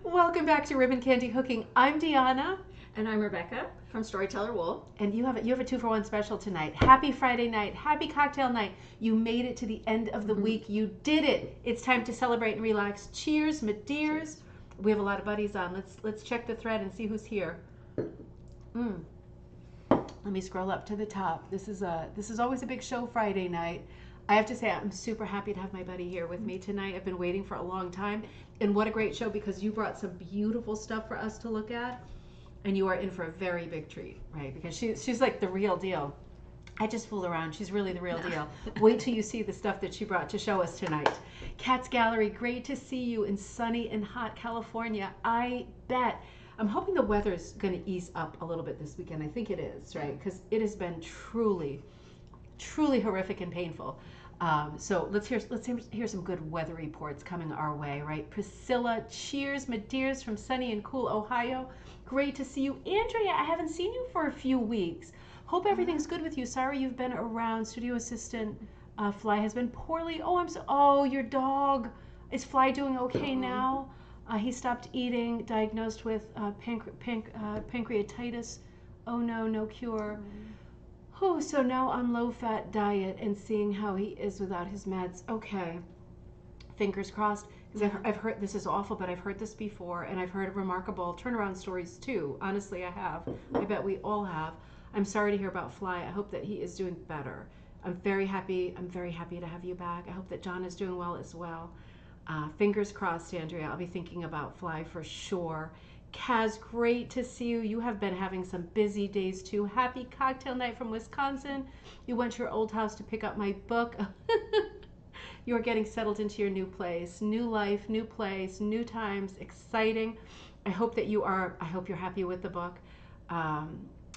Welcome back to Ribbon Candy Hooking. I'm Deana. And I'm Rebecca from Storyteller Wool. And you have a 2-for-1 special tonight. Happy Friday night. Happy cocktail night. You made it to the end of the week. You did it. It's time to celebrate and relax. Cheers, my dears. We have a lot of buddies on. Let's check the thread and see who's here. Let me scroll up to the top. This is always a big show Friday night. I have to say I'm super happy to have my buddy here with me tonight. I've been waiting for a long time. And what a great show, because you brought some beautiful stuff for us to look at. And you are in for a very big treat, right? Because she's like the real deal. I just fool around. She's really the real deal. Wait till you see the stuff that she brought to show us tonight. Kat's Gallery, great to see you in sunny and hot California. I bet. I'm hoping the weather's going to ease up a little bit this weekend. I think it is, right? Because it has been truly, truly horrific and painful. So let's hear some good weather reports coming our way, right? Priscilla, cheers, my dears, from sunny and cool Ohio. Great to see you. Andrea, I haven't seen you for a few weeks. Hope everything's good with you. Sorry you've been around. Studio assistant Fly has been poorly. Oh, your dog. Is Fly doing okay now? He stopped eating, diagnosed with pancreatitis. Oh no, no cure. Oh, so now on low-fat diet and seeing how he is without his meds. Okay, fingers crossed. Because I've heard, this is awful, but I've heard this before, and I've heard remarkable turnaround stories too. Honestly, I have. I bet we all have. I'm sorry to hear about Fly. I hope that he is doing better. I'm very happy to have you back. I hope that John is doing well as well. Fingers crossed, Andrea. I'll be thinking about Fly for sure. Kaz, great to see you. You have been having some busy days too. Happy cocktail night from Wisconsin. You went to your old house to pick up my book. You are getting settled into your new place. New life, new place, new times, exciting. I hope you're happy with the book.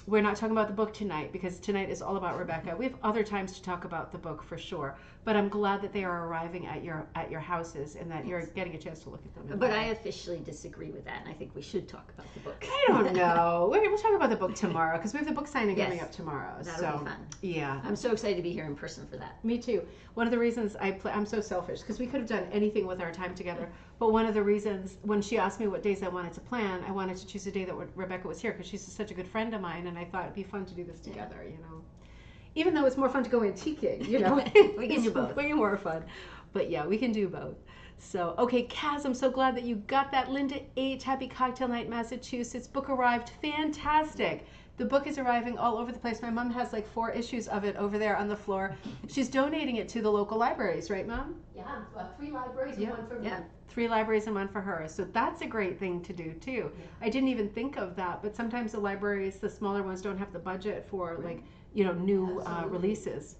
We're not talking about the book tonight because tonight is all about Rebecca. We have other times to talk about the book for sure, but I'm glad that they are arriving at your houses and that you're getting a chance to look at them. But I officially disagree with that, and I think we should talk about the book. I don't know. We'll talk about the book tomorrow because we have the book signing coming up tomorrow. That'll be fun. Yeah. I'm so excited to be here in person for that. Me too. One of the reasons I'm so selfish because we could have done anything with our time together. But one of the reasons when she asked me what days I wanted to plan, I wanted to choose a day that Rebecca was here because she's such a good friend of mine, and I thought it'd be fun to do this together, you know. Even though it's more fun to go antiquing, you know. We can do both. Way more fun. But yeah, we can do both. So, okay, Kaz, I'm so glad that you got that. Linda H, happy cocktail night, Massachusetts. Book arrived. Fantastic. The book is arriving all over the place. My mom has like 4 issues of it over there on the floor. She's donating it to the local libraries, right, Mom? Yeah, 3 libraries and 1 for me. Yeah, 3 libraries and 1 for her. So that's a great thing to do too. Yeah. I didn't even think of that, but sometimes the libraries, the smaller ones, don't have the budget for like, you know, new releases.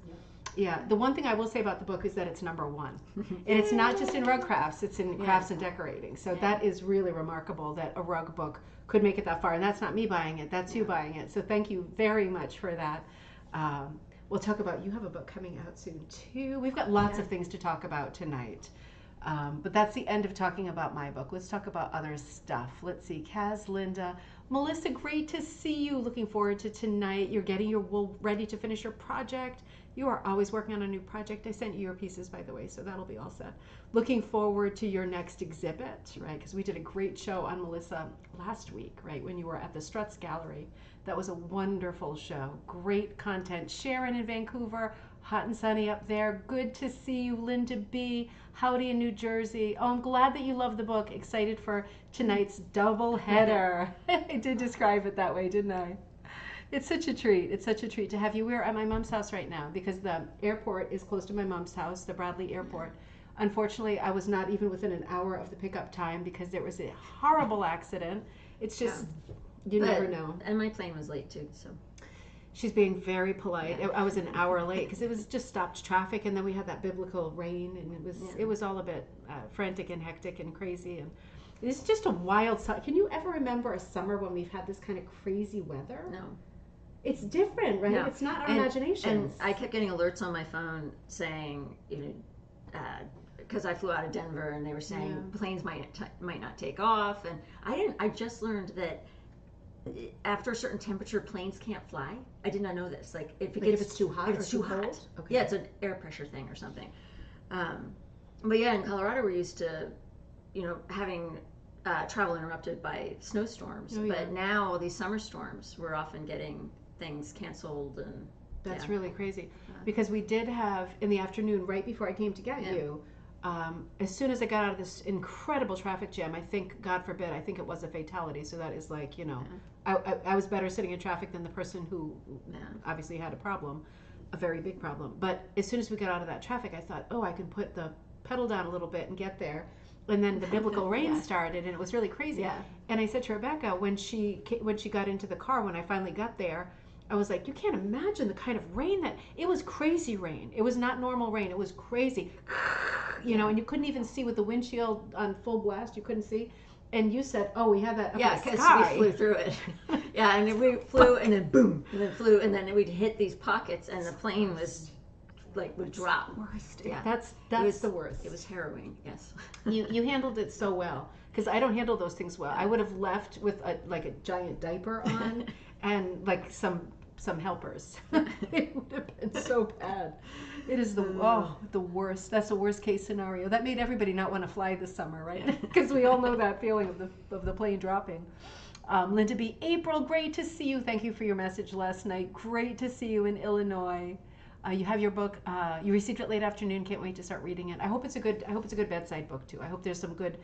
Yeah, the one thing I will say about the book is that it's #1. And it's not just in rug crafts, it's in crafts and decorating. So that is really remarkable that a rug book could make it that far. And that's not me buying it, that's you buying it. So thank you very much for that. We'll talk about, you have a book coming out soon too. We've got lots of things to talk about tonight. But that's the end of talking about my book. Let's talk about other stuff. Let's see, Kaz, Linda, Melissa, great to see you. Looking forward to tonight. You're getting your wool ready to finish your project. You are always working on a new project. I sent you your pieces, by the way, so that'll be all set. Looking forward to your next exhibit, right? Because we did a great show on Melissa last week, right, when you were at the Struts Gallery. That was a wonderful show. Great content. Sharon in Vancouver, hot and sunny up there. Good to see you, Linda B. Howdy in New Jersey. Oh, I'm glad that you love the book. Excited for tonight's double header. I did describe it that way, didn't I? It's such a treat. It's such a treat to have you. We're at my mom's house right now because the airport is close to my mom's house, the Bradley Airport. Unfortunately, I was not even within an hour of the pickup time because there was a horrible accident. It's just, you never know. And my plane was late too, so. She's being very polite. I was an hour late because it was just stopped traffic, and then we had that biblical rain, and it was all a bit frantic and hectic and crazy, and it's just a wild. Can you ever remember a summer when we've had this kind of crazy weather? No. It's different, right? No. It's not our imagination. And I kept getting alerts on my phone saying, you know, because I flew out of Denver, and they were saying planes might not take off, and I just learned that after a certain temperature, planes can't fly. I did not know this. Like if it's too hot, if it's too cold. Okay. Yeah, it's an air pressure thing or something. But yeah, in Colorado we're used to, having travel interrupted by snowstorms. Oh, yeah. But now these summer storms, we're often getting things canceled, and that's really crazy. Because we did have in the afternoon, right before I came to get you, as soon as I got out of this incredible traffic jam, I think, God forbid, I think it was a fatality. So that is like, I was better sitting in traffic than the person who obviously had a problem, a very big problem. But as soon as we got out of that traffic, I thought, oh, I can put the pedal down a little bit and get there. And then the biblical rain started, and it was really crazy. Yeah. And I said to Rebecca, when she got into the car, when I finally got there, I was like, you can't imagine the kind of rain it was crazy rain. It was not normal rain. It was crazy, and you couldn't even see with the windshield on full blast. You couldn't see. And you said, oh, we had that up in the sky. We flew through it. Yeah, and then we flew, and then boom, and then flew, and then we'd hit these pockets, and the plane was would drop. Worst. Yeah, that's the worst. It was harrowing. Yes. You handled it so well, because I don't handle those things well. I would have left with a giant diaper on and some helpers. It would have been so bad. It is the worst. That's the worst case scenario. That made everybody not want to fly this summer, right? Because we all know that feeling of the plane dropping. Linda B. April, great to see you. Thank you for your message last night. Great to see you in Illinois. You have your book. You received it late afternoon. Can't wait to start reading it. I hope it's a good bedside book too. I hope there's some good.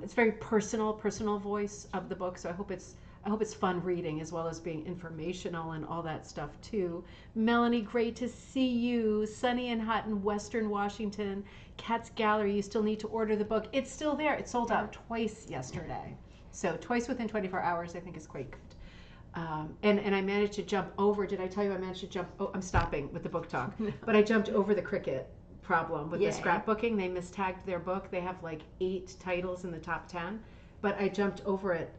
It's very personal voice of the book. So I hope it's fun reading as well as being informational and all that stuff too. Melanie, great to see you. Sunny and hot in Western Washington. Kat's Gallery. You still need to order the book. It's still there. It sold out twice yesterday. So twice within 24 hours, I think is quite good. And I managed to jump over. Did I tell you I managed to jump? Oh, I'm stopping with the book talk. But I jumped over the Cricket problem with the scrapbooking. They mistagged their book. They have 8 titles in the top 10. But I jumped over it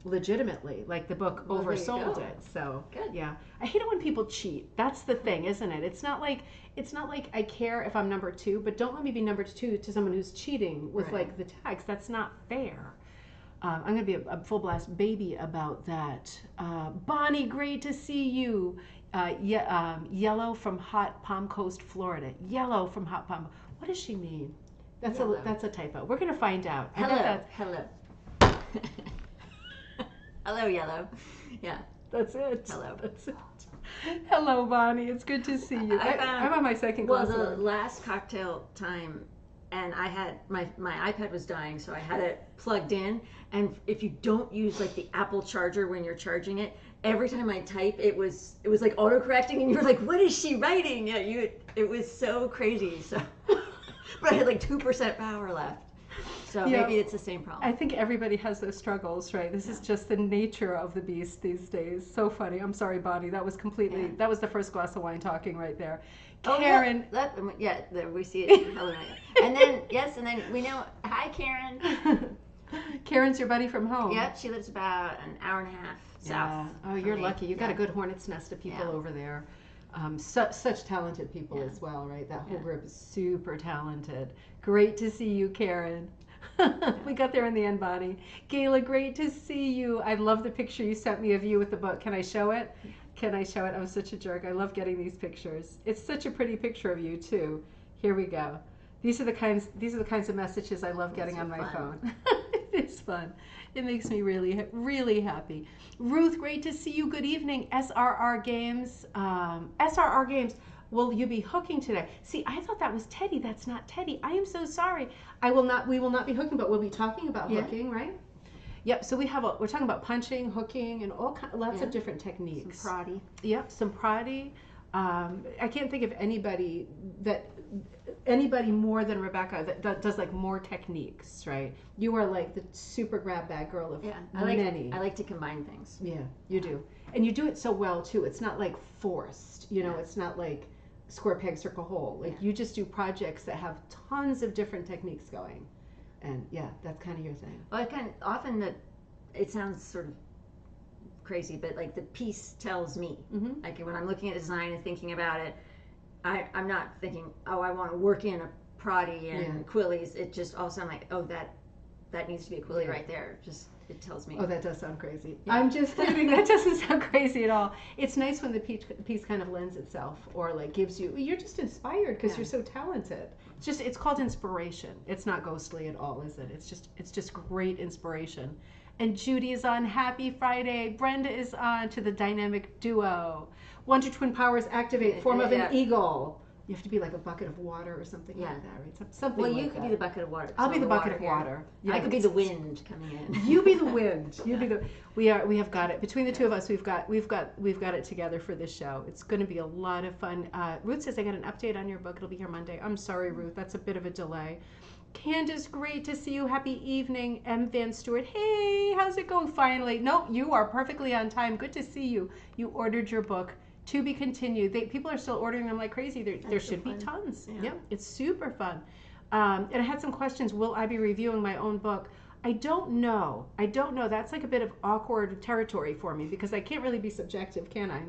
legitimately. The book oversold it. So good. Yeah, I hate it when people cheat. That's the thing, isn't it? It's not like I care if I'm number 2, but don't let me be number 2 to someone who's cheating with the tags. That's not fair. I'm going to be a full blast baby about that. Bonnie, great to see you. Yellow from Hot Palm Coast, Florida. Yellow from Hot Palm. What does she mean? That's a typo. We're going to find out. Hello. Hello, Yellow. Yeah. That's it. Hello. That's it. Hello, Bonnie. It's good to see you. I'm on my second glass. Well, the last cocktail time, and I had my iPad was dying, so I had it plugged in. And if you don't use the Apple charger when you're charging it, every time I type, it was autocorrecting, and you're like, what is she writing? Yeah, it was so crazy. So, but I had 2% power left. So maybe it's the same problem. I think everybody has those struggles, right? This is just the nature of the beast these days. So funny. I'm sorry, Bonnie. That was completely. That was the first glass of wine talking right there. Karen. There we see it. Hello, and then we know. Hi, Karen. Karen's your buddy from home. Yep, she lives about an hour and a half south. Oh, you're lucky. You got a good hornet's nest of people over there. Such talented people as well, right? That whole group is super talented. Great to see you, Karen. We got there in the end, Bonnie. Gayla, great to see you. I love the picture you sent me of you with the book. Can I show it? I was such a jerk. I love getting these pictures. It's such a pretty picture of you too. Here we go. These are the kinds of messages I love getting on my phone. It's fun. It makes me really, really happy. Ruth, great to see you. Good evening. SRR Games. SRR Games. Will you be hooking today? See, I thought that was Teddy. That's not Teddy. I am so sorry. We will not be hooking, but we'll be talking about hooking, right? Yep. So we're talking about punching, hooking, and lots of different techniques. Some Prody. Yep. Some Prody. I can't think of anybody more than Rebecca that does more techniques, right? You are the super grab bag girl of many. I like to combine things. Yeah, you do. And you do it so well too. It's not forced, it's not square peg, circle hole. You just do projects that have tons of different techniques going. And that's kind of your thing. Well, often it sounds sort of crazy, but the piece tells me. Mm-hmm. When I'm looking at design and thinking about it, I'm not thinking, oh, I want to work in a Prody and quillies. It just all of a sudden that needs to be a quilly right there. Just it tells me. Oh, that does sound crazy. Yeah. I'm just kidding. That doesn't sound crazy at all. It's nice when the piece kind of lends itself or gives you. You're just inspired because you're so talented. it's called inspiration. It's not ghostly at all, is it? It's just great inspiration. And Judy is on. Happy Friday. Brenda is on to the dynamic duo. Wonder Twin powers activate. Form of an eagle. You have to be like a bucket of water or something like that, right? Something well, like you could be the bucket of water. I'll be the bucket of water. Yeah, I could be the wind coming in. You be the wind. You be the. We have got it. Between the two of us, we've got it together for this show. It's going to be a lot of fun. Ruth says I got an update on your book. It'll be here Monday. I'm sorry, Ruth. That's a bit of a delay. Candace, great to see you. Happy evening. M. Van Stewart. Hey, how's it going? Finally. No, you are perfectly on time. Good to see you. You ordered your book. To be continued. People are still ordering them like crazy. There should be tons. Yeah. Yep, it's super fun. And I had some questions. Will I be reviewing my own book? I don't know. That's like a bit of awkward territory for me because I can't really be subjective, can I?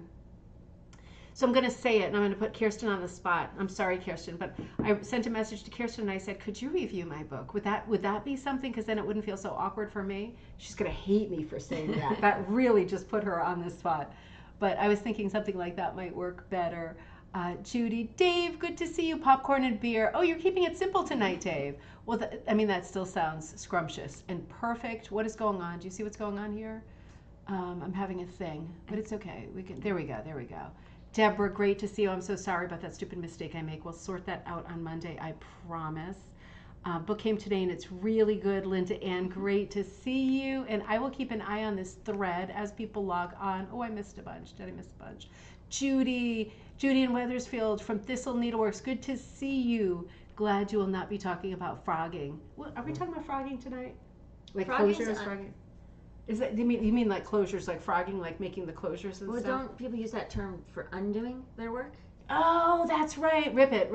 So I'm going to say it, and I'm going to put Kirsten on the spot. I'm sorry, Kirsten, but I sent a message to Kirsten, and I said, could you review my book? Would that be something? Because then it wouldn't feel so awkward for me. She's going to hate me for saying that. That really just put her on the spot. But I was thinking something like that might work better. Judy, Dave, good to see you. Popcorn and beer. Oh, you're keeping it simple tonight, Dave. Well, that still sounds scrumptious and perfect. What is going on? Do you see what's going on here? I'm having a thing, but it's okay. There we go. Deborah, great to see you. I'm so sorry about that stupid mistake I make. We'll sort that out on Monday, I promise. Book came today and it's really good. Linda Ann, great to see you. And I will keep an eye on this thread as people log on. Oh, I missed a bunch. Did I miss a bunch? Judy in Weathersfield from Thistle Needleworks, good to see you. Glad you will not be talking about frogging. Well, are we talking about frogging tonight? Like closures, frogging? Is that you mean like closures, like frogging, like making the closures and stuff? Well, don't people use that term for undoing their work? Oh, that's right. Rip it,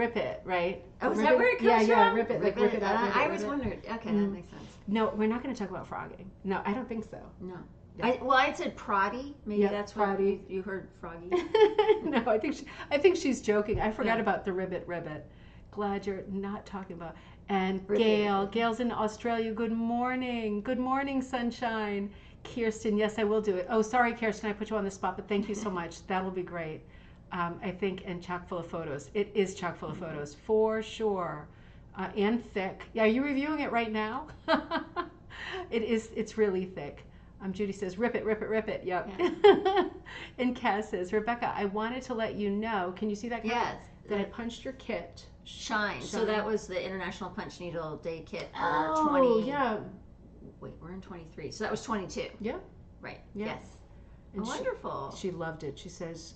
right? Oh, is that where it comes from? Yeah, rip it up. I always wondered. Okay, that makes sense. No, we're not going to talk about frogging. No, I don't think so. No. I had said Prody. Maybe that's Prody. You heard froggy. No, I think she's joking. I forgot about the ribbit. Glad you're not talking about. And Gail's in Australia. Good morning, sunshine. Kirsten, yes, I will do it. Oh, sorry, Kirsten, I put you on the spot, but thank you so much. That'll be great. I think, and chock full of photos. It is chock full of photos, for sure. And thick. Yeah, are you reviewing it right now? It's really thick. Judy says, rip it. Yep. Yeah. And Cass says, Rebecca, I wanted to let you know, can you see that? Yes. That I punched your kit. Shine. So that was the International Punch Needle Day kit for 20. Yeah. Wait, we're in 23. So that was 22. Yeah. Right. Yeah. Yes. And wonderful. She loved it. She says,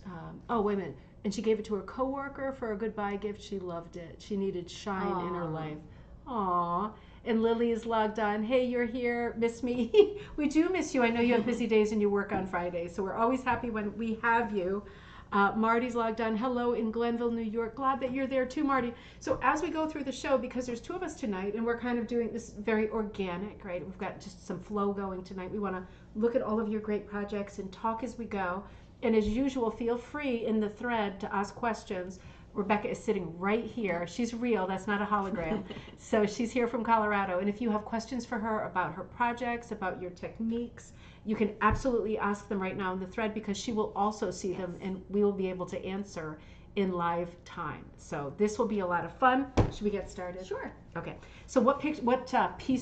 oh, wait a minute. And she gave it to her coworker for a goodbye gift. She loved it. She needed shine in her life. Aw. And Lily is logged on. Hey, you're here. Miss me? We do miss you. I know you have busy days and you work on Fridays. So we're always happy when we have you. Marty's logged on. Hello in Glenville, New York. Glad that you're there too, Marty. So as we go through the show, because there's two of us tonight and we're kind of doing this very organic, right? We've got just some flow going tonight. We want to look at all of your great projects and talk as we go. And as usual, feel free in the thread to ask questions. Rebecca is sitting right here. She's real. That's not a hologram. So she's here from Colorado. And if you have questions for her about her projects, about your techniques, you can absolutely ask them right now in the thread because she will also see them and we will be able to answer in live time. So this will be a lot of fun. Should we get started? Sure. Okay. So what piece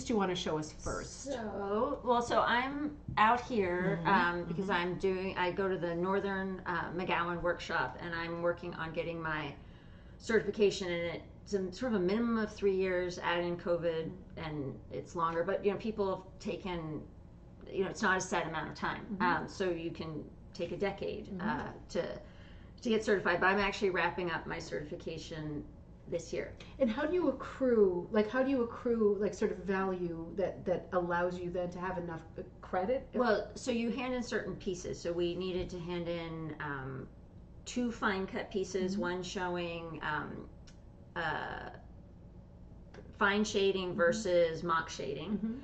do you want to show us first? So I'm out here because I go to the Northern McGowan workshop and I'm working on getting my certification, and it's sort of a minimum of 3 years, add in COVID and it's longer, but people have taken, it's not a set amount of time. So you can take a decade to get certified, but I'm actually wrapping up my certification this year. And how do you accrue sort of value that allows you then to have enough credit? Well, so you hand in certain pieces. So we needed to hand in 2 fine cut pieces, one showing fine shading versus mock shading.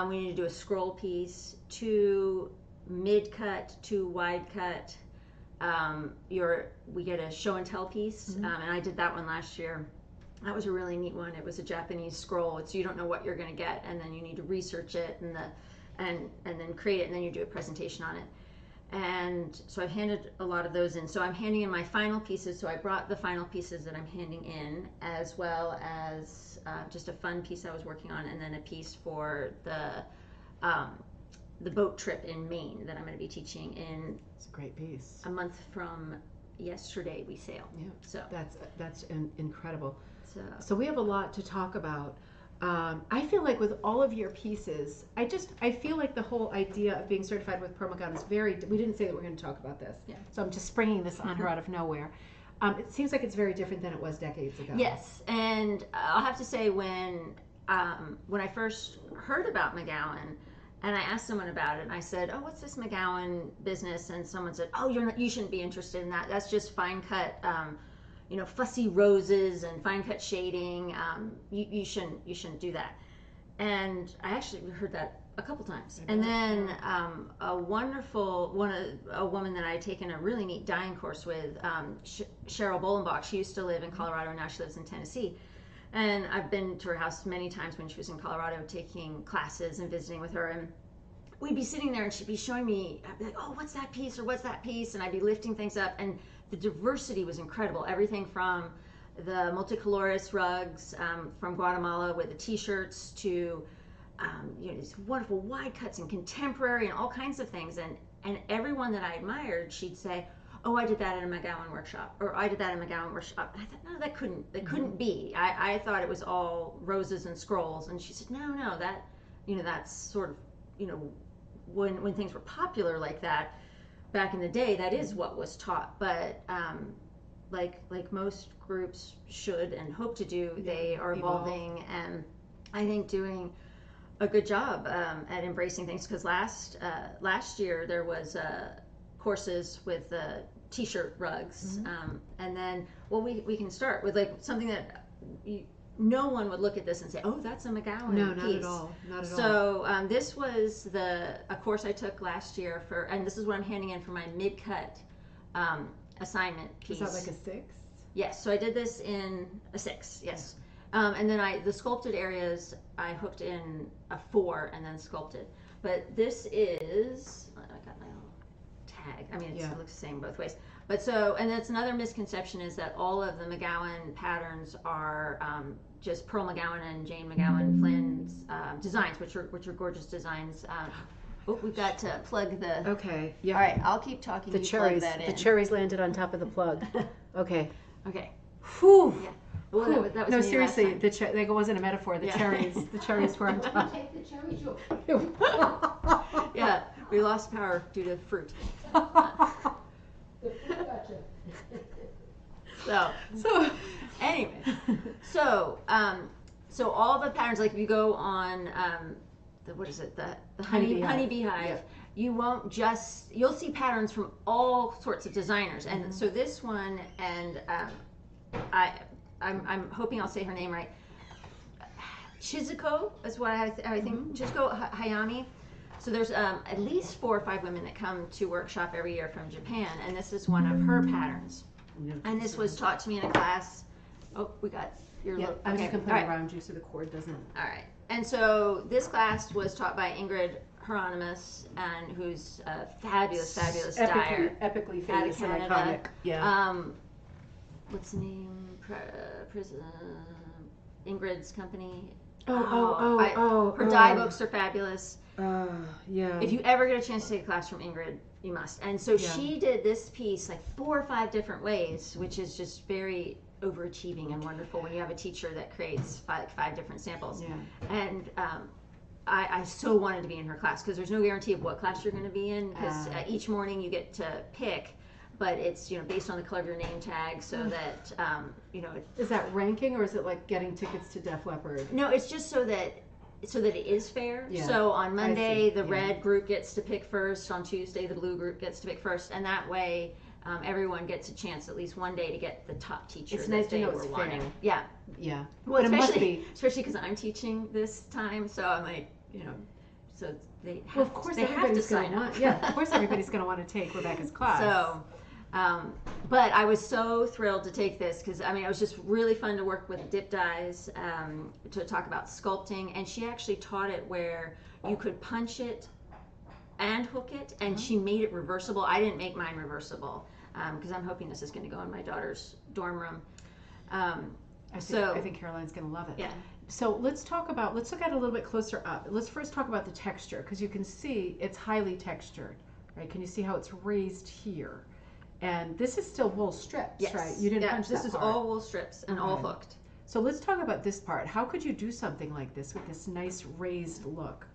We need to do a scroll piece, 2 mid cut, 2 wide cut. We get a show and tell piece, and I did that one last year. That was a really neat one. It was a Japanese scroll. So you don't know what you're going to get, and then you need to research it and then create it, and then you do a presentation on it. And so I've handed a lot of those in. So I'm handing in my final pieces. So I brought the final pieces that I'm handing in, as well as just a fun piece I was working on, and then a piece for the boat trip in Maine that I'm going to be teaching in. It's a great piece. A month from yesterday we sail. Yeah. So that's incredible. So we have a lot to talk about. I feel like with all of your pieces, I feel like the whole idea of being certified with Pearl McGowan is we didn't say that we're going to talk about this. Yeah. So I'm just springing this on her out of nowhere. It seems like it's very different than it was decades ago. Yes, and I'll have to say when I first heard about McGowan, and I asked someone about it, and I said, "Oh, what's this McGowan business?" And someone said, "Oh, you shouldn't be interested in that. That's just fine cut, fussy roses and fine cut shading. You shouldn't do that." And I actually heard that a couple times. And then a woman that I had taken a really neat dyeing course with, Cheryl Bolenbach. She used to live in Colorado, and now she lives in Tennessee. And I've been to her house many times when she was in Colorado, taking classes and visiting with her. And we'd be sitting there, and she'd be showing me, I'd be like, "Oh, what's that piece?" or "What's that piece?" And I'd be lifting things up, and the diversity was incredible. Everything from the multicolores rugs from Guatemala with the t-shirts to these wonderful wide cuts and contemporary and all kinds of things. And everyone that I admired, she'd say, "Oh, I did that at a McGowan workshop," or "I did that at a McGowan workshop." And I thought, no, that couldn't be. I thought it was all roses and scrolls. And she said, no, that's sort of, when things were popular like that back in the day, that is what was taught. But like most groups should and hope to do, they are evolving, and I think doing a good job at embracing things. Because last year there was courses with the t-shirt rugs, and then we can start with like something that no one would look at this and say, "Oh, that's a McGowan piece." Not at all. So this was a course I took last year and this is what I'm handing in for my mid-cut assignment piece. Is that like a 6? Yes. So I did this in a 6. Yes. And then the sculpted areas I hooked in a 4 and then sculpted. But this is, I got my little tag. I mean, it looks the same both ways. But and that's another misconception, is that all of the McGowan patterns are just Pearl McGowan and Jane McGowan Flynn's designs, which are gorgeous designs. We've got to plug the. Okay. Yeah. All right, I'll keep talking. The cherries. Plug that in. The cherries landed on top of the plug. Okay. Okay. Whew. Yeah. Well, that was no, me seriously, that wasn't a metaphor. The cherries were on top. Take the cherries off. Yeah, we lost power due to fruit. The fruit gotcha. So anyway, so all the patterns, like if you go on the honey beehive, you'll see patterns from all sorts of designers, and so this one, and I'm hoping I'll say her name right. Chizuko is what I think. Chizuko Hayami. So there's at least 4 or 5 women that come to workshop every year from Japan, and this is one of her patterns. And this was taught to me in a class. Oh, we got your little. I'm just going to put it around you so the cord doesn't. All right. And so this class was taught by Ingrid Hieronymus, and who's a fabulous dyer. Epically famous and iconic. Yeah. What's the name? Ingrid's company. Her dye books are fabulous. Yeah. If you ever get a chance to take a class from Ingrid, you must. And so she did this piece like 4 or 5 different ways, which is just very overachieving and wonderful when you have a teacher that creates 5 different samples. Yeah. And I so wanted to be in her class, because there's no guarantee of what class you're going to be in, because each morning you get to pick, but it's based on the color of your name tag, so that Is that ranking, or is it like getting tickets to Def Leppard? No, it's just so that it is fair. Yeah. So on Monday the red group gets to pick first, on Tuesday the blue group gets to pick first, and that way everyone gets a chance at least one day to get the top teacher It's that nice to they know were it's wanting. fair. Yeah. Yeah. Well, But it must be. especially because I'm teaching this time, so I'm like, so they have, Well, of course they have to everybody's going sign to up. want. Yeah, of course everybody's going to want to take Rebecca's class. So, but I was so thrilled to take this, because it was just really fun to work with dip dyes, to talk about sculpting, and she actually taught it where you could punch it and hook it, and she made it reversible. I didn't make mine reversible because I'm hoping this is going to go in my daughter's dorm room. I think Caroline's going to love it. Yeah. So let's look at it a little bit closer up. Let's first talk about the texture, because you can see it's highly textured, right? Can you see how it's raised here? And this is still wool strips, Yes. right? You didn't punch this that is part. all wool strips and all hooked. So let's talk about this part. How could you do something like this with this nice raised look?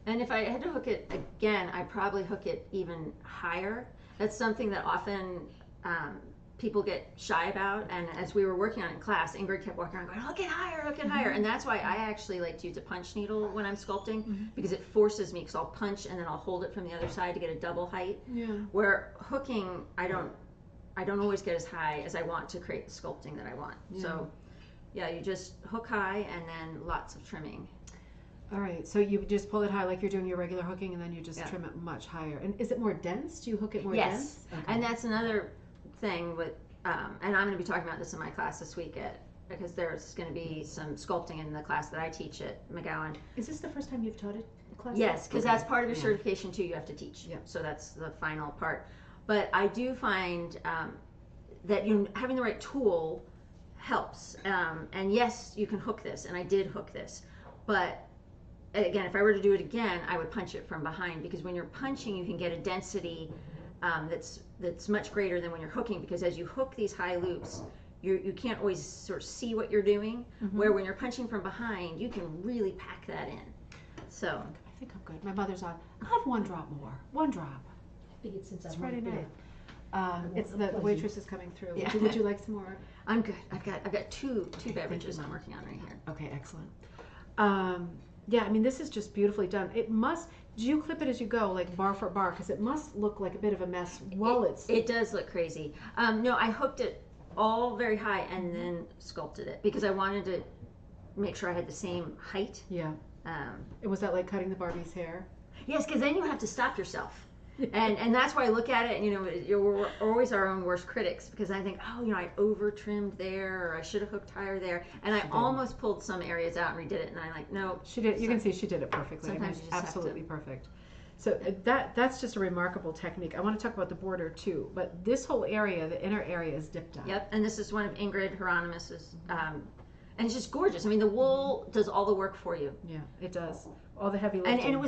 And if I had to hook it again, I'd probably hook it even higher. That's something that often people get shy about. And as we were working on it in class, Ingrid kept walking around going, hook it higher, hook it higher. And that's why I actually like to use a punch needle when I'm sculpting, because it forces me, because I'll punch and then I'll hold it from the other side to get a double height. Yeah. Where hooking, I don't always get as high as I want to create the sculpting that I want. Yeah. So yeah, you just hook high and then lots of trimming. All right, so you just pull it high like you're doing your regular hooking, and then you just Yeah. trim it much higher. And is it more dense? Do you hook it more Yes. dense? Okay. And that's another thing with, and I'm going to be talking about this in my class this week because there's going to be some sculpting in the class that I teach at McGowan. Is this the first time you've taught a class? Yes, because that's part of your Yeah. certification too. You have to teach. Yeah. So that's the final part. But I do find that having the right tool helps. And yes, you can hook this, and I did hook this. But again, if I were to do it again, I would punch it from behind, because when you're punching, you can get a density that's much greater than when you're hooking, because as you hook these high loops, you can't always sort of see what you're doing, where when you're punching from behind, you can really pack that in. So I think I'm good. My mother's on. I'll have one drop more. One drop. I figured since It's I'm Friday right night. there. It's the waitress is coming through. Yeah. Would you like some more? I'm good. I've got two beverages you. I'm working on right here. Okay, excellent. Yeah, I mean, this is just beautifully done. It must. Do you clip it as you go, like bar for bar? Because it must look like a bit of a mess while it's. It does look crazy. No, I hooked it all very high and then sculpted it because I wanted to make sure I had the same height. Yeah. And was that like cutting the Barbie's hair? Yes, because then you have to stop yourself. And that's why I look at it, and we're always our own worst critics, because I think, I over trimmed there, or I should have hooked higher there, and I almost pulled some areas out and redid it, and I'm like, no. She did. You can see she did it perfectly. Sometimes you just have to- absolutely perfect. So that's just a remarkable technique. I want to talk about the border too, but this whole area, the inner area, is dip dye. Yep, and this is one of Ingrid Hieronymus's, and it's just gorgeous. I mean, the wool does all the work for you. Yeah, it does. All the heavy lifting. And it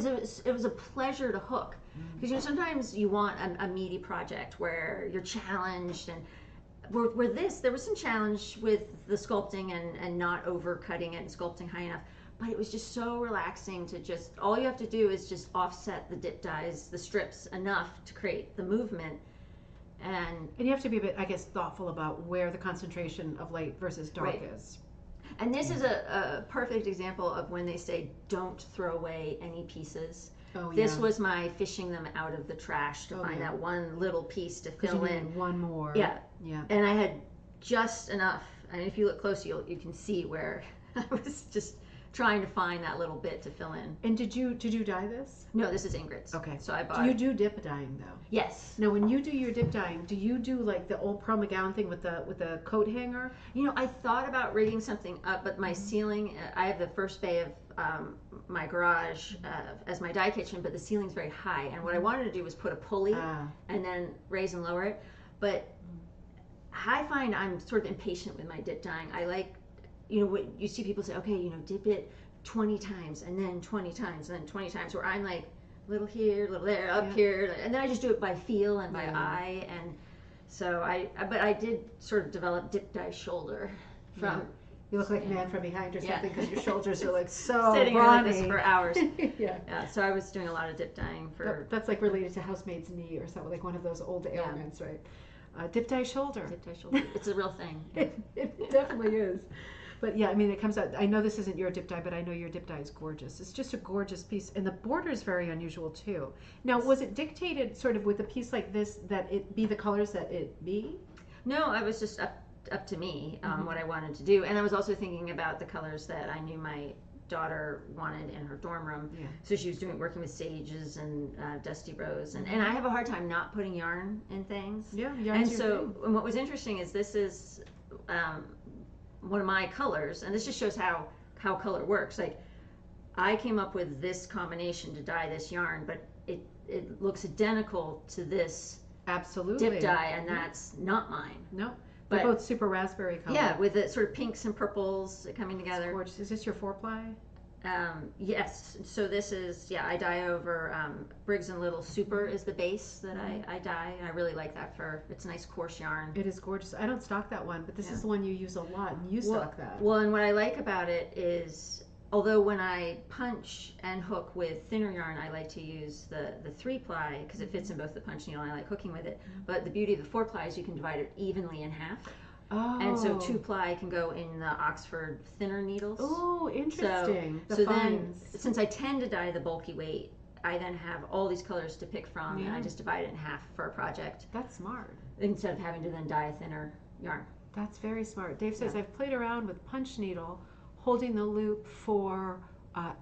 was a pleasure to hook, because sometimes you want a meaty project where you're challenged, and where there was some challenge with the sculpting and not overcutting it and sculpting high enough, but it was just so relaxing to just, all you have to do is just offset the dip dyes, the strips enough to create the movement. And you have to be a bit, I guess, thoughtful about where the concentration of light versus dark Right. is. And this is a perfect example of when they say don't throw away any pieces. Oh, yeah. This was my fishing them out of the trash to find yeah. that one little piece to 'Cause fill you in. needed one more. Yeah. Yeah. And I had just enough. And if you look close, you can see where I was just trying to find that little bit to fill in. And did you dye this? No, this is Ingrid's. Okay. So I bought. Do you do dip dyeing though? Yes. Now, when you do your dip dyeing, do you do like the old Pearl McGowan thing with the coat hanger? I thought about rigging something up, but my ceiling, I have the first bay of my garage as my dye kitchen, but the ceiling's very high. And what I wanted to do was put a pulley and then raise and lower it. But I find I'm sort of impatient with my dip dyeing. I like, what you see people say, okay, dip it 20 times and then 20 times and then 20 times, where I'm like, little here, little there, up here, and then I just do it by feel and by eye. And so but I did sort of develop dip dye shoulder from. You look like Man from Behind or Yeah. something, because your shoulders are like so sitting here like this brawny. for hours. Yeah. So I was doing a lot of dip dyeing for That's like related to Housemaid's knee or something, like one of those old ailments, right? Dip dye shoulder. dip dye shoulder. It's a real thing. It definitely is. But yeah, I mean, it comes out. I know this isn't your dip dye, but I know your dip dye is gorgeous. It's just a gorgeous piece, and the border is very unusual too. Now, was it dictated sort of with a piece like this that it be the colors that it be? No, I was just up to me what I wanted to do, and I was also thinking about the colors that I knew my daughter wanted in her dorm room. Yeah. So she was working with sages and dusty rose, and I have a hard time not putting yarn in things. Yeah, And so, and what was interesting is this is one of my colors, and this just shows how color works. Like, I came up with this combination to dye this yarn, but it looks identical to this Absolutely. dip dye, and that's not mine. No, they're But both super raspberry color. yeah, with the sort of pinks and purples coming It's together. gorgeous. Is this your 4-ply? Yes, so this is, I dye over Briggs and Little Super is the base that I dye, and I really like that it's a nice coarse yarn. It is gorgeous. I don't stock that one, but this Yeah. is the one you use a lot, and you stock that. Well, and what I like about it is, although when I punch and hook with thinner yarn, I like to use the 3-ply because it fits in both the punch needle and I like hooking with it. But the beauty of the 4-ply is you can divide it evenly in half. Oh. And so 2-ply can go in the Oxford thinner needles. Oh, interesting. So then, since I tend to dye the bulky weight, I then have all these colors to pick from, and I just divide it in half for a project. That's smart. Instead of having to then dye a thinner yarn. That's very smart. Dave says, I've played around with punch needle, holding the loop for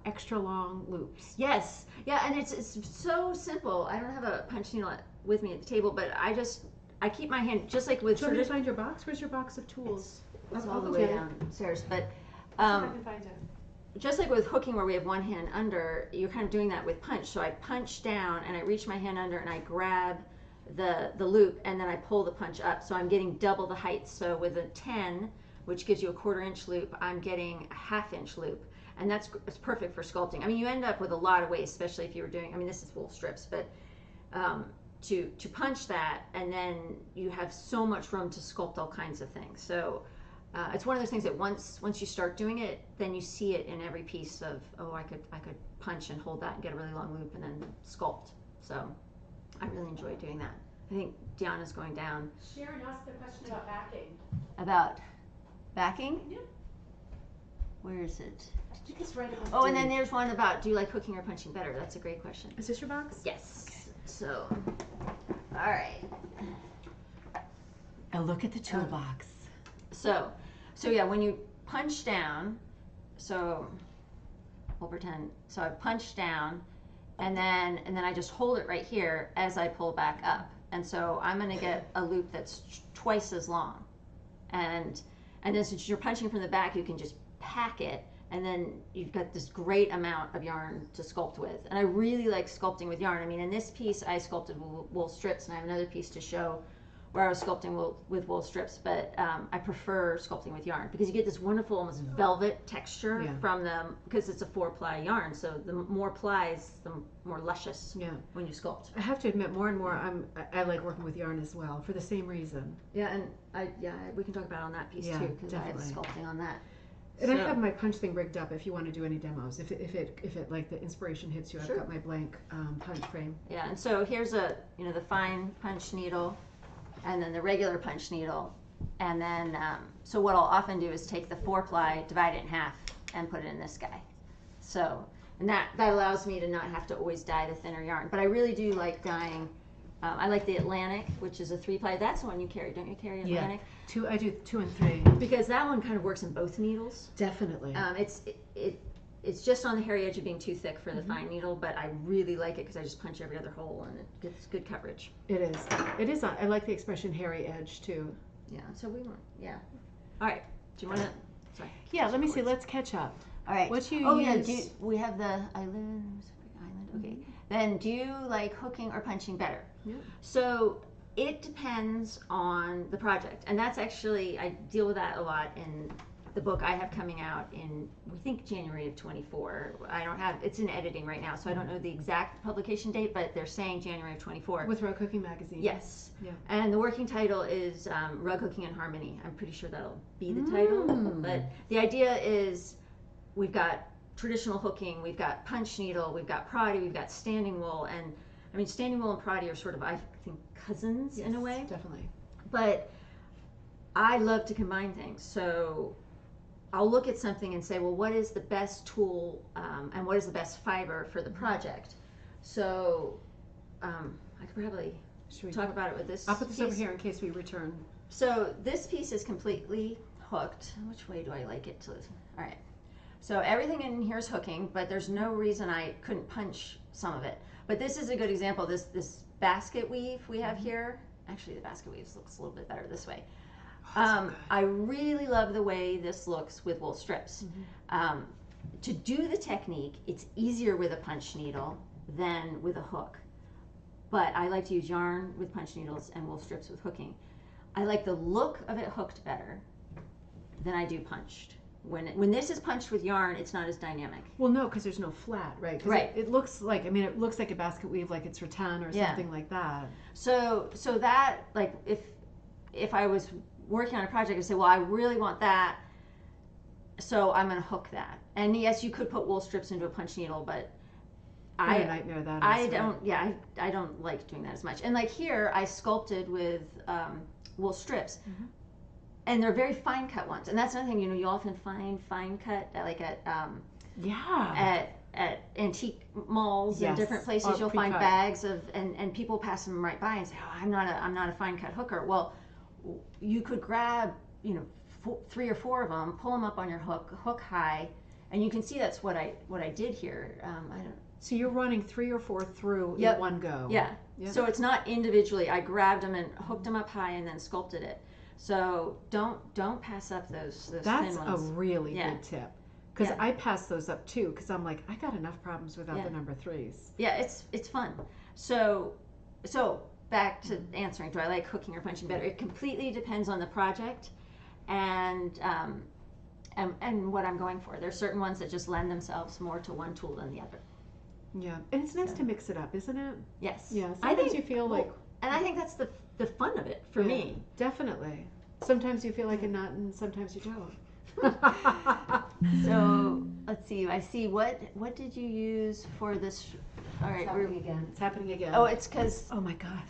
extra long loops. Yes. Yeah, and it's so simple. I don't have a punch needle with me at the table, but I keep my hand, just like with... Do you want me to find your box? Where's your box of tools? It's all the way downstairs. But I can find it. just like with hooking where we have one hand under, you're kind of doing that with punch. So I punch down and I reach my hand under and I grab the loop and then I pull the punch up. So I'm getting double the height. So with a 10, which gives you a 1/4 inch loop, I'm getting a 1/2 inch loop. And it's perfect for sculpting. I mean, you end up with a lot of waste, especially if you were doing, I mean, this is wool strips, but to punch that, and then you have so much room to sculpt all kinds of things. So it's one of those things that once you start doing it, then you see it in every piece of, oh, I could punch and hold that and get a really long loop and then sculpt. So I really enjoy doing that. I think Deanna's going down. Sharon asked a question about backing. About backing? Yeah. Where is it? I think it's right above. Oh, and then there's one about, do you like hooking or punching better? That's a great question. Is this your box? Yes. So, all right. A look at the toolbox. So yeah, when you punch down, so we'll pretend, so I punch down and then I just hold it right here as I pull back up. And so I'm going to get a loop that's twice as long. And then since you're punching from the back, you can just pack it, and then you've got this great amount of yarn to sculpt with. And I really like sculpting with yarn. I mean, in this piece I sculpted wool strips, and I have another piece to show where I was sculpting with wool strips, but I prefer sculpting with yarn because you get this wonderful almost velvet texture from them, because it's a 4-ply yarn, so the more plies, the more luscious when you sculpt. I have to admit, more and more I like working with yarn as well, for the same reason. Yeah, and we can talk about on that piece too, because I have sculpting on that. And I have my punch thing rigged up if you want to do any demos. If it like the inspiration hits you, I've got my blank punch frame. Yeah, and so here's the fine punch needle, and then the regular punch needle, and then so what I'll often do is take the 4-ply, divide it in half, and put it in this guy. So, and that allows me to not have to always dye the thinner yarn. But I really do like dyeing. I like the Atlantic, which is a 3-ply. That's the one you carry, don't you carry Atlantic? Yeah, I do 2 and 3. Because that one kind of works in both needles. Definitely. It's just on the hairy edge of being too thick for the fine needle, but I really like it because I just punch every other hole and it gets good coverage. It is. It is. I like the expression hairy edge too. Yeah. So we want. Yeah. All right. Do you want to? Sorry. Yeah. Let me see. Let's catch up. All right. What you use? Yeah. We have the island. Okay. Then do you like hooking or punching better? Yeah. So it depends on the project, and that's actually, I deal with that a lot in the book I have coming out in, we think, January of 24. I don't have, it's in editing right now, so I don't know the exact publication date, but they're saying January of 24. With Rug Cooking Magazine. Yes. Yeah. And the working title is Rug Hooking in Harmony. I'm pretty sure that'll be the title. But the idea is we've got traditional hooking, we've got punch needle, we've got Prody, we've got standing wool, and I mean, standing wool and Prody are sort of, I think, cousins in a way. Definitely. But I love to combine things. So I'll look at something and say, well, what is the best tool and what is the best fiber for the project? So I could probably talk about it with this. I'll put this piece over here in case we return. So this piece is completely hooked. Which way do I like it to? All right. So everything in here is hooking, but there's no reason I couldn't punch some of it. But this is a good example. This basket weave we have here. Actually, the basket weave looks a little bit better this way. I really love the way this looks with wool strips. To do the technique, it's easier with a punch needle than with a hook. But I like to use yarn with punch needles and wool strips with hooking. I like the look of it hooked better than I do punched. When this is punched with yarn, it's not as dynamic. Well, no, because there's no flat, right? 'Cause Right. It looks like, I mean, it looks like a basket weave, like it's rattan or something like that. So that, like, if I was working on a project, I'd say, well, I really want that, so I'm going to hook that. And yes, you could put wool strips into a punch needle, but What a nightmare that is. I don't like doing that as much. And like here, I sculpted with wool strips. Mhm. And they're very fine cut ones, and that's another thing. You often find fine cut at antique malls and different places. You'll find bags of, and people pass them right by and say, "Oh, I'm not a fine cut hooker." Well, you could grab 3 or 4 of them, pull them up on your hook high, and you can see that's what I did here. I don't. So you're running 3 or 4 through in one go. Yeah. Yep. So it's not individually. I grabbed them and hooked them up high and then sculpted it. So don't pass up those thin ones. That's a really good tip, because I pass those up too, because I'm like, I got enough problems without the number 3s. Yeah, it's fun. So back to answering, do I like hooking or punching better? It completely depends on the project and what I'm going for. There's certain ones that just lend themselves more to one tool than the other. Yeah, and it's nice to mix it up, isn't it? Yes. Yeah. Sometimes you feel like, and I think that's the fun of it for me. Definitely. Sometimes you feel like a nut, and sometimes you don't. So let's see. I see. What did you use for this? All right, It's happening again. Oh, it's because oh my God.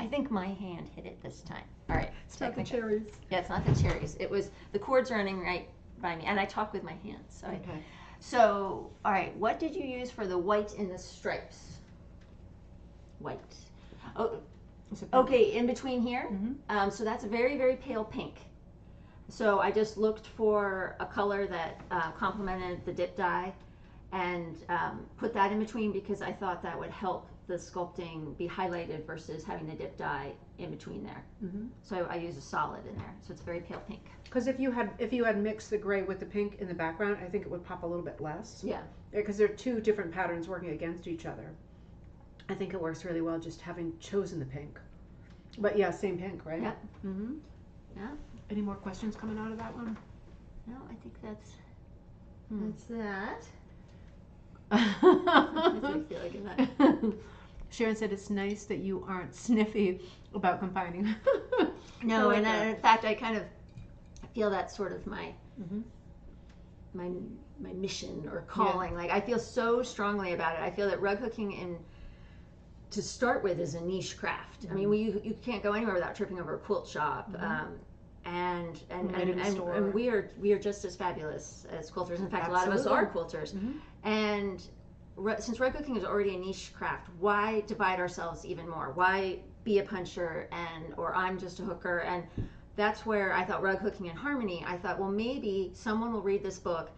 I think my hand hit it this time. All right. It's not the cherries. Yeah, it's not the cherries. It was the cords running right by me, and I talk with my hands. So Okay. So all right, what did you use for the white in the stripes? White. Oh. Okay, in between here. Mm-hmm. So that's a very, very pale pink. So I just looked for a color that complemented the dip dye and put that in between, because I thought that would help the sculpting be highlighted versus having the dip dye in between there. Mm-hmm. So I use a solid in there. So it's very pale pink. Because if you had mixed the gray with the pink in the background, I think it would pop a little bit less. Yeah. Because they're 2 different patterns working against each other. I think it works really well just having chosen the pink. But yeah, same pink, right? Yeah. Mm-hmm. Yeah. Any more questions coming out of that one? No, I think that's that. I feel like a nut. Sharon said it's nice that you aren't sniffy about combining. No, and in fact, I kind of feel that's sort of my my mission or calling. Like, I feel so strongly about it. I feel that rug hooking to start with is a niche craft. I mean, you can't go anywhere without tripping over a quilt shop. And we are just as fabulous as quilters. In fact, a lot of us are quilters. And since rug hooking is already a niche craft, why divide ourselves even more? Why be a puncher or I'm just a hooker? And that's where I thought rug hooking and harmony. I thought, well, maybe someone will read this book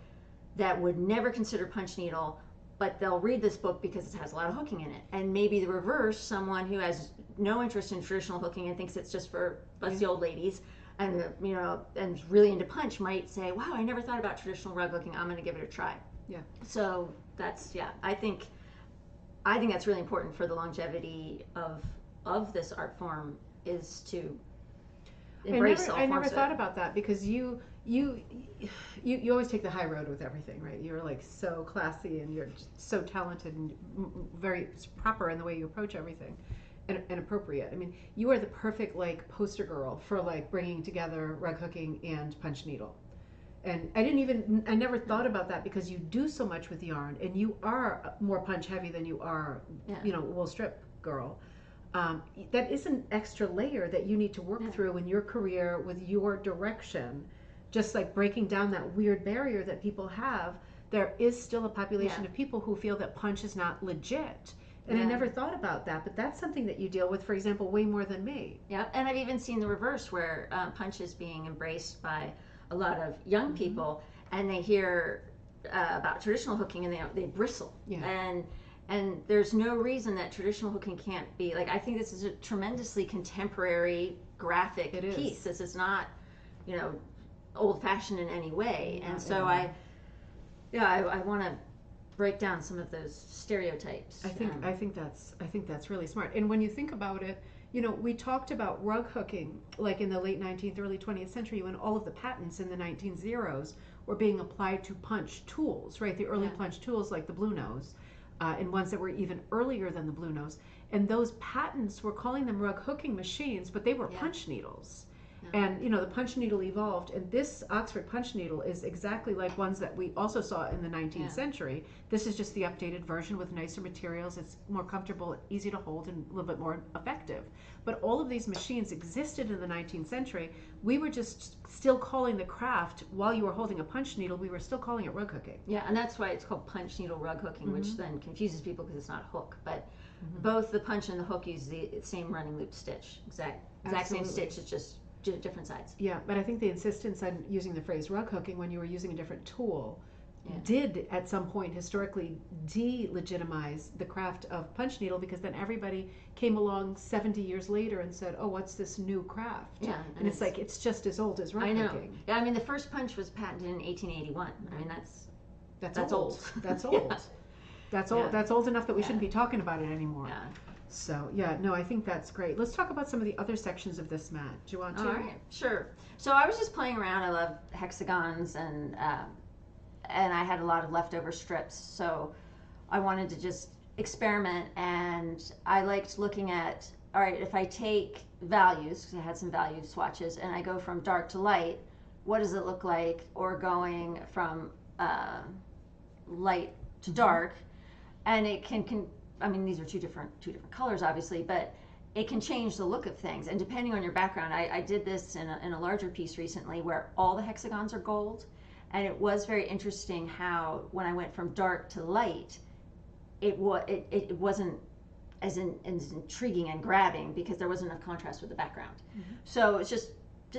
that would never consider punch needle, but they'll read this book because it has a lot of hooking in it. And maybe the reverse, someone who has no interest in traditional hooking and thinks it's just for us the old ladies, and and really into punch, might say, wow, I never thought about traditional rug hooking. I'm going to give it a try. Yeah. So that's I think that's really important for the longevity of this art form, is to embrace all forms. I never thought about that, because you always take the high road with everything, right? You're like so classy, and you're just so talented and very proper in the way you approach everything, and appropriate. I mean, you are the perfect like poster girl for like bringing together rug hooking and punch needle. And I never thought about that, because you do so much with yarn, and you are more punch heavy than you are, wool strip girl. That is an extra layer that you need to work through in your career with your direction. Just like breaking down that weird barrier that people have, there is still a population of people who feel that punch is not legit. And I never thought about that, but that's something that you deal with, for example, way more than me. Yeah, and I've even seen the reverse, where punch is being embraced by a lot of young people, and they hear about traditional hooking and they bristle. Yeah. And there's no reason that traditional hooking can't be, like, I think this is a tremendously contemporary graphic piece. This is not, old-fashioned in any way. And so I want to break down some of those stereotypes. I think that's really smart. And when you think about it, you know, we talked about rug hooking like in the late 19th, early 20th century when all of the patents in the 1900s were being applied to punch tools, right? The early punch tools like the Blue Nose, and ones that were even earlier than the Blue Nose. And those patents were calling them rug hooking machines, but they were punch needles. And, you know, the punch needle evolved, and this Oxford punch needle is exactly like ones that we also saw in the 19th century. This is just the updated version with nicer materials. It's more comfortable, easy to hold, and a little bit more effective. But all of these machines existed in the 19th century. We were just still calling the craft, while you were holding a punch needle, we were still calling it rug hooking. Yeah, and that's why it's called punch needle rug hooking, which then confuses people because it's not a hook. But both the punch and the hook use the same running loop stitch. Exact same stitch, it's just different sides. Yeah, but I think the insistence on using the phrase rug hooking when you were using a different tool did at some point historically delegitimize the craft of punch needle, because then everybody came along 70 years later and said, oh, what's this new craft? Yeah, and it's like, it's just as old as rug I know. hooking. Yeah, I mean, the first punch was patented in 1881. I mean, that's old. That's old. That's old. That's old enough that we shouldn't be talking about it anymore. Yeah. So, yeah, no, I think that's great. Let's talk about some of the other sections of this mat. Do you want to? All right, sure. So I was just playing around. I love hexagons, and I had a lot of leftover strips. So I wanted to just experiment, and I liked looking at, all right, if I take values, because I had some value swatches, and I go from dark to light, what does it look like? Or going from light to dark, and it can I mean, these are two different colors, obviously, but it can change the look of things. And depending on your background, I did this in a larger piece recently where all the hexagons are gold. And it was very interesting how when I went from dark to light, it wasn't as intriguing and grabbing because there wasn't enough contrast with the background. So it's just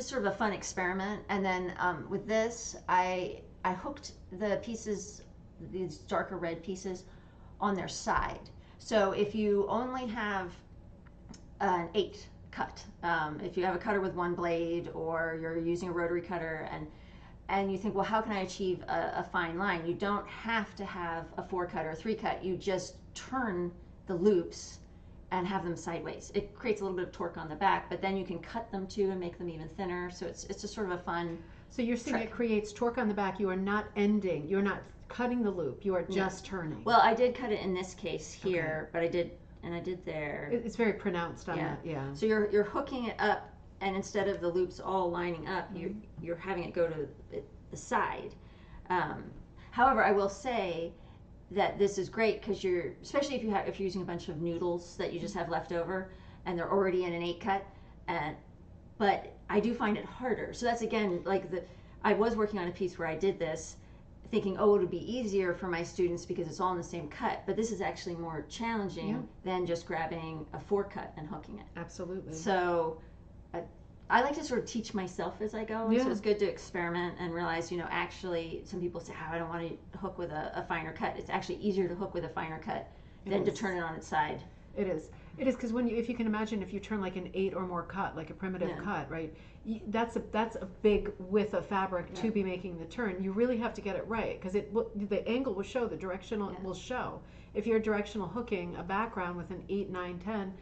sort of a fun experiment. And then with this, I hooked the pieces, these darker red pieces, on their side. So if you only have an 8 cut, if you have a cutter with one blade, or you're using a rotary cutter, and you think, well, how can I achieve a fine line? You don't have to have a 4 cut or a 3 cut. You just turn the loops and have them sideways. It creates a little bit of torque on the back, but then you can cut them too and make them even thinner. So it's just sort of a fun So you're saying trick. it creates torque on the back. You are not ending. You're not cutting the loop. You are just turning. Well, I did cut it in this case here, but I did there. It's very pronounced on that. Yeah. So you're hooking it up, and instead of the loops all lining up, you're having it go to the side. However, I will say that this is great because especially if you're using a bunch of noodles that you just have left over and they're already in an 8 cut, but I do find it harder. So that's again like I was working on a piece where I did this, thinking, oh, it would be easier for my students because it's all in the same cut. But this is actually more challenging than just grabbing a 4 cut and hooking it. Absolutely. So I like to sort of teach myself as I go. And so it's good to experiment and realize, actually some people say, oh, I don't want to hook with a finer cut. It's actually easier to hook with a finer cut than to turn it on its side. It is because if you can imagine, if you turn like an 8 or more cut, like a primitive cut, right? That's a big width of fabric to be making the turn. You really have to get it right because the angle will show, the directional will show. If you're directional hooking a background with an 8, 9, 10,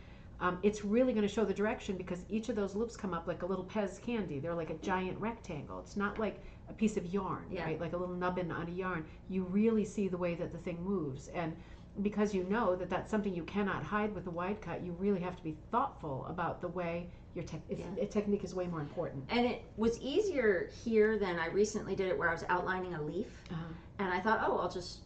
it's really going to show the direction because each of those loops come up like a little Pez candy. They're like a giant rectangle. It's not like a piece of yarn, right? Like a little nubbin on a yarn. You really see the way that the thing moves, and because you know that that's something you cannot hide with a wide cut, you really have to be thoughtful about the way your technique is way more important. And it was easier here than I recently did it where I was outlining a leaf. And I thought, oh, I'll just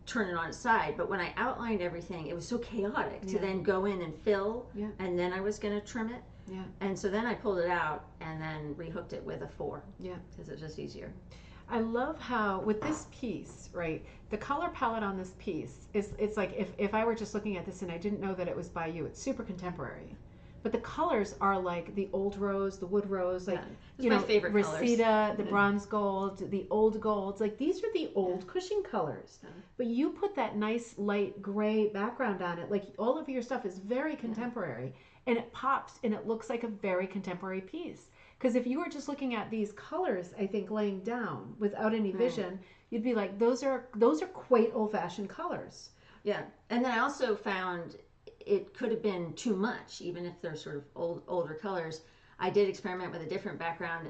turn it on its side. But when I outlined everything, it was so chaotic to then go in and fill, and then I was going to trim it. And so then I pulled it out and then rehooked it with a 4. Because it was just easier. I love how with this piece, right, the color palette on this piece it's like if I were just looking at this and I didn't know that it was by you, it's super contemporary. But the colors are like the old rose, the wood rose, like my favorite Reseda, colors. The bronze gold, the old golds. Like these are the old Cushing colors. But you put that nice light gray background on it. Like all of your stuff is very contemporary, and it pops and it looks like a very contemporary piece. Because if you were just looking at these colors, I think laying down without any vision, you'd be like, those are quite old-fashioned colors. Yeah, and then I also found it could have been too much, even if they're sort of older colors. I did experiment with a different background,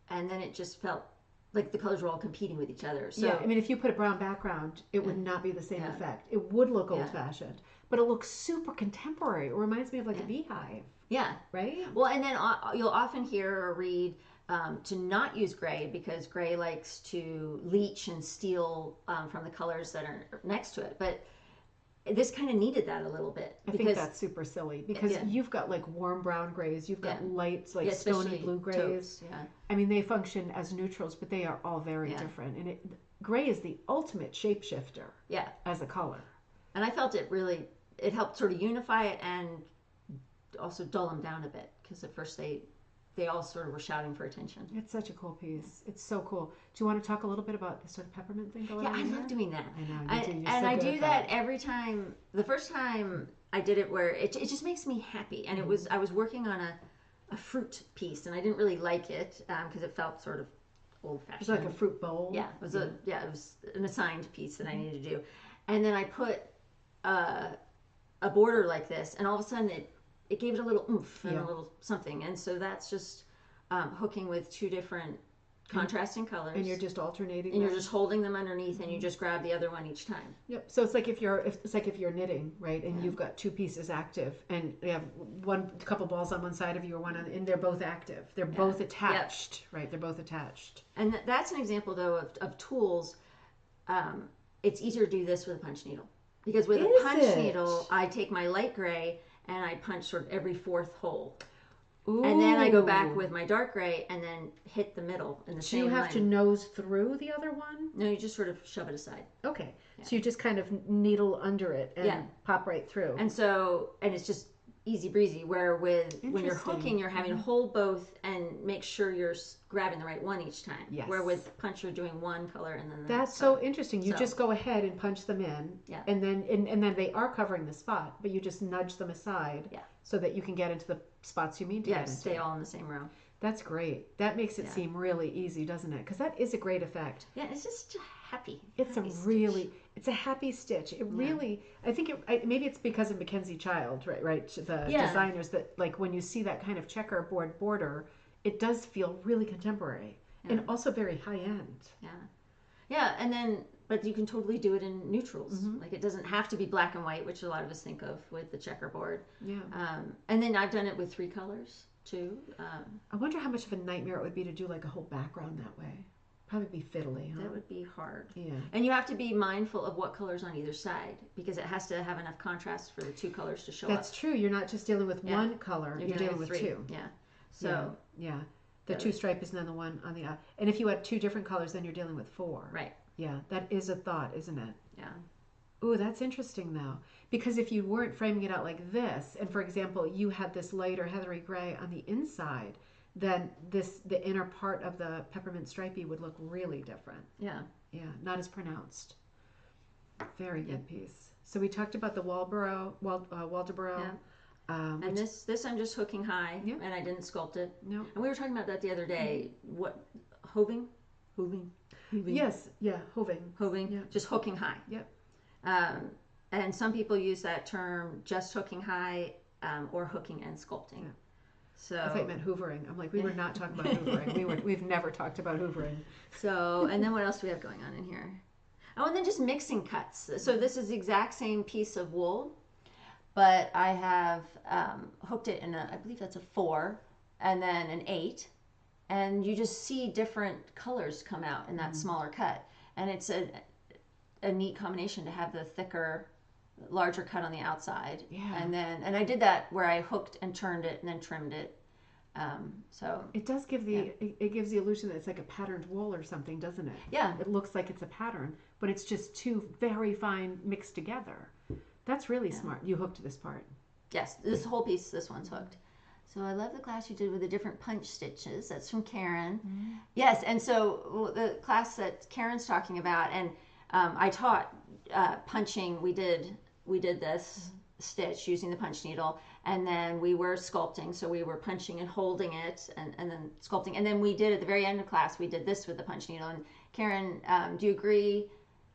and then it just felt like the colors were all competing with each other. So yeah, I mean, if you put a brown background, it would not be the same effect. It would look old-fashioned, but it looks super contemporary. It reminds me of like a beehive. Yeah. Right? Well, and then you'll often hear or read to not use gray because gray likes to leach and steal from the colors that are next to it. But this kind of needed that a little bit. I think that's super silly because you've got like warm brown grays, you've got lights like stony blue grays. Taupes, I mean, they function as neutrals, but they are all very different. And gray is the ultimate shapeshifter as a color. And I felt it helped sort of unify it and also dull them down a bit because at first they all sort of were shouting for attention. It's such a cool piece. It's so cool. Do you want to talk a little bit about the sort of peppermint thing going on? Yeah, I love doing that. I know, you do. You're And so I good do at that every time. The first time I did it where it just makes me happy. And I was working on a fruit piece and I didn't really like it because it felt sort of old-fashioned. It's like a fruit bowl. Yeah, it was it was an assigned piece that I needed to do. And then I put a border like this and all of a sudden it gave it a little oomph and a little something. And so that's just hooking with two different contrasting colors. And you're just alternating and them. you're just holding them underneath and you just grab the other one each time. Yep. So it's like if you're knitting, right? And you've got two pieces active and you have a couple balls on one side of you or one on, and they're both active. They're both attached, right? They're both attached. And that's an example though of tools. It's easier to do this with a punch needle. Because with a punch needle, I take my light gray and I punch sort of every fourth hole. Ooh. And then I go back with my dark gray and then hit the middle in the same line. Do you have to nose through the other one? No, you just sort of shove it aside. Okay. Yeah. So you just kind of needle under it and pop right through. And it's just easy breezy, where when you're hooking, you're having to hold both and make sure you're grabbing the right one each time. Yes. Where with punch, you're doing one color and then the That's next so color. interesting. You just go ahead and punch them in. Yeah. And then they are covering the spot, but you just nudge them aside so that you can get into the spots you mean to get into. Stay all in the same row. That's great. That makes it seem really easy, doesn't it? Because that is a great effect. Yeah, it's just happy. It's a happy stitch. It really, I think maybe it's because of Mackenzie Child, right? The designers that like when you see that kind of checkerboard border, it does feel really contemporary and also very high end. Yeah. Yeah, and then, but you can totally do it in neutrals. Like it doesn't have to be black and white, which a lot of us think of with the checkerboard. Yeah. And then I've done it with 3 colors too. I wonder how much of a nightmare it would be to do like a whole background that way. Probably be fiddly, huh? That would be hard. Yeah. And you have to be mindful of what colors on either side because it has to have enough contrast for the 2 colors to show up. That's true. You're not just dealing with one color. You're dealing with 2. Yeah. So. Yeah. The 2 stripes and then the one on the and if you had 2 different colors, then you're dealing with 4. Right. Yeah. That is a thought, isn't it? Yeah. Ooh, that's interesting though. Because if you weren't framing it out like this, and for example, you had this lighter heathery gray on the inside, then the inner part of the peppermint stripey would look really different. Yeah. Yeah, not as pronounced. Very good piece. So we talked about the Waldeboro. Yeah. And this I'm just hooking high, and I didn't sculpt it. No. And we were talking about that the other day. What hoving? Yes, yeah, hoving. Yeah. Just hooking high. Yep. And some people use that term just hooking high or hooking and sculpting. Yeah. So I thought you meant hoovering. I'm like, we were not talking about hoovering. We've never talked about hoovering. So, and then what else do we have going on in here? Oh, and then just mixing cuts. So this is the exact same piece of wool, but I have hooked it in I believe that's a 4, and then an 8, and you just see different colors come out in that smaller cut, and it's a neat combination to have the thicker, larger cut on the outside. Yeah. And I did that where I hooked and turned it and then trimmed it. So it does give it gives the illusion that it's like a patterned wool or something, doesn't it? Yeah. It looks like it's a pattern, but it's just 2 very fine mixed together. That's really smart. You hooked this part. Yes, this whole piece, this one's hooked. So I love the class you did with the different punch stitches. That's from Karen. Yes, and so the class that Karen's talking about, and I taught punching. We did this stitch using the punch needle, and then we were sculpting, so we were punching and holding it, and then sculpting, and then we did at the very end of class, we did this with the punch needle. And Karen, do you agree?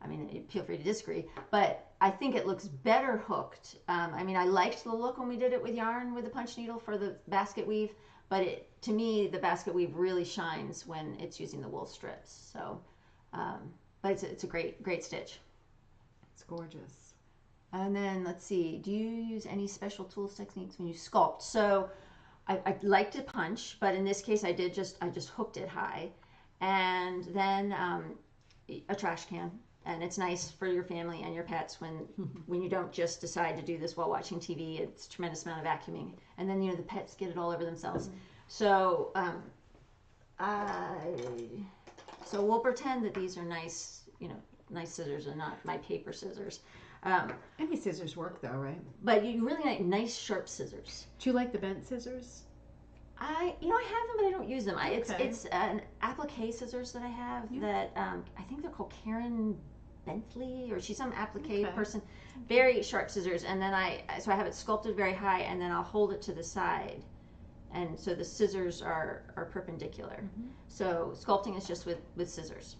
I mean, feel free to disagree, but I think it looks better hooked. I mean, I liked the look when we did it with yarn with the punch needle for the basket weave, but to me, the basket weave really shines when it's using the wool strips. So, but it's a great stitch. It's gorgeous. And then let's see, do you use any special tools techniques when you sculpt? So I like to punch, but in this case I just hooked it high, and then a trash can. And it's nice for your family and your pets when you don't just decide to do this while watching TV. It's a tremendous amount of vacuuming, and then the pets get it all over themselves. So so we'll pretend that these are nice scissors and not my paper scissors. Any scissors work though, right? But you really like nice sharp scissors. Do you like the bent scissors? I have them, but I don't use them. Okay. It's an applique scissors that I have that I think they're called Karen Bentley, or she's some applique person. Very sharp scissors, and then I have it sculpted very high, and then I'll hold it to the side, and so the scissors are perpendicular. So sculpting is just with scissors.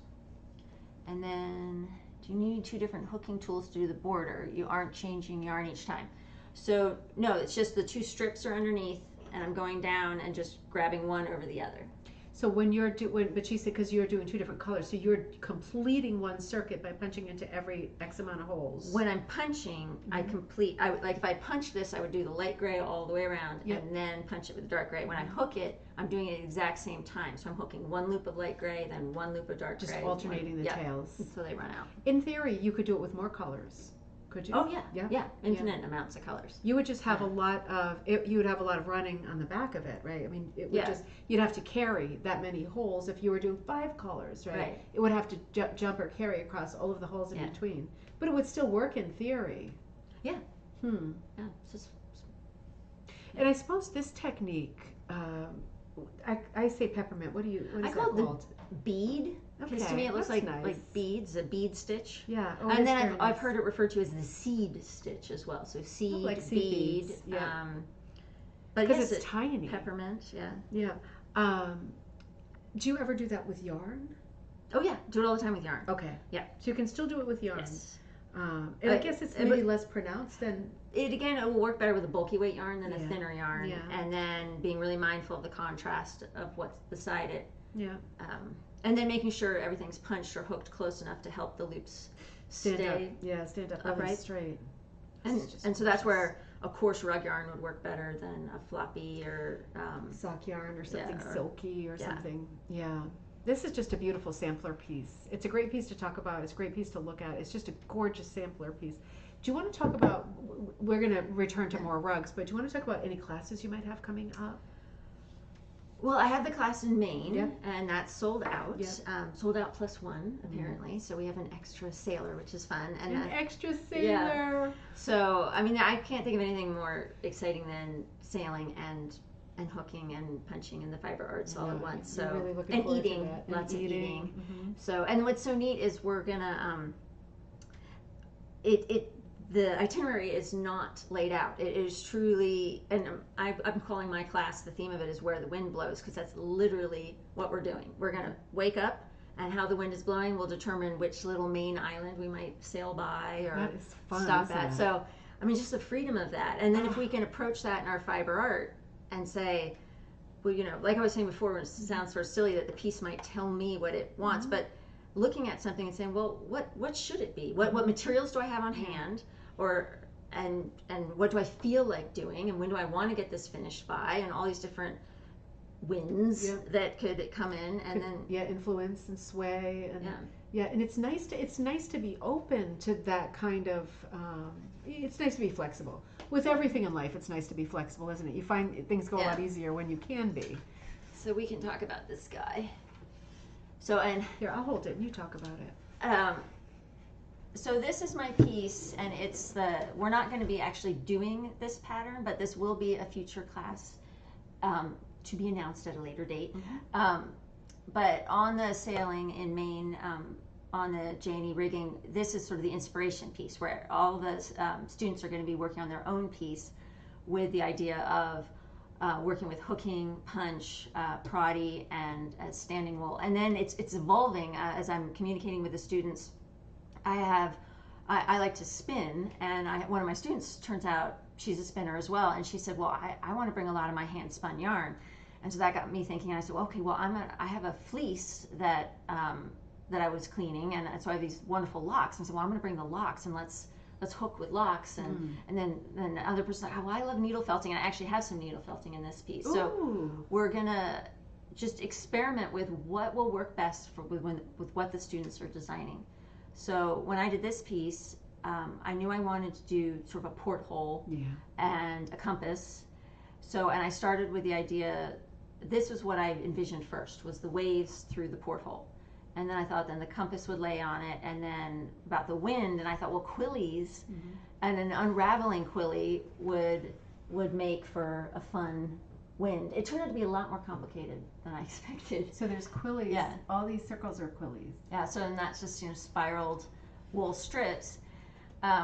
And then, do you need 2 different hooking tools to do the border? You aren't changing yarn each time. So no, it's just the 2 strips are underneath, and I'm going down and just grabbing one over the other. So when you're but she said because you're doing 2 different colors, so you're completing one circuit by punching into every X amount of holes. When I'm punching, I like if I punch this, I would do the light gray all the way around, and then punch it with the dark gray. When I hook it, I'm doing it at the exact same time. So I'm hooking 1 loop of light gray, then 1 loop of dark gray. Just alternating the tails. Until they run out. In theory, you could do it with more colors. Could you? Oh yeah. Infinite amounts of colors. You would just have a lot of you would have a lot of running on the back of it, right? I mean, it would you'd have to carry that many holes if you were doing 5 colors, right? It would have to jump or carry across all of the holes in between, but it would still work in theory. Yeah. Yeah. It's just, and I suppose this technique, I say peppermint. What is that called? Bead. Because to me it looks like beads, a bead stitch. Yeah. Oh, and then I've heard it referred to as the seed stitch as well. So seed, like bead. Beads. Yeah. But because it's tiny. Peppermint. Yeah. Yeah. Do you ever do that with yarn? Oh yeah, do it all the time with yarn. Okay. Yeah. So you can still do it with yarn. Yes. And I guess it's maybe less pronounced than. It will work better with a bulky weight yarn than a thinner yarn. Yeah. And then being really mindful of the contrast of what's beside it. Yeah. And then making sure everything's punched or hooked close enough to help the loops stand up upright, straight. And so that's where a coarse rug yarn would work better than a floppy or sock yarn or something silky or something. Yeah. This is just a beautiful sampler piece. It's a great piece to talk about. It's a great piece to look at. It's just a gorgeous sampler piece. Do you want to talk about? We're going to return to more rugs, but do you want to talk about any classes you might have coming up? Well, I have the class in Maine, and that's sold out. Sold out +1, apparently. So we have an extra sailor, which is fun. And an extra sailor. Yeah. So, I mean, I can't think of anything more exciting than sailing and hooking and punching in the fiber arts all at once. So, really looking and forward eating, to that. lots of eating. Mm-hmm. So, and what's so neat is we're gonna the itinerary is not laid out. It is truly, and I'm calling my class, the theme of it is where the wind blows, because that's literally what we're doing. We're going to wake up, and how the wind is blowing will determine which little Maine island we might sail by or stop at. So, I mean, just the freedom of that. And then if we can approach that in our fiber art and say, well, like I was saying before, it sounds sort of silly that the piece might tell me what it wants, but looking at something and saying, well, what should it be? What materials do I have on hand? And what do I feel like doing, and when do I want to get this finished by, and all these different winds that could come in, and then influence and sway, and and it's nice to be open to that kind of. It's nice to be flexible with everything in life. It's nice to be flexible, isn't it? You find things go a lot easier when you can be. So we can talk about this guy. So and here, I'll hold it and you talk about it. So this is my piece, and we're not going to be actually doing this pattern, but this will be a future class to be announced at a later date. But on the sailing in Maine, on the J&E rigging, this is sort of the inspiration piece where all the students are going to be working on their own piece with the idea of working with hooking, punch, Prody, and standing wool. And then it's evolving as I'm communicating with the students. I like to spin, and one of my students, turns out she's a spinner as well, and she said, well, I want to bring a lot of my hand spun yarn. And so that got me thinking. I said, well, okay, well, I have a fleece that I was cleaning, and so I have these wonderful locks. And I said, well, I'm going to bring the locks, and let's hook with locks. And then the other person like, oh, well, I love needle felting, and I actually have some needle felting in this piece. Ooh. So we're going to just experiment with what will work best with what the students are designing. So when I did this piece, I knew I wanted to do sort of a porthole and a compass. So, and I started with the idea, this was what I envisioned first, was the waves through the porthole. And then I thought then the compass would lay on it, and then about the wind, and I thought, well, quillies and an unraveling quilly would make for a fun wind. It turned out to be a lot more complicated than I expected. So there's quillies. Yeah. All these circles are quillies. Yeah, so and that's just, spiraled wool strips,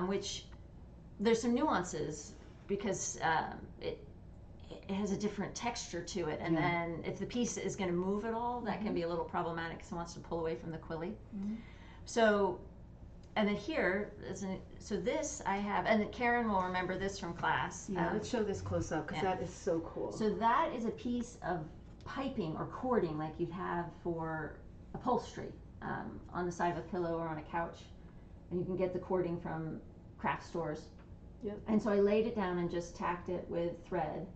which there's some nuances because it has a different texture to it, and then if the piece is going to move at all, that can be a little problematic because it wants to pull away from the quilly. So, and then here, so this I have, and Karen will remember this from class. Yeah, let's show this close up because that is so cool. So that is a piece of piping or cording like you'd have for upholstery on the side of a pillow or on a couch, and you can get the cording from craft stores. Yep. And so I laid it down and just tacked it with thread.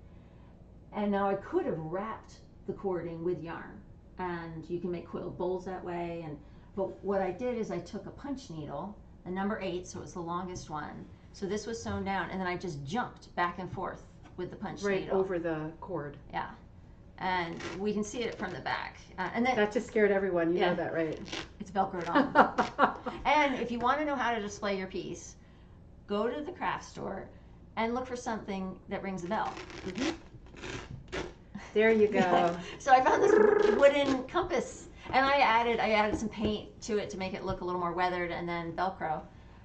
And now I could have wrapped the cording with yarn, and you can make quilt bowls that way. But what I did is I took a punch needle, a number 8, so it was the longest one. So this was sewn down, and then I just jumped back and forth with the punch needle. Right over the cord. Yeah, and we can see it from the back. And then that just scared everyone. You know that, right? It's Velcroed on. And if you want to know how to display your piece, go to the craft store and look for something that rings a bell. There you go. So I found this wooden compass, and I added some paint to it to make it look a little more weathered, and then Velcro.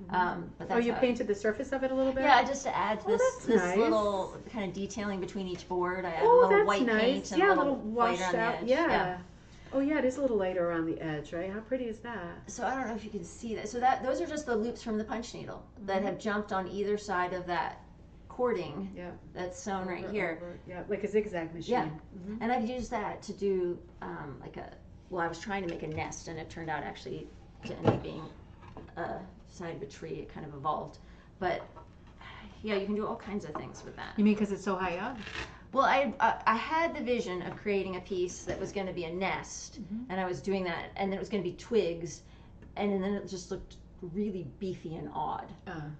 But that's you painted the surface of it a little bit? Yeah, just to add this nice. little kind of detailing between each board. I added a Oh, little that's white nice. paint and Yeah, a little washed white on the out. edge. Yeah. Oh yeah, it is a little lighter around the edge, right? How pretty is that? So I don't know if you can see that. So those are just the loops from the punch needle that have jumped on either side of that cording that's sewn right here. Yeah, like a zigzag machine. Yeah, and I've used that to do I was trying to make a nest, and it turned out actually to end up being a side of a tree. It kind of evolved, but yeah, you can do all kinds of things with that. You mean because it's so high up? Well, I had the vision of creating a piece that was going to be a nest, and I was doing that, and then it was going to be twigs, and then it just looked really beefy and odd.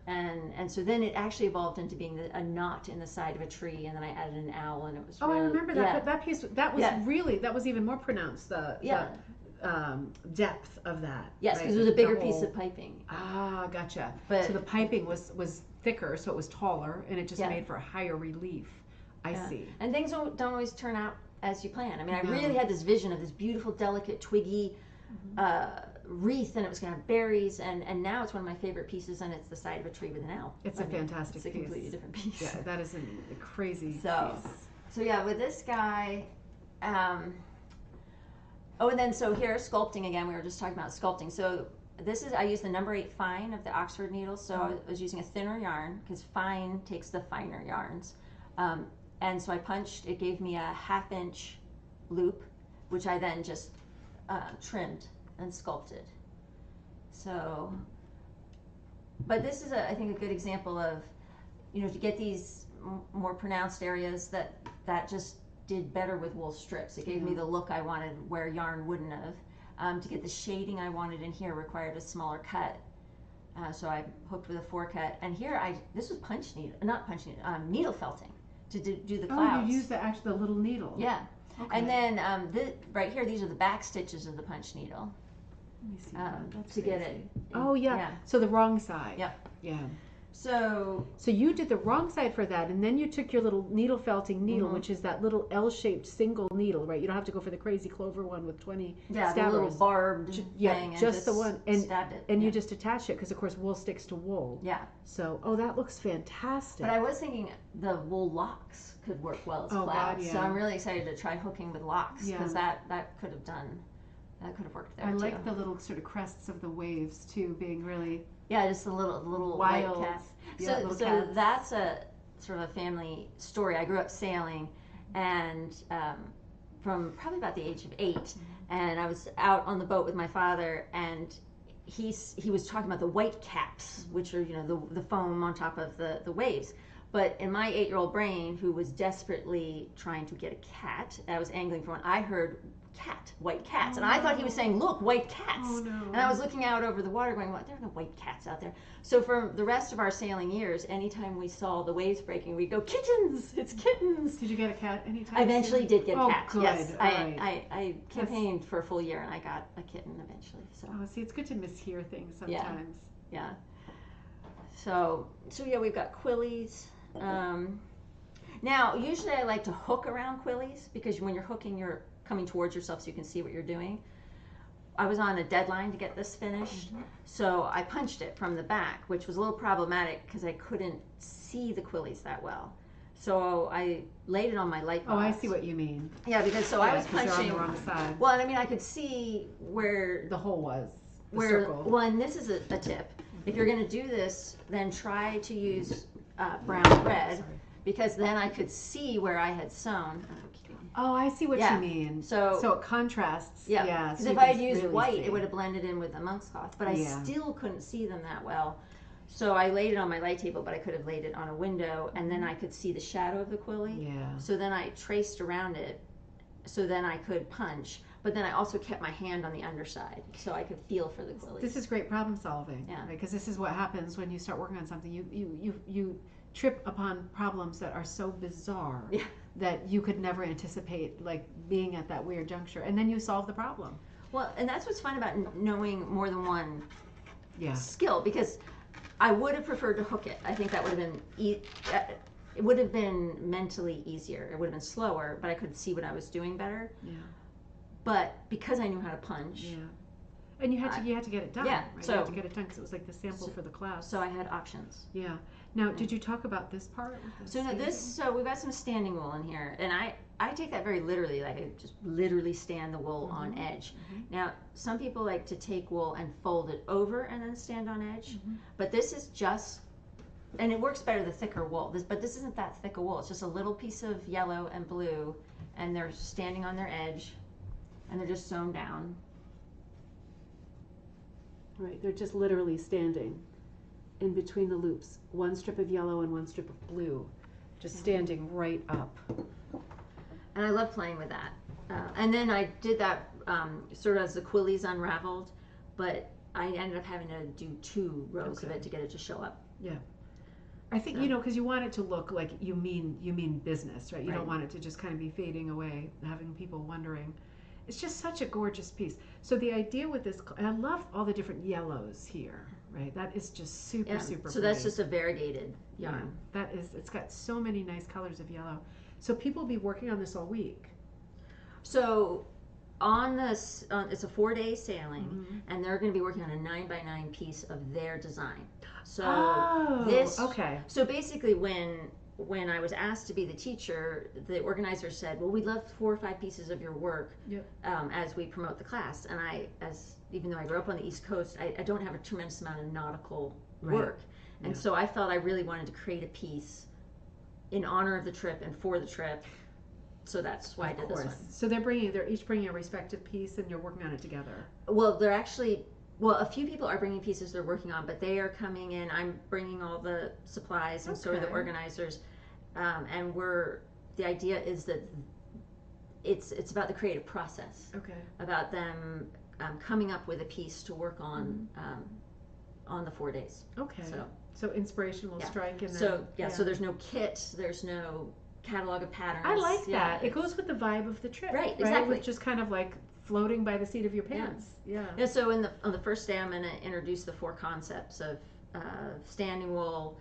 And so then it actually evolved into being a knot in the side of a tree, and then I added an owl, and it was really, I remember that. That piece, that was really, that was even more pronounced, the depth of that. Yes, because it was a bigger piece of piping. Ah, gotcha. But so the piping was thicker, so it was taller, and it just made for a higher relief. I see. And things don't always turn out as you plan. I mean, I really had this vision of this beautiful, delicate, twiggy wreath, and it was going to have berries, and now it's one of my favorite pieces, and it's the side of a tree with an owl. It's a fantastic piece. It's a completely different piece. Yeah, that is a crazy piece. So yeah, with this guy, and then so here, sculpting again, we were just talking about sculpting. So I use the number 8 fine of the Oxford needle, so I was using a thinner yarn, because fine takes the finer yarns. And so I punched, it gave me a 1/2 inch loop, which I then just trimmed and sculpted. So, but this is I think a good example of, to get these more pronounced areas that just did better with wool strips. It gave me the look I wanted where yarn wouldn't have. To get the shading I wanted in here required a smaller cut. So I hooked with a 4-cut, and here this was needle felting to do the clouds. Oh, you used the little needle. Yeah. Okay. And then right here, these are the back stitches of the punch needle. Let me see to get it. Oh yeah. So the wrong side. Yep. Yeah. So you did the wrong side for that, and then you took your little needle felting needle, Mhm. which is that little L-shaped single needle, right? You don't have to go for the crazy clover one with 20 yeah, stabbers. the little barbed Yeah, thing, and just the one, and stabbed it. and you just attach it because, of course, wool sticks to wool. Yeah. So, oh, that looks fantastic. But I was thinking the wool locks could work well as Oh, clouds. God, yeah. So I'm really excited to try hooking with locks Yeah. because that could have done. That could have worked there I too. like the little sort of crests of the waves too, being really Yeah, just the little wild. white cats. Yeah, So little so cats. that's a sort of a family story. I grew up sailing, and from probably about the age of 8, and I was out on the boat with my father, and he was talking about the white caps, which are the foam on top of the waves. But in my 8-year-old brain, who was desperately trying to get a cat, I was angling for one. I heard white cats, and I thought he was saying, "Look, white cats." Oh, no. And I was looking out over the water, going, "What? There are no white cats out there." So for the rest of our sailing years, anytime we saw the waves breaking, we'd go, "Kittens! It's kittens!" Did you get a cat anytime? I eventually did get a Oh, cat. good. Yes, All right. I campaigned for a full year, and I got a kitten eventually. So Oh, see, it's good to mishear things Yeah. sometimes. yeah. So yeah, we've got quillies. Now, usually I like to hook around quillies because when you're hooking, you're coming towards yourself so you can see what you're doing. I was on a deadline to get this finished, so I punched it from the back, which was a little problematic because I couldn't see the quillies that well. So I laid it on my light box. Oh, I see what you mean. Yeah, because I was 'cause you're punching. on the wrong side. Well, I mean, I could see where The hole was. The where circle. well, and this is a tip. If you're going to do this, then try to use brown thread, Sorry. because then I could see where I had sewn. Oh, I see what Yeah. you mean. So it contrasts. yeah, Yeah. because so if you I can had used really white, see. it would have blended in with the monk's cloth, but I Yeah. still couldn't see them that well. So I laid it on my light table, but I could have laid it on a window, and then I could see the shadow of the quilly. Yeah. So then I traced around it, so then I could punch. But then I also kept my hand on the underside, so I could feel for the quillies. This is great problem solving. Yeah. Because this is what happens when you start working on something. You trip upon problems that are so bizarre Yeah. that you could never anticipate, like being at that weird juncture, and then you solve the problem. Well, and that's what's fun about knowing more than one Yeah. skill, because I would have preferred to hook it. I think that would have been it would have been mentally easier. It would have been slower, but I could see what I was doing better. Yeah. But because I knew how to punch, Yeah. And you had to get it done. Yeah, Right? so- you had to get it done because it was like the sample for the class. so I had options. Yeah. Now, did you talk about this part? with the So now standing? so we've got some standing wool in here, and I take that very literally. Like, I just literally stand the wool on edge. Now, some people like to take wool and fold it over and then stand on edge, but this is just, and it works better the thicker wool. But this isn't that thick a wool. It's just a little piece of yellow and blue, and they're standing on their edge, and they're just sewn down. Right, they're just literally standing in between the loops. One strip of yellow and one strip of blue, just standing right up. And I love playing with that. And then I did that sort of as the quillies unraveled, but I ended up having to do 2 rows of Okay. it to get it to show up. Yeah. I think, because you want it to look like you mean business, right? You Right. don't want it to just kind of be fading away, having people wondering. It's just such a gorgeous piece. So the idea with this, and I love all the different yellows here, right? That is just super, super So that's pretty. just a variegated Yeah, yarn. that is, it's got so many nice colors of yellow. So people will be working on this all week. So on this, it's a 4-day sailing, Mm-hmm. and they're going to be working on a 9x9 piece of their design. So okay. So basically, when I was asked to be the teacher, the organizer said, "Well, we'd love 4 or 5 pieces of your work Yep. as we promote the class." And even though I grew up on the East Coast, I don't have a tremendous amount of nautical Right. work, and Yeah. so I felt I really wanted to create a piece in honor of the trip and for the trip. So that's why I did this one. So they're each bringing a respective piece, and you're working on it together. Well, a few people are bringing pieces they're working on, but they are coming in. I'm bringing all the supplies, and so are the Okay. organizers. And the idea is that it's about the creative process, Okay. about them coming up with a piece to work on the 4 days. Okay. So So inspiration will Yeah. strike, and then so there's no kit, there's no catalog of patterns. I like Yeah, that. It goes with the vibe of the trip, Right, exactly. With just kind of like floating by the seat of your pants. Yeah. Yeah, so on the first day, I'm going to introduce the 4 concepts of standing wool,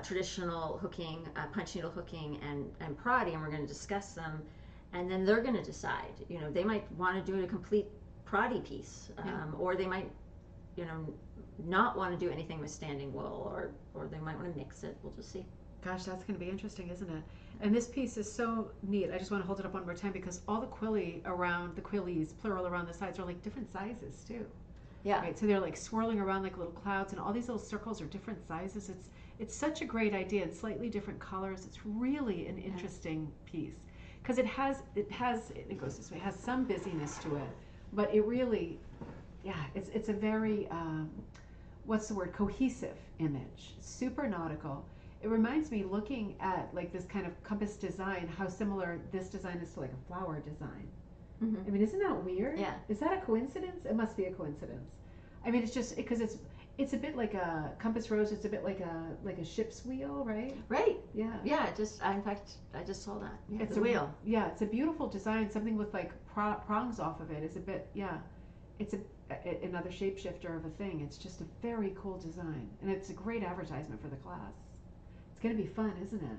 traditional hooking, punch needle hooking, and Prody, and we're going to discuss them, and then they're going to decide. You know, they might want to do a complete Prody piece, or they might, you know, not want to do anything with standing wool, or they might want to mix it. We'll just see. Gosh, that's going to be interesting, isn't it? And this piece is so neat. I just want to hold it up one more time because all the quillies, plural, around the sides are like different sizes too. Yeah. Right. So they're like swirling around like little clouds, and all these little circles are different sizes. It's such a great idea and slightly different colors. It's really an interesting piece because it goes this way. It has some busyness to it, but it really, it's a very what's the word, cohesive image. Super nautical. It reminds me, looking at like this kind of compass design, how similar this design is to like a flower design. Mm-hmm. I mean, isn't that weird? Yeah. Is that a coincidence? It must be a coincidence. I mean, it's just because it's a bit like a compass rose. It's a bit like a ship's wheel, right? Right. Yeah. Yeah. In fact, I just saw that. Yeah, It's the wheel. Yeah, it's a beautiful design. Something with like prongs off of it is a bit. Yeah, it's another shapeshifter of a thing. It's just a very cool design, and it's a great advertisement for the class. It's gonna be fun, isn't it?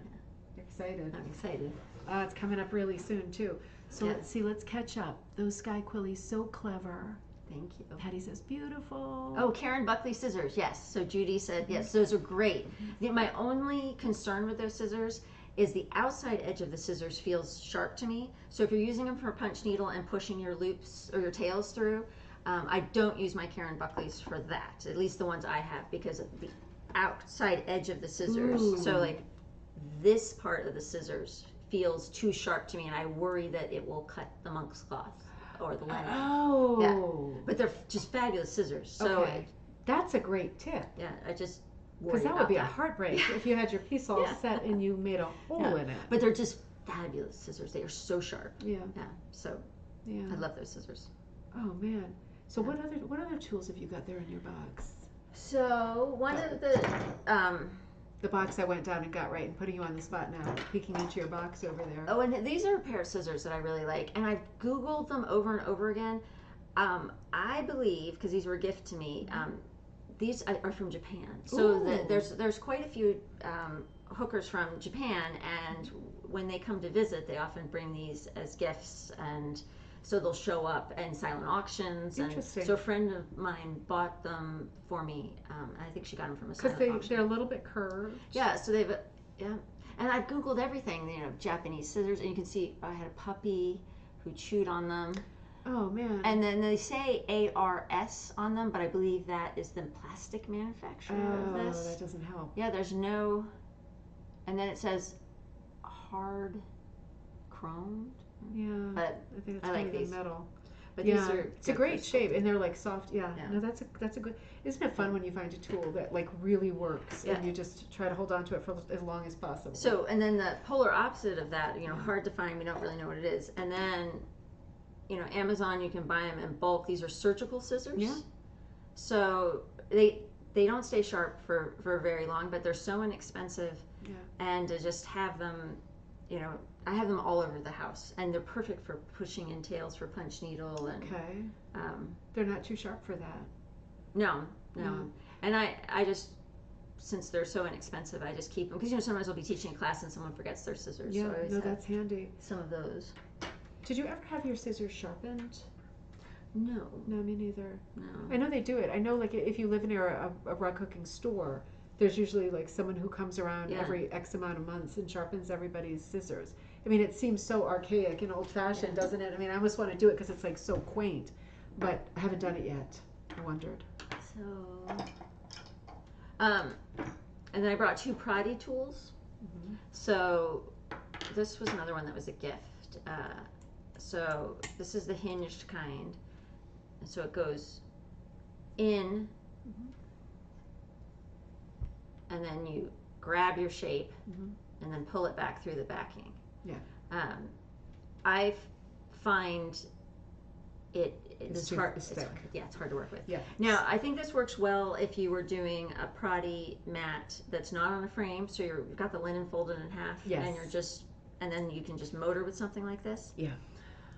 You're excited. I'm excited. It's coming up really soon too. So let's see. Let's catch up. Those sky quillies, so clever. Thank you. Patty says beautiful. Oh, Karen Buckley scissors. Yes. So Judy said yes. Those are great. My only concern with those scissors is the outside edge of the scissors feels sharp to me. So if you're using them for a punch needle and pushing your loops or your tails through, I don't use my Karen Buckleys for that. At least the ones I have, because of the outside edge of the scissors. Ooh. So like this part of the scissors feels too sharp to me, and I worry that it will cut the monk's cloth or the linen. Oh. Yeah. But they're just fabulous scissors. So okay. That's a great tip. yeah, I just worry Because that about would be a heartbreak if you had your piece all set and you made a hole in it. But they're just fabulous scissors. They are so sharp. Yeah. Yeah. So Yeah. I love those scissors. Oh man. So what other tools have you got there in your box? So one of The box I went down and got right, and putting you on the spot now, peeking into your box over there. oh, and these are a pair of scissors that I really like, and I've Googled them over and over again. I believe, because these were a gift to me, these are from Japan. So there's quite a few hookers from Japan, and when they come to visit, they often bring these as gifts, and so they'll show up in silent auctions. Interesting. And so a friend of mine bought them for me. I think she got them from a silent Because auction. they're a little bit curved. Yeah, so they've, and I've Googled everything, Japanese scissors, and you can see I had a puppy who chewed on them. Oh man. And then they say ARS on them, but I believe that is the plastic manufacturer of this. Oh, that doesn't help. Yeah, there's no, and then it says hard chromed. Yeah. But I think it's I like kind of these. metal. But Yeah, these are it's a great shape, and they're like soft. Yeah. Yeah. No, that's a good. Isn't it fun when you find a tool that like really works, Yeah. and you just try to hold on to it for as long as possible? So, and then the polar opposite of that, hard to find. We don't really know what it is. And then, Amazon, you can buy them in bulk. These are surgical scissors. Yeah. So they don't stay sharp for very long, but they're so inexpensive. Yeah. And to just have them, I have them all over the house, and they're perfect for pushing in tails for punch needle. And Okay. They're not too sharp for that. no. Yeah. And I just, since they're so inexpensive, I just keep them, because sometimes I'll be teaching a class and someone forgets their scissors. Yeah. So I always No, have that's handy. some of those. Did you ever have your scissors sharpened? No. No, me neither. No. I know they do it. I know, like, if you live near a rug hooking store, there's usually like someone who comes around every X amount of months and sharpens everybody's scissors. I mean, it seems so archaic and old-fashioned, doesn't it? I mean, I almost want to do it because it's like so quaint, but I haven't done it yet. I wondered. So, and then I brought 2 Prody tools. Mm-hmm. So this was another one that was a gift. So this is the hinged kind. And so it goes in, and then you grab your shape, and then pull it back through the backing. Yeah. I find it's hard. It's thick. hard. Yeah, it's hard to work with. Yeah. Now, I think this works well if you were doing a Prody mat that's not on a frame, so you've got the linen folded in half, and then you can just motor with something like this. Yeah.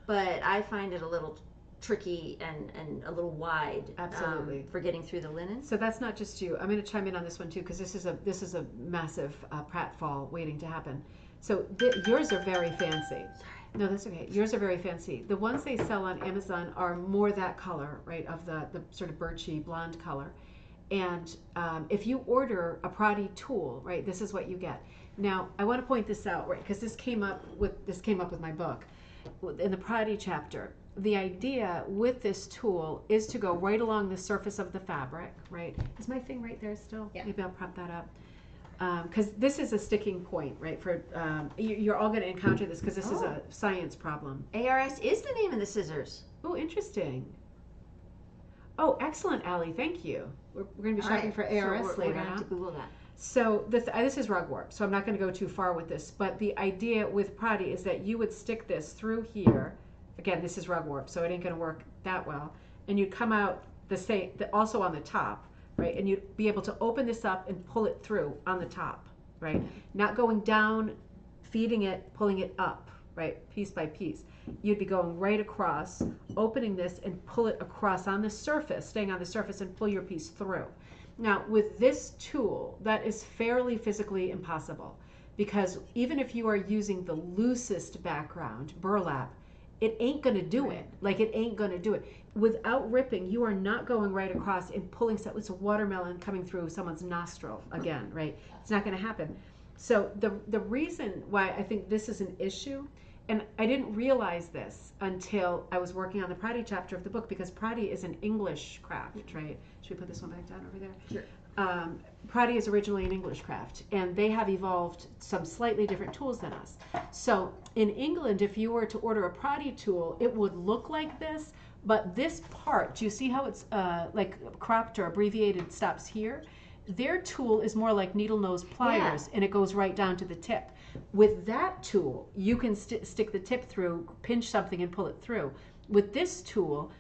But I find it a little tricky and a little wide. Absolutely. For getting through the linen. So that's not just you. I'm going to chime in on this one too, because this is a massive pratfall waiting to happen. So yours are very fancy. No, that's okay. Yours are very fancy. The ones they sell on Amazon are more that color, right, of the sort of birchy blonde color. And if you order a Prody tool, right, this is what you get. Now, I want to point this out, right, because this came up with my book in the Prody chapter. The idea with this tool is to go right along the surface of the fabric, right? Is my thing right there still? Yeah. Maybe I'll prop that up. Because this is a sticking point, right? For you're all going to encounter this because this is a science problem. ARS is the name of the scissors. Oh, interesting. Oh, excellent, Allie. Thank you. We're going to be shopping for ARS so later. We're going to have to Google that. So this is rug warp, so I'm not going to go too far with this. But the idea with Prody is that you would stick this through here. Again, this is rug warp, so it ain't going to work that well. And you'd come out also on the top. Right, and you'd be able to open this up and pull it through on the top, right? Not going down, feeding it, pulling it up, right, piece by piece. You'd be going right across, opening this and pull it across on the surface, staying on the surface and pull your piece through. Now, with this tool, that is fairly physically impossible because even if you are using the loosest background, burlap, it ain't going to do it. Like, it ain't going to do it. Without ripping, you are not going right across and pulling something. It's a watermelon coming through someone's nostril again, right? It's not going to happen. So the reason why I think this is an issue, and I didn't realize this until I was working on the Prody chapter of the book, because Prody is an English craft, right? Should we put this one back down over there? Sure. Prody is originally an English craft, and they have evolved some slightly different tools than us. So in England, if you were to order a Prody tool, it would look like this, but this part, do you see how it's like cropped or abbreviated stops here? Their tool is more like needle nose pliers, and it goes right down to the tip. With that tool, you can stick the tip through, pinch something and pull it through. With this tool,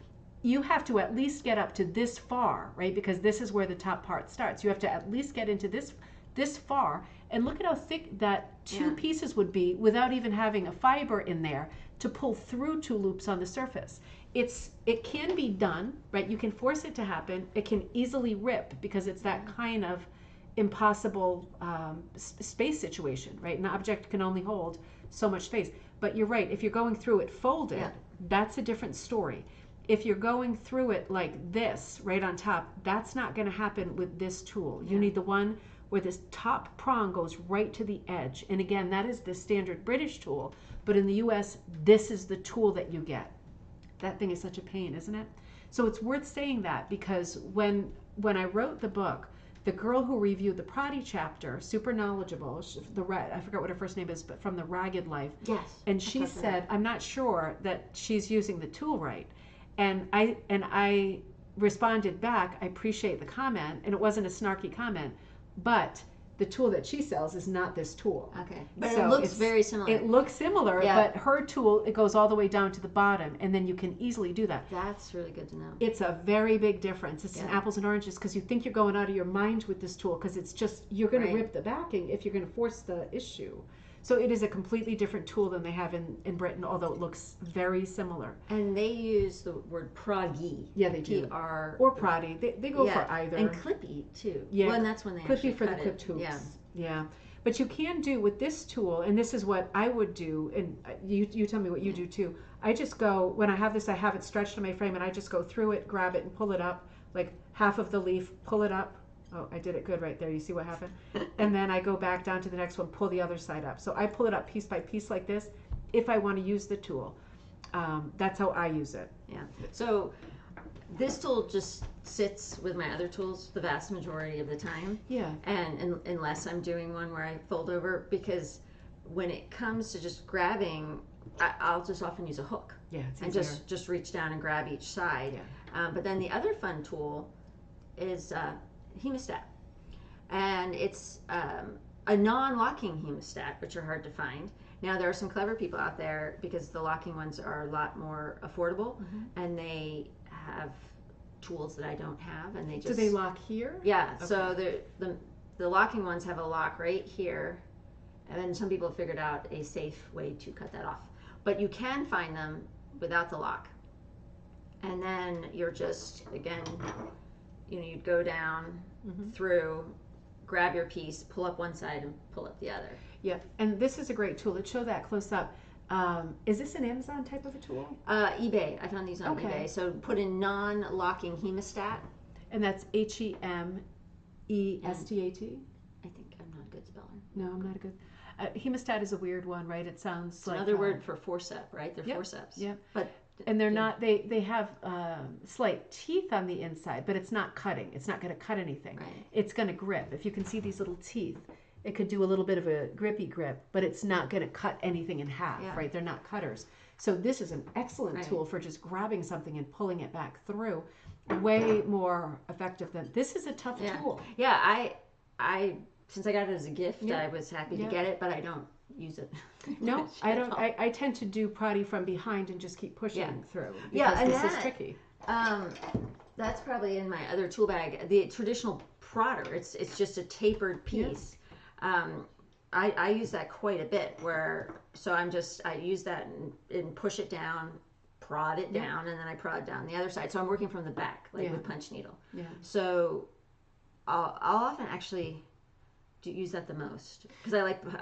you have to at least get up to this far, right? Because this is where the top part starts. You have to at least get into this far, and look at how thick that two pieces would be without even having a fiber in there to pull through two loops on the surface. It can be done, right? You can force it to happen. It can easily rip because it's that kind of impossible space situation, right? An object can only hold so much space. But you're right, if you're going through it folded, that's a different story. If you're going through it like this, right on top, that's not going to happen with this tool. You need the one where this top prong goes right to the edge. And again, that is the standard British tool, but in the US, this is the tool that you get. That thing is such a pain, isn't it? So it's worth saying that, because when I wrote the book, the girl who reviewed the Prody chapter, super knowledgeable, I forgot what her first name is, but from the Ragged Life. Yes. And she said, I'm not sure that she's using the tool right. And I responded back, I appreciate the comment, and it wasn't a snarky comment, but the tool that she sells is not this tool. Okay. But So it looks very similar. It looks similar, Yeah. but her tool, it goes all the way down to the bottom, and then you can easily do that. That's really good to know. It's a very big difference. It's an apples and oranges, because you think you're going out of your mind with this tool, because it's just, you're going to rip the backing if you're going to force the issue. So it is a completely different tool than they have in Britain, although it looks very similar. And they use the word Prody. Yeah, they do. P-R. Or Prody. They go for either. And clippy, too. Yeah. Well, and that's when they Clippy actually for the cut clipped it. hoops. Yeah. Yeah. But you can do with this tool, and this is what I would do, and you tell me what you do too. I just go, when I have this, I have it stretched on my frame, and I just go through it, grab it, and pull it up, like half of the leaf, pull it up. Oh, I did it good right there. You see what happened? And then I go back down to the next one, pull the other side up. So I pull it up piece by piece like this if I want to use the tool. That's how I use it. Yeah. So this tool just sits with my other tools the vast majority of the time. Yeah. And unless I'm doing one where I fold over, because when it comes to just grabbing, I'll just often use a hook. Yeah, it's and easier. just reach down and grab each side. Yeah. But then the other fun tool is hemostat, and it's a non-locking hemostat, which are hard to find. Now there are some clever people out there, because the locking ones are a lot more affordable, and they have tools that I don't have, and they just Do they lock here? Yeah. Okay. So the locking ones have a lock right here, and then some people have figured out a safe way to cut that off. But you can find them without the lock. and then you're just, again, you'd go down through, grab your piece, pull up one side and pull up the other. Yeah, and this is a great tool. Let's show that close up. Is this an Amazon type of a tool? eBay. I found these on eBay. So put in non-locking hemostat. And that's HEMESTAT? I think I'm not a good speller. No, I'm not a good. Hemostat is a weird one, right? It sounds it's like another word for forceps, right? They're yep, forceps. Yeah. But and they're not. They have slight teeth on the inside, but it's not cutting. It's not going to cut anything. Right. It's going to grip. If you can see these little teeth, it could do a little bit of a grippy grip, but it's not going to cut anything in half, right? They're not cutters. So this is an excellent tool for just grabbing something and pulling it back through. Way more effective than this is a tough tool. Yeah, I since I got it as a gift, I was happy to get it, but I don't use it. No, I don't. I tend to do Prody from behind and just keep pushing through. Yeah, and this is tricky. That's probably in my other tool bag. The traditional prodder, it's just a tapered piece. I use that quite a bit. I use that and push it down, prod it down, and then I prod down the other side. So I'm working from the back, like with punch needle. Yeah. So I'll often actually use that the most because I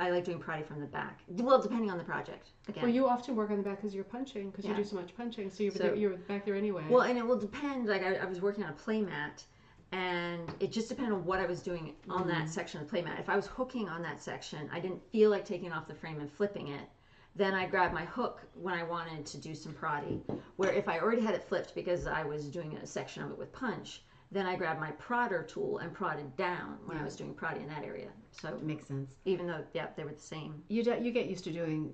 like doing Prody from the back. Well, depending on the project. Again. Well, you often work on the back because you're punching, because you do so much punching, so you're back there anyway. Well, and it will depend. Like I was working on a play mat, and it just depended on what I was doing on that section of the play mat. If I was hooking on that section, I didn't feel like taking off the frame and flipping it. Then I grabbed my hook when I wanted to do some Prody. Where if I already had it flipped because I was doing a section of it with punch, then I grabbed my prodder tool and prodded down when I was doing Prody in that area. So it makes sense. Even though they were the same. You get used to doing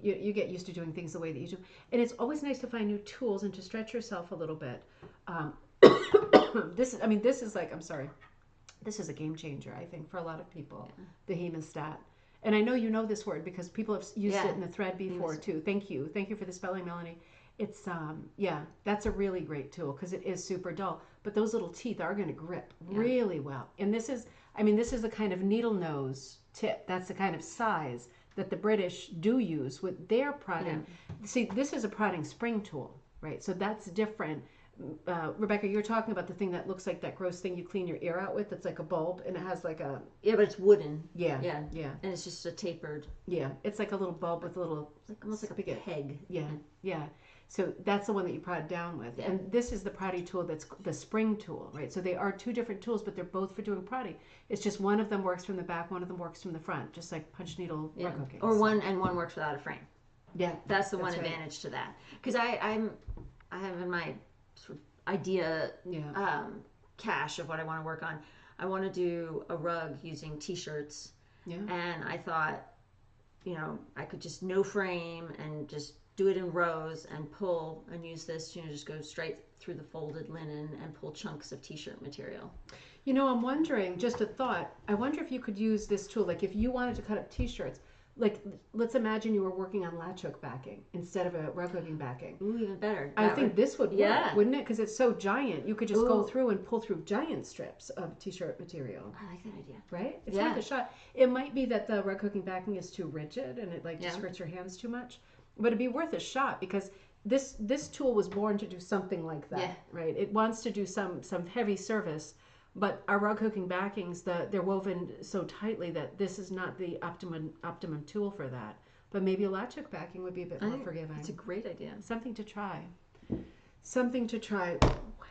things the way that you do, and it's always nice to find new tools and to stretch yourself a little bit. This is like, I'm sorry, this is a game changer, I think, for a lot of people. The hemostat. And I know you know this word because people have used it in the thread before too. Thank you for the spelling, Melanie. It's that's a really great tool because it is super dull, but those little teeth are going to grip really well. And this is the kind of needle nose tip. That's the kind of size that the British do use with their prodding. See, this is a prodding spring tool, right? So that's different. Rebecca, you're talking about the thing that looks like that gross thing you clean your ear out with. That's like a bulb, and it has like a but it's wooden. Yeah, and it's just a tapered. Yeah, it's like a little bulb with a little, it's like almost like a peg. Yeah. So that's the one that you prod down with, and this is the Prody tool. That's the spring tool, right? So they are two different tools, but they're both for doing Prody. It's just one of them works from the back, one of them works from the front, just like punch needle rug hooking. Or one works without a frame. Yeah, that's the one advantage to that. Because I have in my sort of idea cache of what I want to work on. I want to do a rug using t-shirts, and I thought, I could just no frame and just do it in rows and pull and use this, just go straight through the folded linen and pull chunks of t-shirt material. I'm wondering, just a thought, I wonder if you could use this tool, like if you wanted to cut up t-shirts, like let's imagine you were working on latch hook backing instead of a rug hooking backing. Ooh, even better. I think this would work, wouldn't it? Because it's so giant. You could just go through and pull through giant strips of t-shirt material. I like that idea. Right? It's worth a shot. It might be that the rug hooking backing is too rigid and it just hurts your hands too much. But it'd be worth a shot because this tool was born to do something like that, right? It wants to do some heavy service, but our rug hooking backings, they're woven so tightly that this is not the optimum tool for that. But maybe a latch hook backing would be a bit more forgiving. It's a great idea. Something to try. What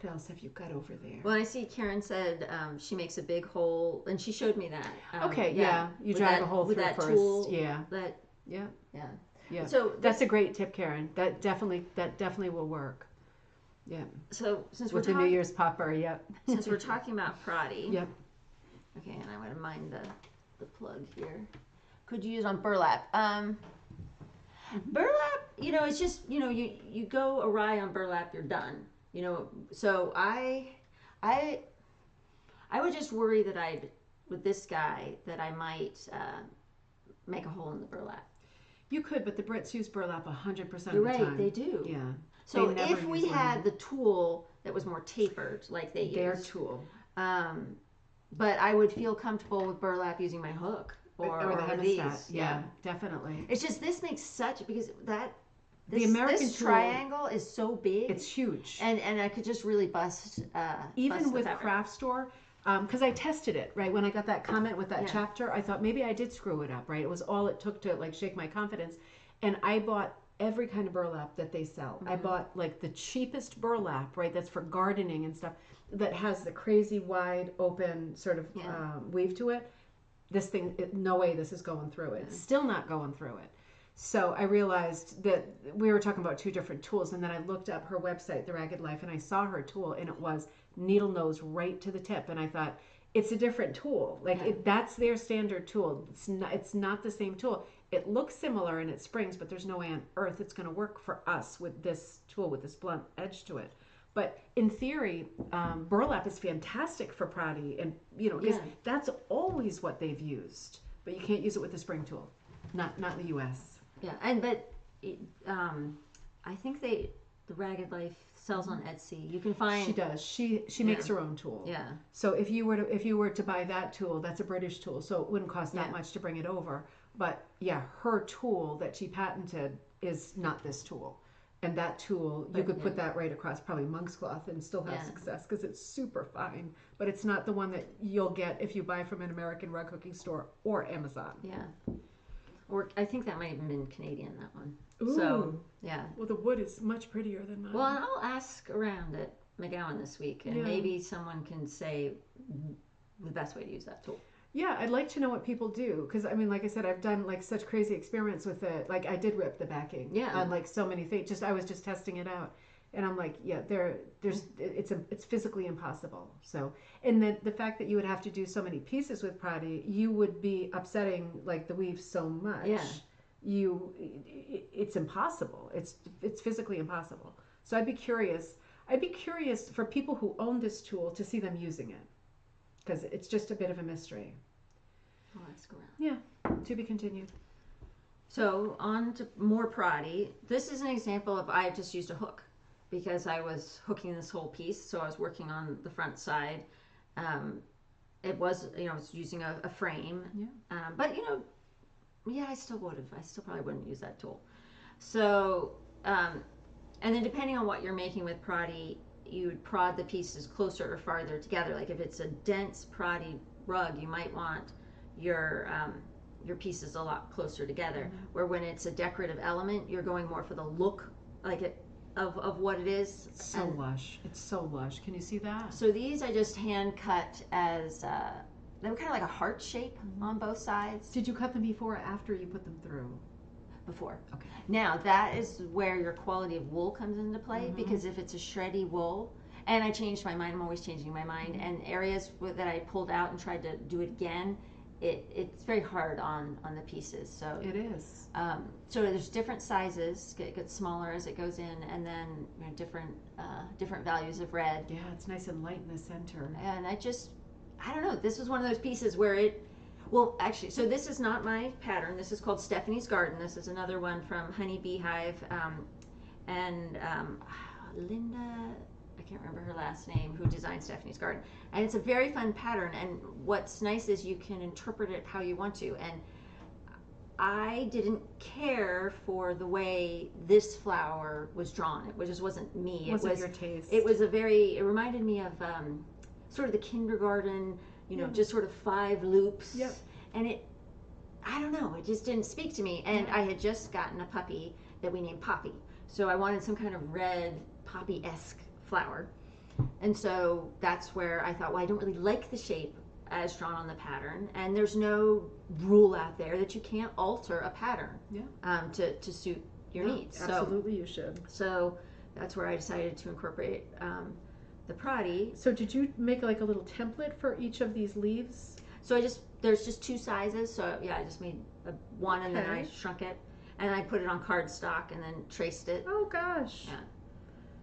else have you got over there? Well, I see Karen said she makes a big hole, and she showed me that. You drive a hole through that first. Tool, Yeah. So that's a great tip, Karen. That definitely will work. Yeah. So since with the New Year's popper, since we're talking about Prody. Yep. Okay, and I want to mind the plug here. Could you use on burlap? Burlap, it's just you go awry on burlap, you're done. So I would just worry that with this guy that I might make a hole in the burlap. You could, but the Brits use burlap 100% of the time. You're right, they do. Yeah. So if we had the tool that was more tapered, like they use. Their tool. But I would feel comfortable with burlap using my hook or the these. Yeah, definitely. It's just this makes because the American this tool, triangle is so big. it's huge. And I could just really bust. Even bust with the fabric. craft store, because I tested it, right? When I got that comment with that Yeah. chapter, I thought maybe I did screw it up, right? It was all it took to like shake my confidence. And I bought every kind of burlap that they sell. I bought like the cheapest burlap, right? That's for gardening and stuff, that has the crazy wide open sort of weave to it. This thing, no way this is going through it. It's still not going through it. So I realized that we were talking about two different tools, and then I looked up her website, The Ragged Life, and I saw her tool, and it was needle nose right to the tip. And I thought, it's a different tool. Like that's their standard tool. It's not the same tool. It looks similar and it springs, but there's no way on earth it's going to work for us with this tool with this blunt edge to it. But in theory, burlap is fantastic for Prody, and because that's always what they've used. But you can't use it with the spring tool, not in the U.S. Yeah, I think the Ragged Life sells on Etsy. You can find. She does. She makes her own tool. Yeah. So if you were to buy that tool, that's a British tool, so it wouldn't cost that much to bring it over. But yeah, her tool that she patented is not this tool. And that tool, you could put that right across probably monk's cloth and still have success, because it's super fine. But it's not the one that you'll get if you buy from an American rug hooking store or Amazon. Yeah. Or I think that might have been Canadian, that one. Ooh. So, yeah. Well, the wood is much prettier than mine. Well, and I'll ask around at McGowan this week, and maybe someone can say the best way to use that tool. Yeah, I'd like to know what people do, because I mean, like I said, I've done like such crazy experiments with it. Like I did rip the backing on like so many things. I was just testing it out, and I'm like, it's physically impossible. So, and the fact that you would have to do so many pieces with Prody, you would be upsetting like the weave so much. Yeah. It's impossible. It's physically impossible. So I'd be curious for people who own this tool to see them using it, because it's just a bit of a mystery. I'll ask around. Yeah, to be continued. So on to more Prody. This is an example of I just used a hook because I was hooking this whole piece. So I was working on the front side. It was, I was using a frame. Yeah. But I still would have. I still probably wouldn't use that tool. So, and then depending on what you're making with Prody, you would prod the pieces closer or farther together. Like if it's a dense Prody rug, you might want your pieces a lot closer together. Mm-hmm. Where when it's a decorative element, you're going more for the look, of what it is. It's so lush. It's so lush. Can you see that? So these I just hand cut as they were kind of like a heart shape on both sides. Did you cut them before or after you put them through? Before. Okay. Now that is where your quality of wool comes into play, because if it's a shreddy wool, and I changed my mind, I'm always changing my mind, and areas that I pulled out and tried to do it again, it's very hard on the pieces. So it is. So there's different sizes. It gets smaller as it goes in, and then different values of red. Yeah, it's nice and light in the center. And I don't know. This was one of those pieces where well, actually, so this is not my pattern. This is called Stephanie's Garden. This is another one from Honey Beehive. And Linda, I can't remember her last name, who designed Stephanie's Garden. And it's a very fun pattern. And what's nice is you can interpret it how you want to. And I didn't care for the way this flower was drawn. It just wasn't me. It wasn't your taste. It reminded me of sort of the kindergarten, just sort of 5 loops. Yep. And I don't know, it just didn't speak to me. And I had just gotten a puppy that we named Poppy. So I wanted some kind of red poppy-esque flower. And so that's where I thought, well, I don't really like the shape as drawn on the pattern. And there's no rule out there that you can't alter a pattern to suit your needs. Absolutely, you should. So that's where I decided to incorporate the Prody. So did you make like a little template for each of these leaves? So there's just 2 sizes. So yeah, I just made one and then I shrunk it, and I put it on cardstock and then traced it. Oh gosh. Yeah.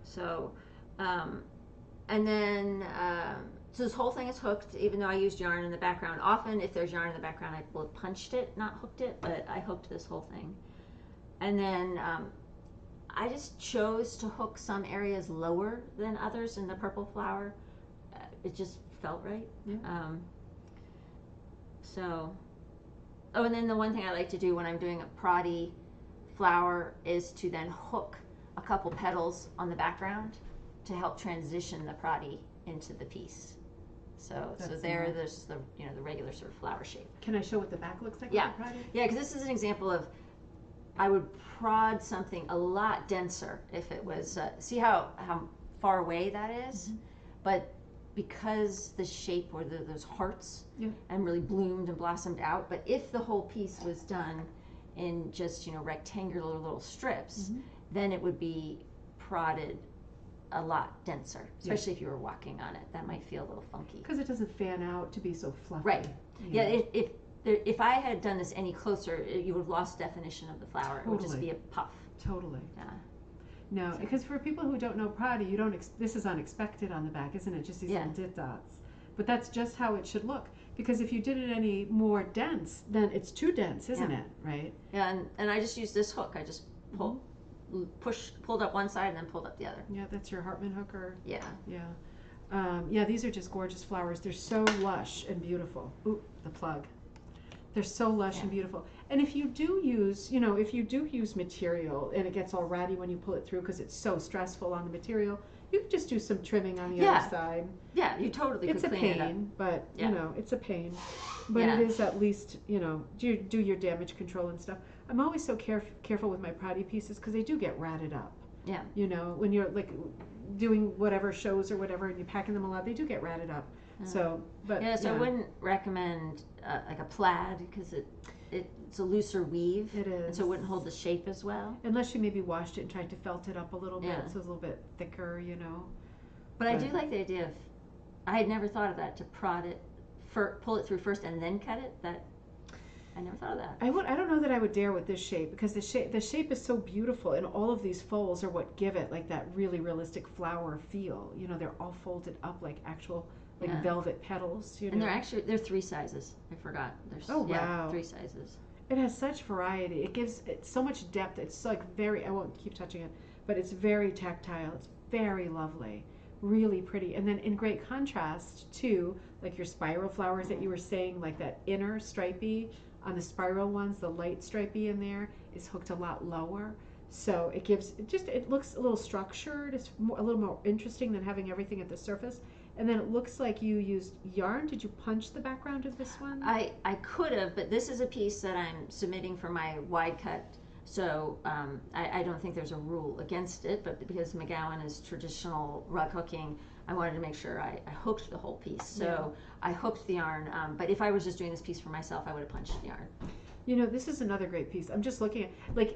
So, and then so this whole thing is hooked, even though I used yarn in the background. Often, if there's yarn in the background, I will have punched it, not hooked it, but I hooked this whole thing. And then I just chose to hook some areas lower than others in the purple flower. It just felt right. Yeah. And then the one thing I like to do when I'm doing a Prody flower is to then hook a couple petals on the background to help transition the Prody into the piece. So That's there's the the regular sort of flower shape. Can I show what the back looks like? Yeah. On the Prody? Yeah, because this is an example of, I would prod something a lot denser if it was, see how far away that is? But because the shape or those hearts and really bloomed and blossomed out, but if the whole piece was done in just, rectangular little strips, then it would be prodded a lot denser, especially if you were walking on it. That might feel a little funky. Because it doesn't fan out to be so fluffy. Right. Yeah, if I had done this any closer, you would have lost definition of the flower. It would just be a puff. Totally. Yeah. No, because for people who don't know Prody, you don't. This is unexpected on the back, isn't it? Just these little dit dots. But that's just how it should look. Because if you did it any more dense, then it's too dense, isn't it? Right? Yeah, and I just used this hook. I just pulled up one side and then pulled up the other. Yeah, that's your Hartman hooker. Yeah. Yeah. Yeah, these are just gorgeous flowers. They're so lush and beautiful. Ooh, the plug. They're so lush and beautiful. And if you do use, material and it gets all ratty when you pull it through because it's so stressful on the material, you can just do some trimming on the other side. Yeah, you totally could clean it up. But, it's a pain. But it is at least, do your damage control and stuff. I'm always so careful with my Prody pieces because they do get ratted up. Yeah. When you're like doing whatever shows or whatever and you're packing them a lot, they do get ratted up. So I wouldn't recommend like a plaid because it's a looser weave. It is. And so it wouldn't hold the shape as well. Unless you maybe washed it and tried to felt it up a little bit, so it's a little bit thicker, But I do like the idea of, I had never thought of that, to prod it, pull it through first and then cut it. I never thought of that. I don't know that I would dare with this shape because the shape is so beautiful and all of these folds are what give it like that really realistic flower feel. They're all folded up like actual velvet petals. And they're 3 sizes. I forgot. There's wow. 3 sizes. It has such variety. It gives it so much depth. It's like I won't keep touching it, but it's very tactile. It's very lovely, really pretty. And then in great contrast to like your spiral flowers that you were saying, like that inner stripey on the spiral ones, the light stripey in there is hooked a lot lower. So it looks a little structured. It's a little more interesting than having everything at the surface. And then it looks like you used yarn. Did you punch the background of this one? I could have, but this is a piece that I'm submitting for my wide cut. So I don't think there's a rule against it, but because McGowan is traditional rug hooking, I wanted to make sure I hooked the whole piece. So I hooked the yarn, but if I was just doing this piece for myself, I would have punched the yarn. This is another great piece. I'm just looking at,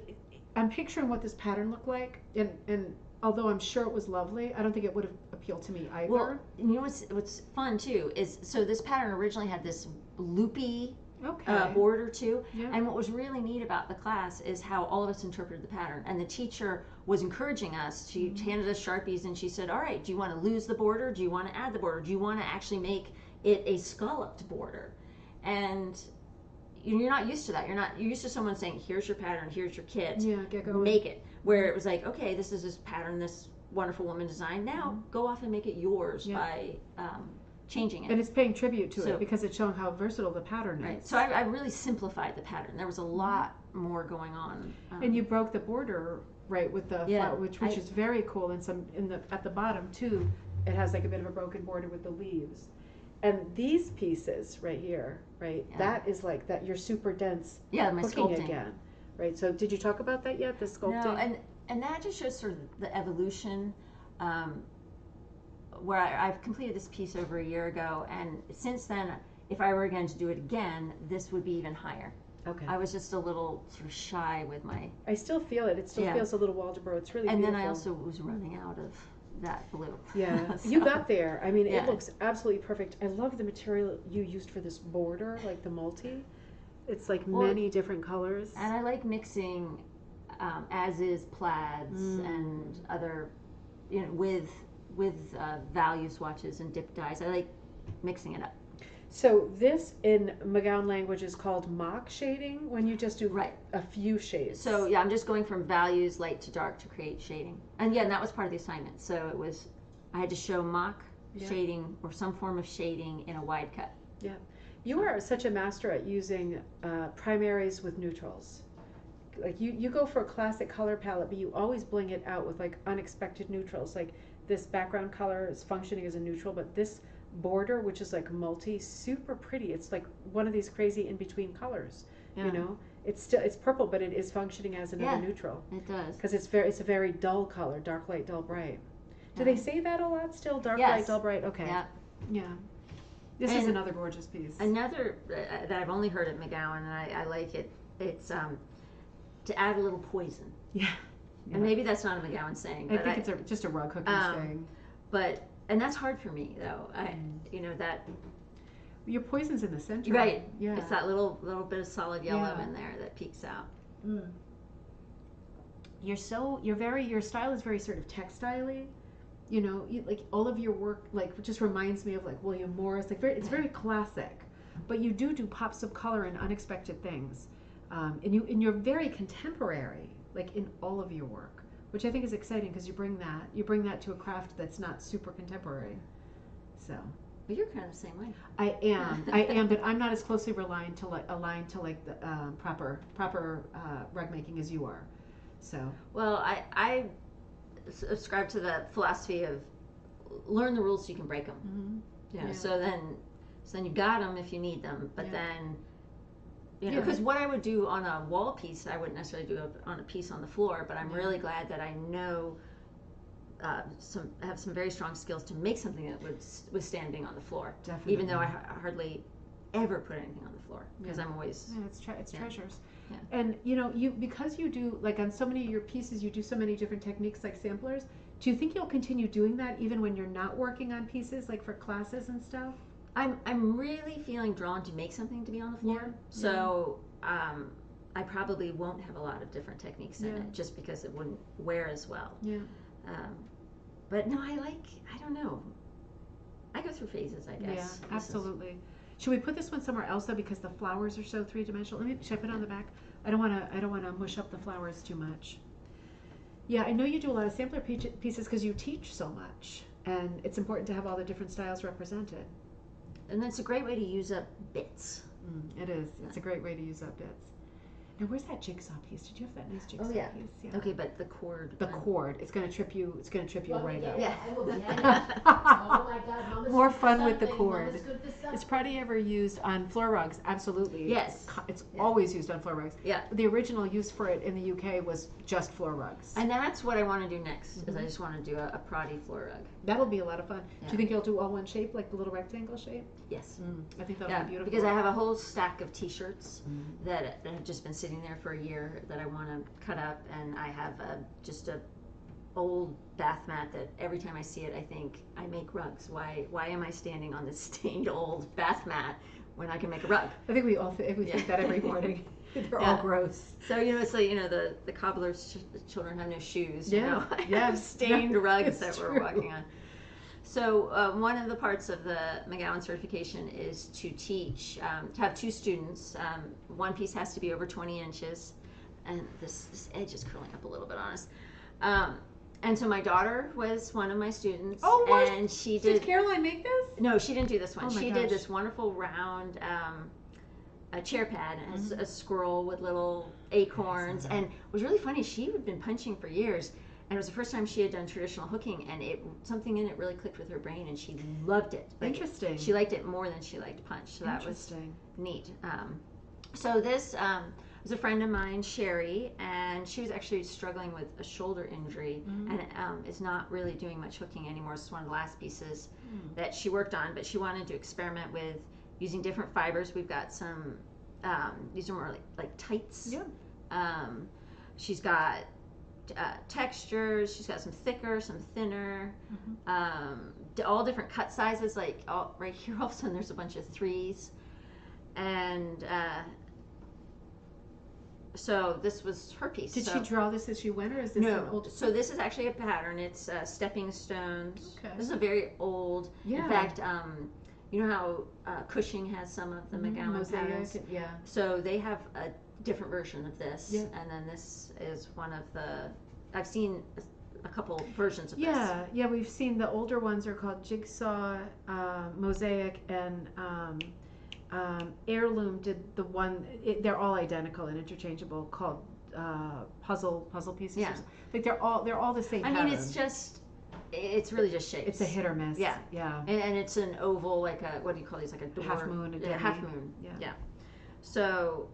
I'm picturing what this pattern looked like, and although I'm sure it was lovely, I don't think it would have appealed to me either. Well, what's fun too is, so this pattern originally had this loopy border too, and what was really neat about the class is how all of us interpreted the pattern, and the teacher was encouraging us. She handed us Sharpies and she said, all right, do you want to lose the border? Do you want to add the border? Do you want to actually make it a scalloped border? And you're not used to that. You're used to someone saying, here's your pattern, here's your kit, get going. make it. Where it was like, okay, this is this pattern this wonderful woman designed. Now go off and make it yours by changing it. And it's paying tribute to it because it's showing how versatile the pattern is. Right. So I really simplified the pattern. There was a lot more going on. And you broke the border with the flower, which is very cool. And at the bottom too, it has like a bit of a broken border with the leaves. And these pieces right here, that is like that. You're super dense. Yeah, my hooking sculpting again. Right. So did you talk about that yet? The sculpting. No, and that just shows sort of the evolution. Where I've completed this piece over a year ago, and since then, if I were going to do it again, this would be even higher. Okay. I was just a little sort of shy with my. I still feel it. It still feels a little Waldeboro. It's really and beautiful. Then I also was running out of that blue. Yeah, so, you got there. I mean, it looks absolutely perfect. I love the material you used for this border, like the multi. It's like many different colors. And I like mixing as-is plaids and other, with value swatches and dip dyes. I like mixing it up. So this in McGowan language is called mock shading, when you just do a few shades. So I'm just going from values light to dark to create shading. And and that was part of the assignment. So I had to show mock shading or some form of shading in a wide cut. Yeah. You are such a master at using primaries with neutrals. like you go for a classic color palette, but you always bling it out with like unexpected neutrals. Like this background color is functioning as a neutral, but this border, which is like multi, super pretty. It's like one of these crazy in between colors. Yeah. You know, it's purple, but it is functioning as another neutral. It does. Because it's a very dull color, dark light, dull bright. Do they say that a lot still? Dark Yes. light, dull bright. Okay. Yeah. Yeah. This is another gorgeous piece. Another that I've only heard at McGowan, and I like it. It's to add a little poison. Yeah. And maybe that's not a McGowan saying. I But think it's just a rug hooking thing. But and that's hard for me though. You know that. Your poison's in the center. Right. Yeah. It's that little bit of solid yellow in there that peeks out. Mm. Your style is very sort of textile-y. You know, like all of your work, like just reminds me of like William Morris. Like it's very classic, but you do pops of color and unexpected things, and you're very contemporary, like in all of your work, which I think is exciting because you bring that to a craft that's not super contemporary. So. But you're kind of the same way. I am, but I'm not as closely aligned to the proper rug making as you are. So. Well, I subscribe to the philosophy of learn the rules so you can break them. Mm-hmm. You know, so then you got them if you need them, but then you know, because what I would do on a wall piece, I wouldn't necessarily do on a piece on the floor. But I'm really glad that I know have some very strong skills to make something that would withstand being on the floor. Definitely. Even though I hardly ever put anything on the floor because I'm always it's treasures. Yeah. And you know, because you do like on so many of your pieces, you do so many different techniques like samplers. Do you think you'll continue doing that even when you're not working on pieces like for classes and stuff? I'm really feeling drawn to make something to be on the floor. Yeah. So I probably won't have a lot of different techniques in it just because it wouldn't wear as well. Yeah. But no, I don't know. I go through phases, I guess. Yeah, absolutely. Should we put this one somewhere else though because the flowers are so three-dimensional? Should I put it on the back? I don't want to mush up the flowers too much. Yeah, I know you do a lot of sampler pieces because you teach so much, and it's important to have all the different styles represented. And that's a great way to use up bits. It is. It's a great way to use up bits. Now, where's that jigsaw piece? Did you have that nice jigsaw piece? Yeah. Okay, but the cord. The cord. It's gonna trip you. It's gonna trip you right up. Yeah, I will be happy. Oh my God, Mama's More good for fun with the something. cord. Mama's good for something. Is Prody ever used on floor rugs? Absolutely. Yes. It's always used on floor rugs. Yeah. The original use for it in the UK was just floor rugs. And that's what I want to do next. Is I just want to do a Prody floor rug. That'll be a lot of fun. Do you think you'll do all one shape, like the little rectangle shape? Yes. I think that'll be beautiful. Because I have a whole stack of T-shirts that have just been sitting there for a year that I want to cut up, and I have just a old bath mat that every time I see it, I think I make rugs. Why am I standing on this stained old bath mat when I can make a rug? I think we all think that every morning. They're all gross. So it's like the cobbler's children have no shoes. You know, I Yeah. have stained rugs that true. we're walking on. So one of the parts of the McGowan certification is to teach, to have 2 students. One piece has to be over 20 inches, and this edge is curling up a little bit on us. And so my daughter was one of my students. Oh, what? And she Did Caroline make this? No, she didn't do this one. Oh my She gosh. did this wonderful round a chair pad, and it's a squirrel with little acorns. And it was really funny. She had been punching for years. And it was the first time she had done traditional hooking, and something in it really clicked with her brain, and she loved it. Interesting. She liked it more than she liked punch, so that was neat. So this was a friend of mine, Sherry, and she was actually struggling with a shoulder injury, and is not really doing much hooking anymore. It's one of the last pieces that she worked on, but she wanted to experiment with using different fibers. We've got some, these are more like tights. Yeah. She's got textures. She's got some thicker, some thinner, all different cut sizes. Like right here, all of a sudden there's a bunch of 3s, and so this was her piece. Did she draw this as she went, or is this an old? So this is actually a pattern. It's stepping stones. Okay. This is a very old. Yeah. In fact, you know how Cushing has some of the McGowan patterns. Yeah. So they have a different version of this, Yeah. and then this is one of the. I've seen a couple versions of this. Yeah, we've seen the older ones are called Jigsaw, Mosaic, and Heirloom did the one. They're all identical and interchangeable called puzzle pieces. Yeah. Like they're all the same. I mean, pattern. it's really just shapes. It's a hit or miss. Yeah. Yeah. And it's an oval, like a, what do you call these? Like a door. Half moon. Half moon. Yeah. Yeah. So.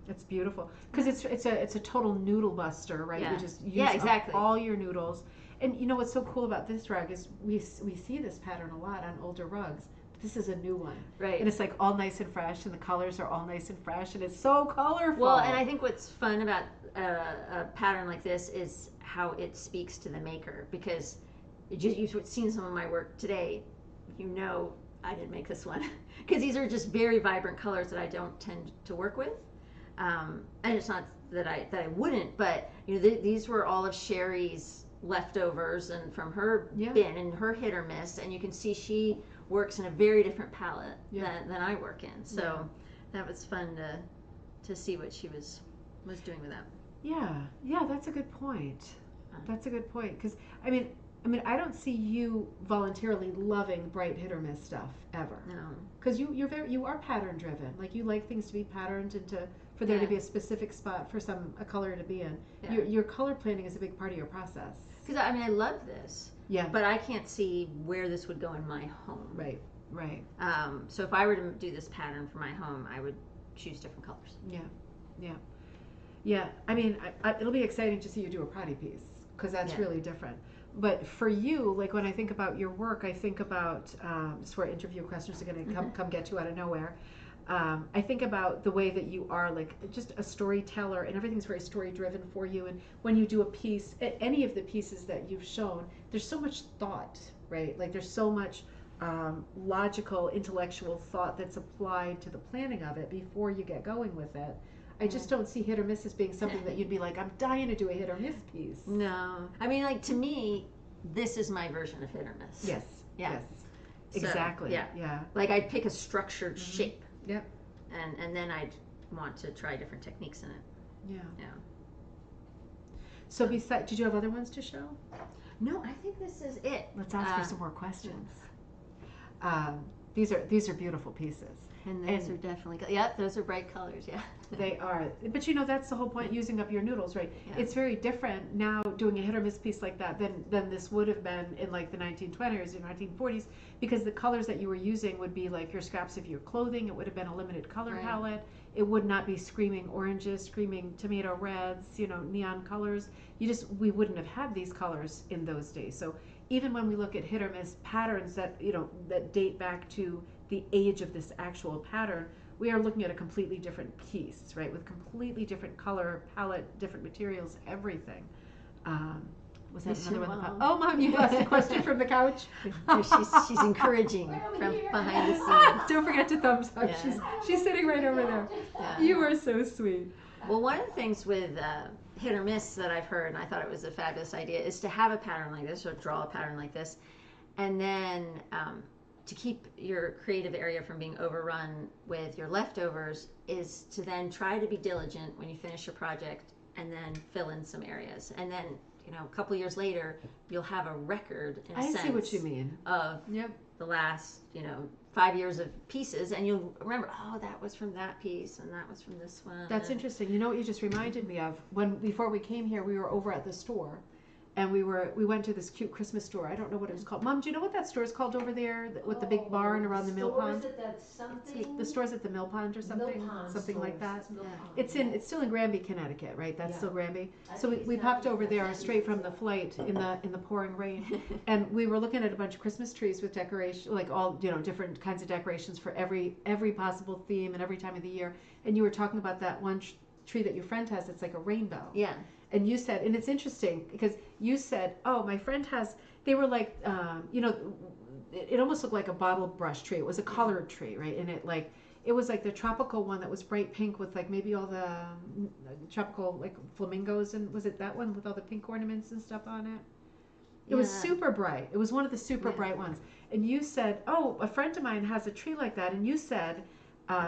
It's beautiful because it's a total noodle buster, right? Yeah. You just use exactly. all your noodles. And you know what's so cool about this rug is we see this pattern a lot on older rugs. This is a new one. Right. And it's like all nice and fresh, and the colors are all nice and fresh, and it's so colorful. Well, and I think what's fun about a pattern like this is how it speaks to the maker, because you've seen some of my work today. You know I didn't make this one because these are just very vibrant colors that I don't tend to work with. And it's not that I wouldn't, but you know these were all of Sherry's leftovers and from her bin and her hit or miss, and you can see she works in a very different palette than I work in. So that was fun to see what she was doing with that. Yeah, that's a good point. That's a good point because I mean I don't see you voluntarily loving bright hit or miss stuff ever. No, because you are pattern driven. Like you like things to be patterned and for there to be a specific spot for a color to be in. Yeah. Your color planning is a big part of your process. Because I mean I love this. Yeah. But I can't see where this would go in my home. Right. So if I were to do this pattern for my home, I would choose different colors. Yeah. I mean, it'll be exciting to see you do a Prody piece because that's really different. But for you, like when I think about your work, I think about this is where interview questions are going to come get you out of nowhere. I think about the way that you are like just a storyteller, and everything's very story driven for you. And when you do a piece, any of the pieces that you've shown, there's so much thought, right? Like there's so much logical, intellectual thought that's applied to the planning of it before you get going with it. I just don't see hit or miss as being something that you'd be like, I'm dying to do a hit or miss piece. No, I mean, like to me, this is my version of hit or miss. Yes. Yeah. Yes. So, Exactly. Yeah. Like I'd pick a structured shape. Yep. And then I'd want to try different techniques in it. Yeah. So besides, did you have other ones to show? No, I think this is it. Let's ask for some more questions. These are beautiful pieces. And those are definitely, those are bright colors, yeah. They are. But you know, that's the whole point, using up your noodles, right? Yeah. It's very different now doing a hit or miss piece like that than this would have been in like the 1920s or 1940s, because the colors that you were using would be like your scraps of your clothing. It would have been a limited color palette. It would not be screaming oranges, screaming tomato reds, neon colors. We wouldn't have had these colors in those days. So even when we look at hit or miss patterns that date back to the age of this actual pattern, we are looking at a completely different piece, right? With completely different color palette, different materials, everything. Was that another one? Oh, Mom, you asked a question from the couch. She's encouraging from behind the scenes. Don't forget to thumbs up. Yeah. She's sitting right over there. Yeah. You are so sweet. Well, one of the things with hit or miss that I've heard, and I thought it was a fabulous idea, is to have a pattern like this, or draw a pattern like this, and then to keep your creative area from being overrun with your leftovers is to then try to be diligent when you finish your project and then fill in some areas. And then, a couple years later, you'll have a record, in a sense. I see what you mean. Of the last, 5 years of pieces, and you'll remember, oh, that was from that piece, and that was from this one. That's interesting. You know what you just reminded me of? Before we came here, we were over at the store, and we went to this cute Christmas store. I don't know what it was called. Mom, do you know what that store is called over there with the big barn around the mill pond? The store's at the mill pond or something, something like that. It's still in Granby, Connecticut, right? That's still Granby. So we popped over there straight from the flight in the pouring rain, and we were looking at a bunch of Christmas trees with decoration, like all different kinds of decorations for every possible theme and every time of the year. And you were talking about that one tree that your friend has. It's like a rainbow. Yeah. And you said, and it's interesting because you said, oh, my friend has, they were like, it almost looked like a bottle brush tree. It was a colored tree, right? And it was like the tropical one that was bright pink with like maybe all the tropical like flamingos, and was it that one with all the pink ornaments and stuff on it? It was super bright. It was one of the super bright ones. And you said, oh, a friend of mine has a tree like that. And you said,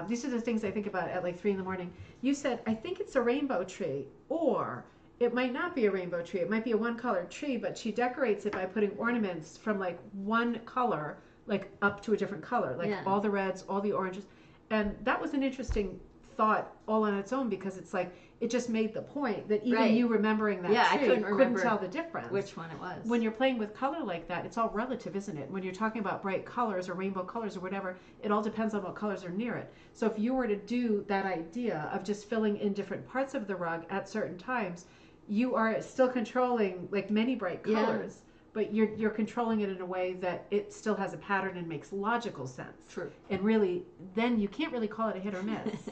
these are the things I think about at like 3 a.m. You said, I think it's a rainbow tree, or it might not be a rainbow tree. It might be a one-colored tree, but she decorates it by putting ornaments from like one color, like up to a different color, like all the reds, all the oranges. And that was an interesting thought all on its own, because it's like it just made the point that even Right. you remembering that Yeah, I tree couldn't remember tell the difference. which one it was. When you're playing with color like that, it's all relative, isn't it? When you're talking about bright colors or rainbow colors or whatever, it all depends on what colors are near it. So if you were to do that idea of just filling in different parts of the rug at certain times, you are still controlling like many bright colors, but you're controlling it in a way that it still has a pattern and makes logical sense. True. And really, then you can't really call it a hit or miss.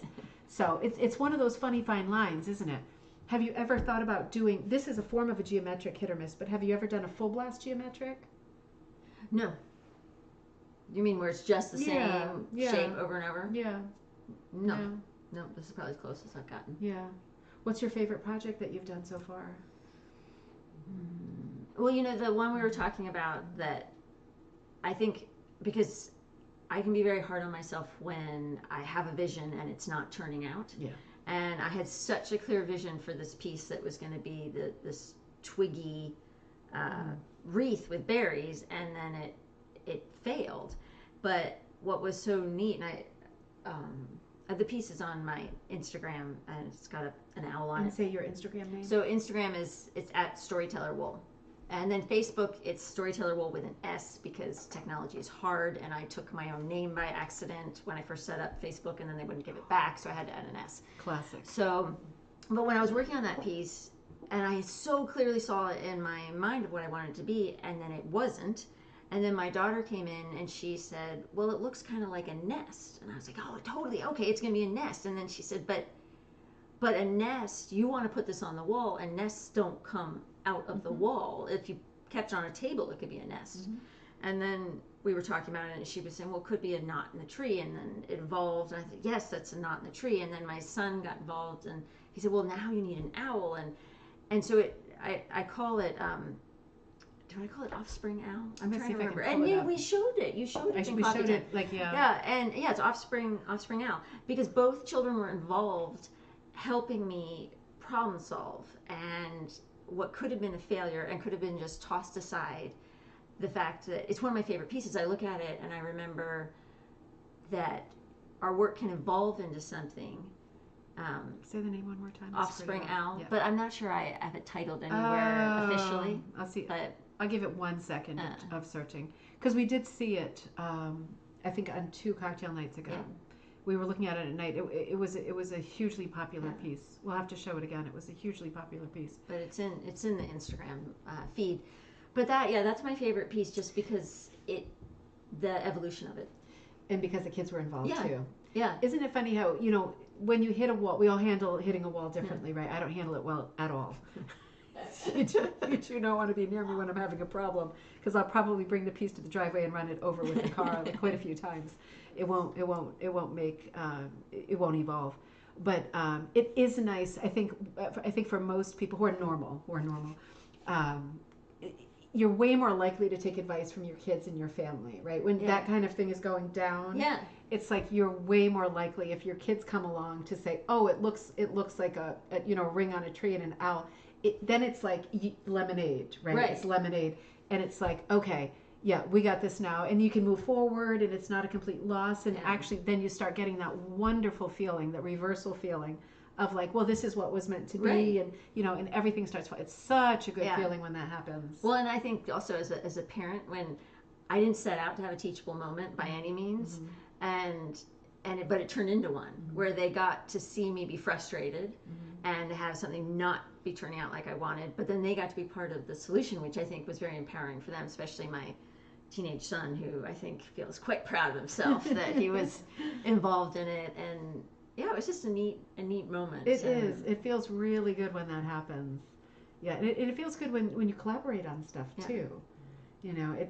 So it's one of those funny fine lines, isn't it? Have you ever thought about doing, this is a form of a geometric hit or miss, but have you ever done a full blast geometric? No. You mean where it's just the Yeah, same yeah. shape over and over? Yeah. No. Yeah. No, this is probably as close as I've gotten. Yeah. What's your favorite project that you've done so far? Well, you know, the one we were talking about, that I think, because I can be very hard on myself when I have a vision and it's not turning out. Yeah. And I had such a clear vision for this piece that was going to be this twiggy wreath with berries, and then it failed. But what was so neat, and the piece is on my Instagram, and it's got an owl on And it. say your Instagram name. So Instagram it's at Storyteller Wool. And then Facebook, it's Storyteller Wool with an S, because technology is hard, and I took my own name by accident when I first set up Facebook, and then they wouldn't give it back, so I had to add an S. Classic. So, but when I was working on that piece, and I so clearly saw it in my mind of what I wanted it to be, and then it wasn't, and then my daughter came in and she said, well, it looks kind of like a nest. And I was like, oh, totally, okay, it's going to be a nest. And then she said, but a nest, you want to put this on the wall, and nests don't come out of the wall. If you kept it on a table, it could be a nest. And then we were talking about it, and she was saying, well, it could be a knot in the tree. And then it evolved, and I said, yes, that's a knot in the tree. And then my son got involved, and he said, well, now you need an owl. And so I call it, do I call it offspring owl? I'm gonna trying see to if I can remember. pull And it up. we showed it. You showed it. We showed it, like, yeah. Yeah, and yeah, it's offspring owl, because both children were involved, helping me problem solve, and what could have been a failure and could have been just tossed aside, the fact that it's one of my favorite pieces. I look at it and I remember that our work can evolve into something. Say the name one more time. Offspring owl, Yeah. but I'm not sure I have it titled anywhere officially. I'll see. But I'll give it 1 second of searching, because we did see it. I think on 2 cocktail nights ago. Yeah. We were looking at it at night. It was a hugely popular piece. We'll have to show it again. It was a hugely popular piece. but it's in the Instagram feed. But that's my favorite piece, just because the evolution of it. And because the kids were involved Yeah. too. Yeah. Isn't it funny how, when you hit a wall, we all handle hitting a wall differently, right? I don't handle it well at all. You do not want to be near me when I'm having a problem, because I'll probably bring the piece to the driveway and run it over with the car like quite a few times. It won't evolve. But it is nice. I think for most people who are normal, you're way more likely to take advice from your kids and your family, right? When that kind of thing is going down, it's like you're way more likely, if your kids come along, to say, "Oh, it looks like a ring on a tree and an owl." Then it's like lemonade, right? It's lemonade, and it's like, okay, yeah, we got this now, and you can move forward, and it's not a complete loss. And actually, then you start getting that wonderful feeling, that reversal feeling of like, well, this is what was meant to be, and and everything starts. It's such a good feeling when that happens. Well, and I think also as a parent, when I didn't set out to have a teachable moment by any means, but it turned into one where they got to see me be frustrated and have something not be turning out like I wanted, but then they got to be part of the solution, which I think was very empowering for them, especially my teenage son, who I think feels quite proud of himself that he was involved in it. And yeah, it was just a neat moment. It is. It feels really good when that happens. Yeah, and it feels good when you collaborate on stuff too. I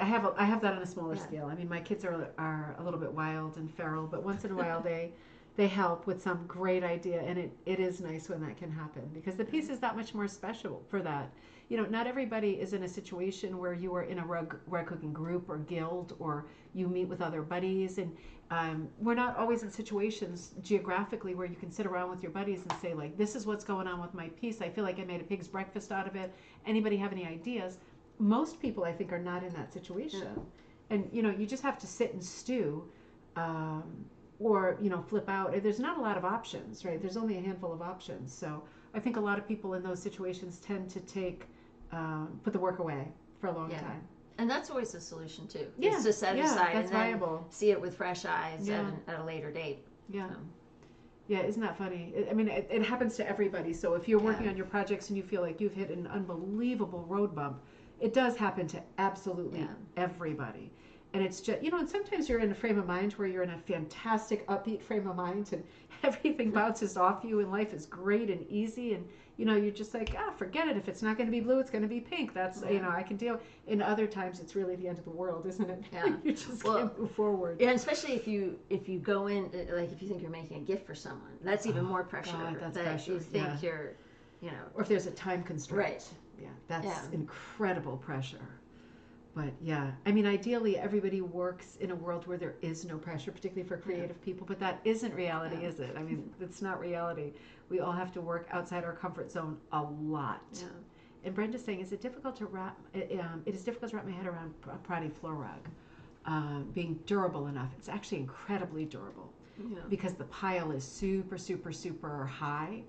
have that on a smaller scale. I mean, my kids are a little bit wild and feral, but once in a while they help with some great idea, and it is nice when that can happen, because the piece is that much more special for that. Not everybody is in a situation where you are in a rug cooking group or guild, or you meet with other buddies, and we're not always in situations geographically where you can sit around with your buddies and say, like, this is what's going on with my piece. I feel like I made a pig's breakfast out of it. Anybody have any ideas? Most people, I think, are not in that situation. And you just have to sit and stew or flip out. There's not a lot of options, right? There's only a handful of options. So I think a lot of people in those situations tend to put the work away for a long time. And that's always a solution too. Yeah, is to set it aside that's and then viable. See it with fresh eyes at a later date. Yeah. Yeah, isn't that funny? I mean, it happens to everybody. So if you're working on your projects and you feel like you've hit an unbelievable road bump, it does happen to absolutely everybody. And it's just, and sometimes you're in a frame of mind where you're in a fantastic, upbeat frame of mind and everything bounces off you and life is great and easy. And, you're just like, forget it. If it's not going to be blue, it's going to be pink. That's, I can deal. In other times, it's really the end of the world, isn't it? Yeah. You just can't move forward. Yeah, especially if you go in, like if you think you're making a gift for someone, that's even more pressure. God, that's that pressure. You think you're, Or if there's a time constraint. Right. Yeah, that's incredible pressure. But yeah, I mean, ideally, everybody works in a world where there is no pressure, particularly for creative people. But that isn't reality, is it? I mean, it's not reality. We all have to work outside our comfort zone a lot. Yeah. And Brenda's saying, is it difficult to wrap? It is difficult to wrap my head around a Prody floor rug being durable enough. It's actually incredibly durable because the pile is super, super, super high.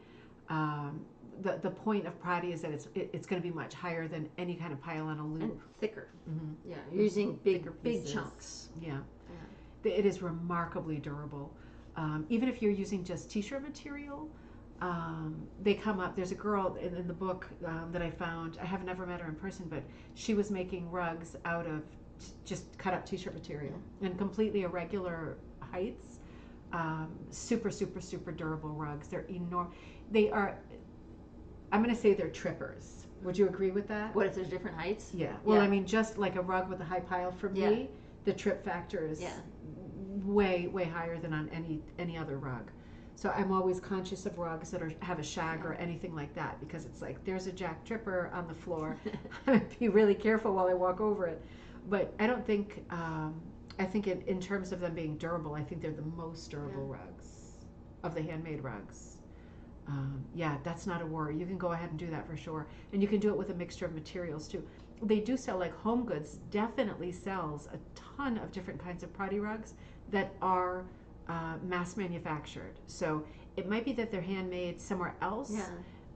The point of Prody is that it's going to be much higher than any kind of pile on a loop. And thicker. Mm-hmm. Yeah, you're using big pieces. chunks. Yeah. It is remarkably durable. Even if you're using just t-shirt material, they come up. There's a girl in the book that I found. I have never met her in person, but she was making rugs out of just cut up t-shirt material and completely irregular heights. Super, super, super durable rugs. They're enormous. They are. I'm going to say they're trippers. Would you agree with that? What if there's different heights? Yeah. Well, I mean, just like a rug with a high pile for me, the trip factor is way, way higher than on any other rug. So I'm always conscious of rugs that have a shag or anything like that because it's like there's a jack tripper on the floor. Be really careful while I walk over it. But I don't think. I think in terms of them being durable, I think they're the most durable rugs of the handmade rugs. That's not a worry. You can go ahead and do that for sure. And you can do it with a mixture of materials too. They do sell, like Home Goods definitely sells a ton of different kinds of Prody rugs that are mass manufactured. So it might be that they're handmade somewhere else,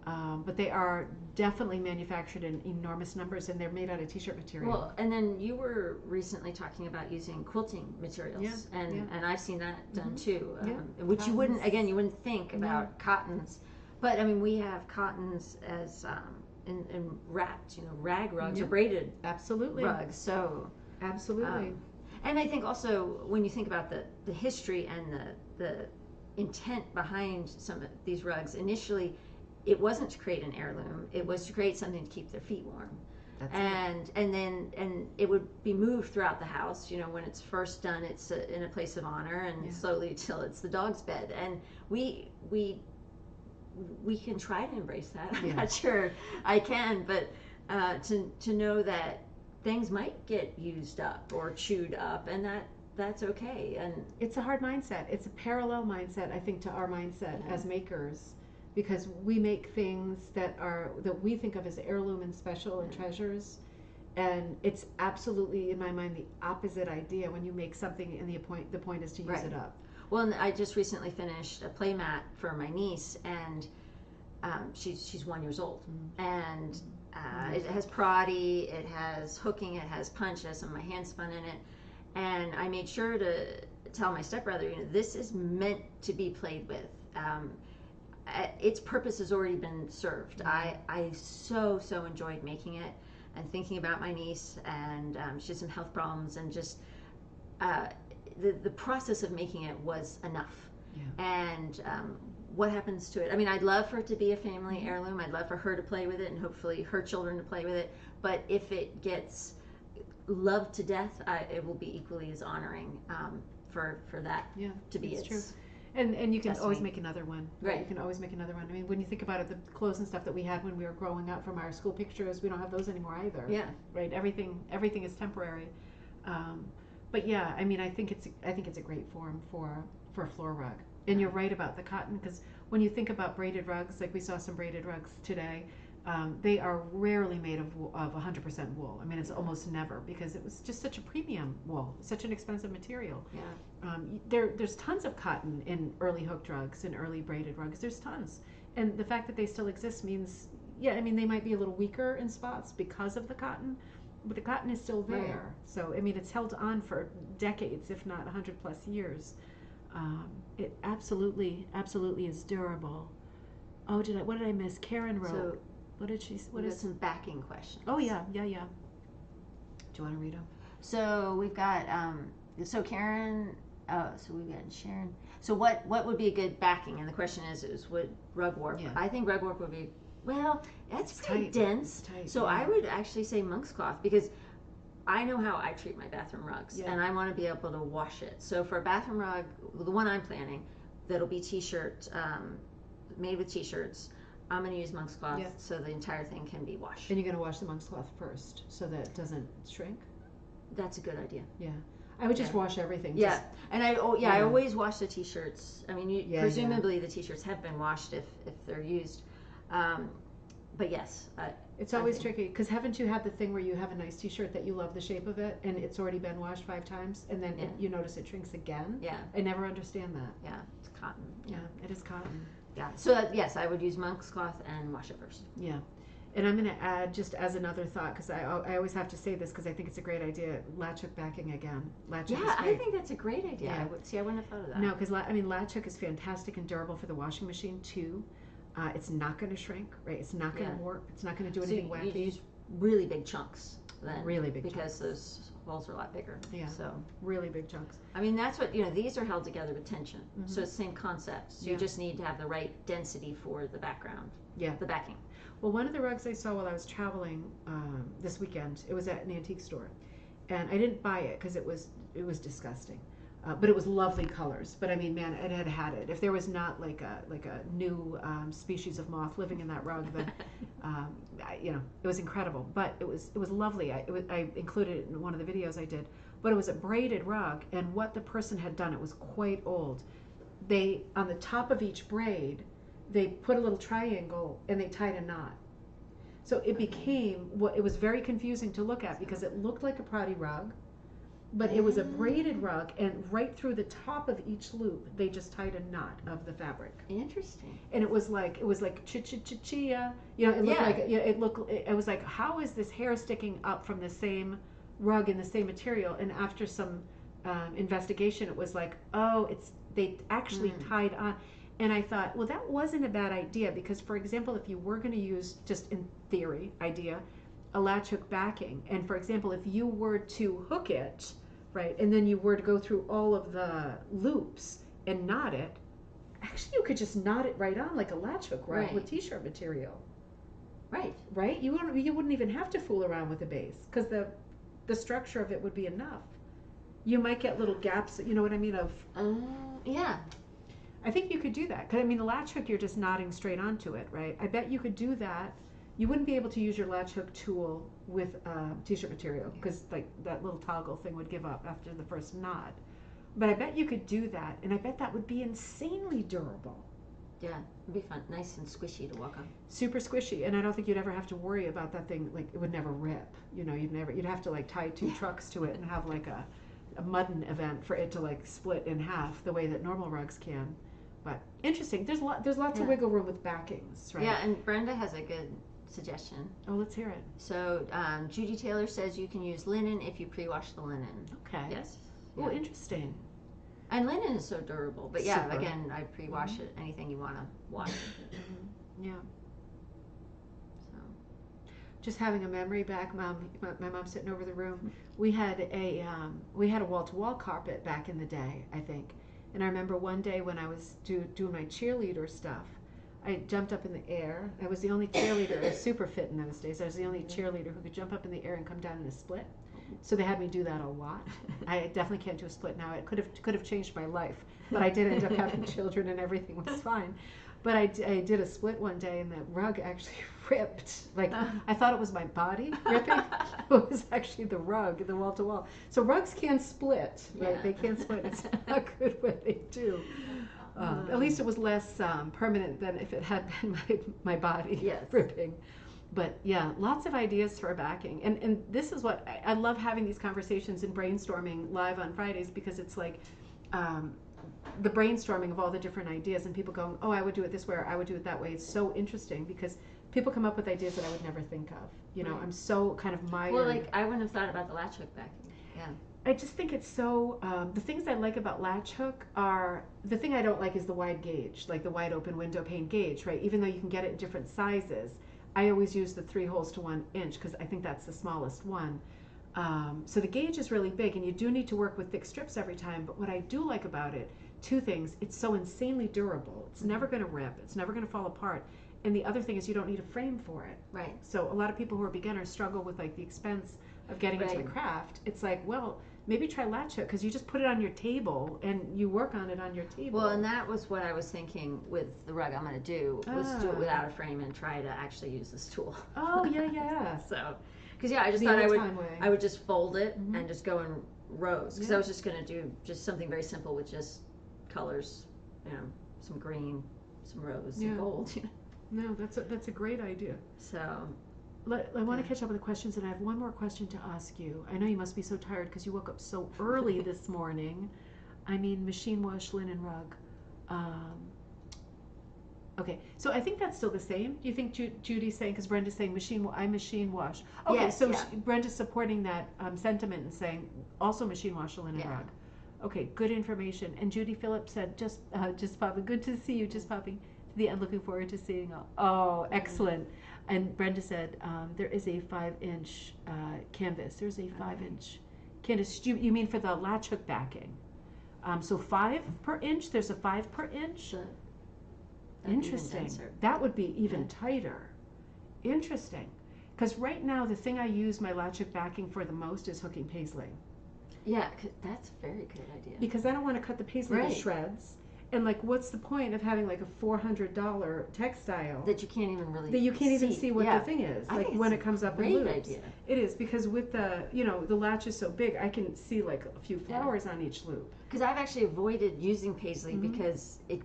but they are definitely manufactured in enormous numbers and they're made out of t-shirt material. Well, and then you were recently talking about using quilting materials, and I've seen that done too, which cottons. You wouldn't think about cottons, but I mean we have cottons as in wrapped, rag rugs or braided rugs. So absolutely. And I think also when you think about the history and the intent behind some of these rugs, initially it wasn't to create an heirloom, it was to create something to keep their feet warm. And it would be moved throughout the house. When it's first done, it's in a place of honor, and slowly till it's the dog's bed. And we can try to embrace that. I'm not sure I can, but to know that things might get used up or chewed up, and that's okay. And it's a hard mindset. It's a parallel mindset, I think, to our mindset as makers. Because we make things that we think of as heirloom and special and treasures, and it's absolutely in my mind the opposite idea when you make something and the point is to use it up. Well, and I just recently finished a play mat for my niece, and she's 1 year old, and it has Prody, it has hooking, it has punch, it has some of my hand spun in it, and I made sure to tell my stepbrother, this is meant to be played with. Its purpose has already been served. I so enjoyed making it and thinking about my niece, and she had some health problems, and just the process of making it was enough. And what happens to it? I mean, I'd love for it to be a family heirloom. I'd love for her to play with it and hopefully her children to play with it. But if it gets loved to death, it will be equally as honoring for that to be its. True. And you can always make another one. Right. You can always make another one. I mean, when you think about it, the clothes and stuff that we had when we were growing up from our school pictures, we don't have those anymore either. Yeah. Right. Everything is temporary. But yeah, I mean, I think it's a great form for a floor rug. And you're right about the cotton, because when you think about braided rugs, like we saw some braided rugs today, They are rarely made of 100% wool. I mean, it's almost never, because it was just such a premium wool, such an expensive material. Yeah. There's tons of cotton in early hooked rugs and early braided rugs. There's tons. And the fact that they still exist means, yeah, I mean, they might be a little weaker in spots because of the cotton, but the cotton is still there. Right. So, I mean, it's held on for decades, if not 100 plus years. It absolutely is durable. Oh, what did I miss? Karen wrote. So, what did she? What is some backing questions? Oh yeah. Do you want to read them? So we've got so Karen. So we've got Sharon. So what would be a good backing? And the question is would rug warp? Yeah. I think rug warp would be, well, that's It's pretty tight. dense. It's tight, So yeah. I would actually say monk's cloth, because I know how I treat my bathroom rugs, Yeah. and I want to be able to wash it. So for a bathroom rug, the one I'm planning, that'll be t-shirt, made with t-shirts, I'm going to use monk's cloth, Yeah. so the entire thing can be washed. And you're going to wash the monk's cloth first, so that it doesn't shrink. That's a good idea. Yeah. I would just Yeah. wash everything. Yeah, Just, and I Yeah. always wash the t-shirts. I mean, Yeah, presumably the t-shirts have been washed if they're used. But yes, it's I always think- tricky, because haven't you had the thing where you have a nice t-shirt that you love the shape of it, and it's already been washed 5 times, and then Yeah. you notice it shrinks again? yeah, I never understand that. yeah, it's cotton. Yeah, it is cotton. Yeah. So yes, I would use monk's cloth and wash it first. Yeah. And I'm going to add, just as another thought, because I always have to say this because I think it's a great idea, latch hook backing again. Latch hook is Yeah, I great. think that's a great idea. Yeah. I wouldn't have thought of that. No, because I mean, latch hook is fantastic and durable for the washing machine too. It's not going to shrink, right? It's not going to Yeah. warp. It's not going to do So anything you wacky. use really big chunks then, Really big because those holes are a lot bigger. Yeah. So Really big chunks. I mean, that's what, these are held together with tension. So it's the same concept. So Yeah. you just need to have the right density for the background. Yeah. The backing. Well, one of the rugs I saw while I was traveling this weekend, it was at an antique store, and I didn't buy it because it was disgusting, but it was lovely colors. But I mean, man, it had it. If there was not like a new species of moth living in that rug, then it was incredible. But it was lovely. I included it in one of the videos I did. But it was a braided rug, and what the person had done, it was quite old. They, on the top of each braid, they put a little triangle and they tied a knot. So it became it was very confusing to look at, because it looked like a Prody rug, but it was a braided rug, and right through the top of each loop they just tied a knot of the fabric. Interesting. And it was like chia. It looked like it was like, how is this hair sticking up from the same rug in the same material? And after some investigation, it was like, they actually tied on. And I thought, well, that wasn't a bad idea, because, for example, if you were going to use, just in theory, a latch hook backing, and for example, if you were to hook it, right, and then you were to go through all of the loops and knot it, actually you could just knot it right on like a latch hook rug Right. with t-shirt material. Right. You wouldn't even have to fool around with the base, because the structure of it would be enough. You might get little gaps, you know what I mean, of... Yeah. I think you could do that, because I mean, the latch hook, you're just knotting straight onto it, right? I bet you could do that. You wouldn't be able to use your latch hook tool with t-shirt material, because like that little toggle thing would give up after the first knot. But I bet you could do that, and I bet that would be insanely durable. Yeah. It'd be fun. Nice and squishy to walk on. Super squishy, and I don't think you'd ever have to worry about that thing. Like, it would never rip. You'd have to like tie 2 trucks to it and have like a muddin event for it to like split in half the way that normal rugs can. But interesting. There's lots of wiggle room with backings, right? Yeah, and Brenda has a good suggestion. Oh, let's hear it. So Judy Taylor says you can use linen if you pre-wash the linen. Okay. Yes. Oh, Yeah. interesting. And linen is so durable. But yeah, Super. again, I pre-wash it. Anything you want to wash. Yeah. So. Just having a memory back, my mom's sitting over the room. We had a wall-to-wall carpet back in the day, I think. And I remember one day when I was doing my cheerleader stuff, I jumped up in the air. I was the only cheerleader, I was super fit in those days. I was the only cheerleader who could jump up in the air and come down in a split. So they had me do that a lot. I definitely can't do a split now. It could have changed my life, but I did end up having children and everything was fine. But I did a split one day, and the rug actually ripped. Like, I thought it was my body ripping. It was actually the rug, the wall-to-wall. So rugs can split, right? Yeah. They can split. It's not good when they do. At least it was less permanent than if it had been my body Yes. ripping. But yeah, lots of ideas for backing. And this is what I love having these conversations and brainstorming live on Fridays, because it's like the brainstorming of all the different ideas and people going, oh, I would do it this way or I would do it that way. It's so interesting because people come up with ideas that I would never think of. You know, I'm so kind of mired. Well, like I wouldn't have thought about the latch hook backing. Yeah. I just think it's so, the things I like about latch hook are, the thing I don't like is the wide gauge, like the wide open window pane gauge, right? Even though you can get it in different sizes, I always use the 3 holes to 1 inch because I think that's the smallest one. So the gauge is really big and you do need to work with thick strips every time, but what I do like about it, 2 things, it's so insanely durable. It's never going to rip, it's never going to fall apart. And the other thing is you don't need a frame for it. Right. So a lot of people who are beginners struggle with like the expense of getting into the craft. It's like, well, maybe try latch hook because you just put it on your table and you work on it on your table. Well, and that was what I was thinking with the rug I'm going to do, was do it without a frame and try to actually use this tool. Oh, yeah. So, because I just thought I would just fold it and just go in rows, because I was just going to do just something very simple with just colors, you know, some green, some rose, some gold. You know? No, that's a great idea. So I want to catch up with the questions, and I have one more question to ask you. I know you must be so tired because you woke up so early this morning. I mean, machine wash linen rug. Okay, so I think that's still the same. Do you think Judy's saying, because Brenda's saying I machine wash. Okay, yes, so Brenda's supporting that sentiment and saying also machine wash a linen rug. Okay, good information. And Judy Phillips said, just popping. Good to see you, just popping. The end, looking forward to seeing all. Oh, excellent. And Brenda said there is a 5-inch canvas. There's a 5-inch canvas. You mean for the latch hook backing? So 5 per inch. There's a 5 per inch. Interesting. That would be even tighter. Interesting. Because right now the thing I use my latch hook backing for the most is hooking paisley. Yeah, that's a very good idea. Because I don't want to cut the paisley to shreds. And like, what's the point of having like a $400 textile that you can't even really see what the thing is, like when it comes up in loops. Idea. It is, because with the the latch is so big, I can see like a few flowers on each loop. Because I've actually avoided using paisley because it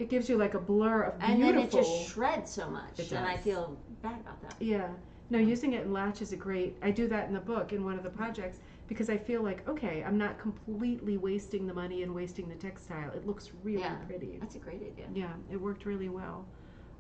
gives you like a blur of beautiful. And then it just shreds so much, and I feel bad about that. Yeah. No, using it in latch is I do that in the book in one of the projects. Because I feel like, okay, I'm not completely wasting the money and wasting the textile. It looks really pretty. That's a great idea. Yeah, it worked really well.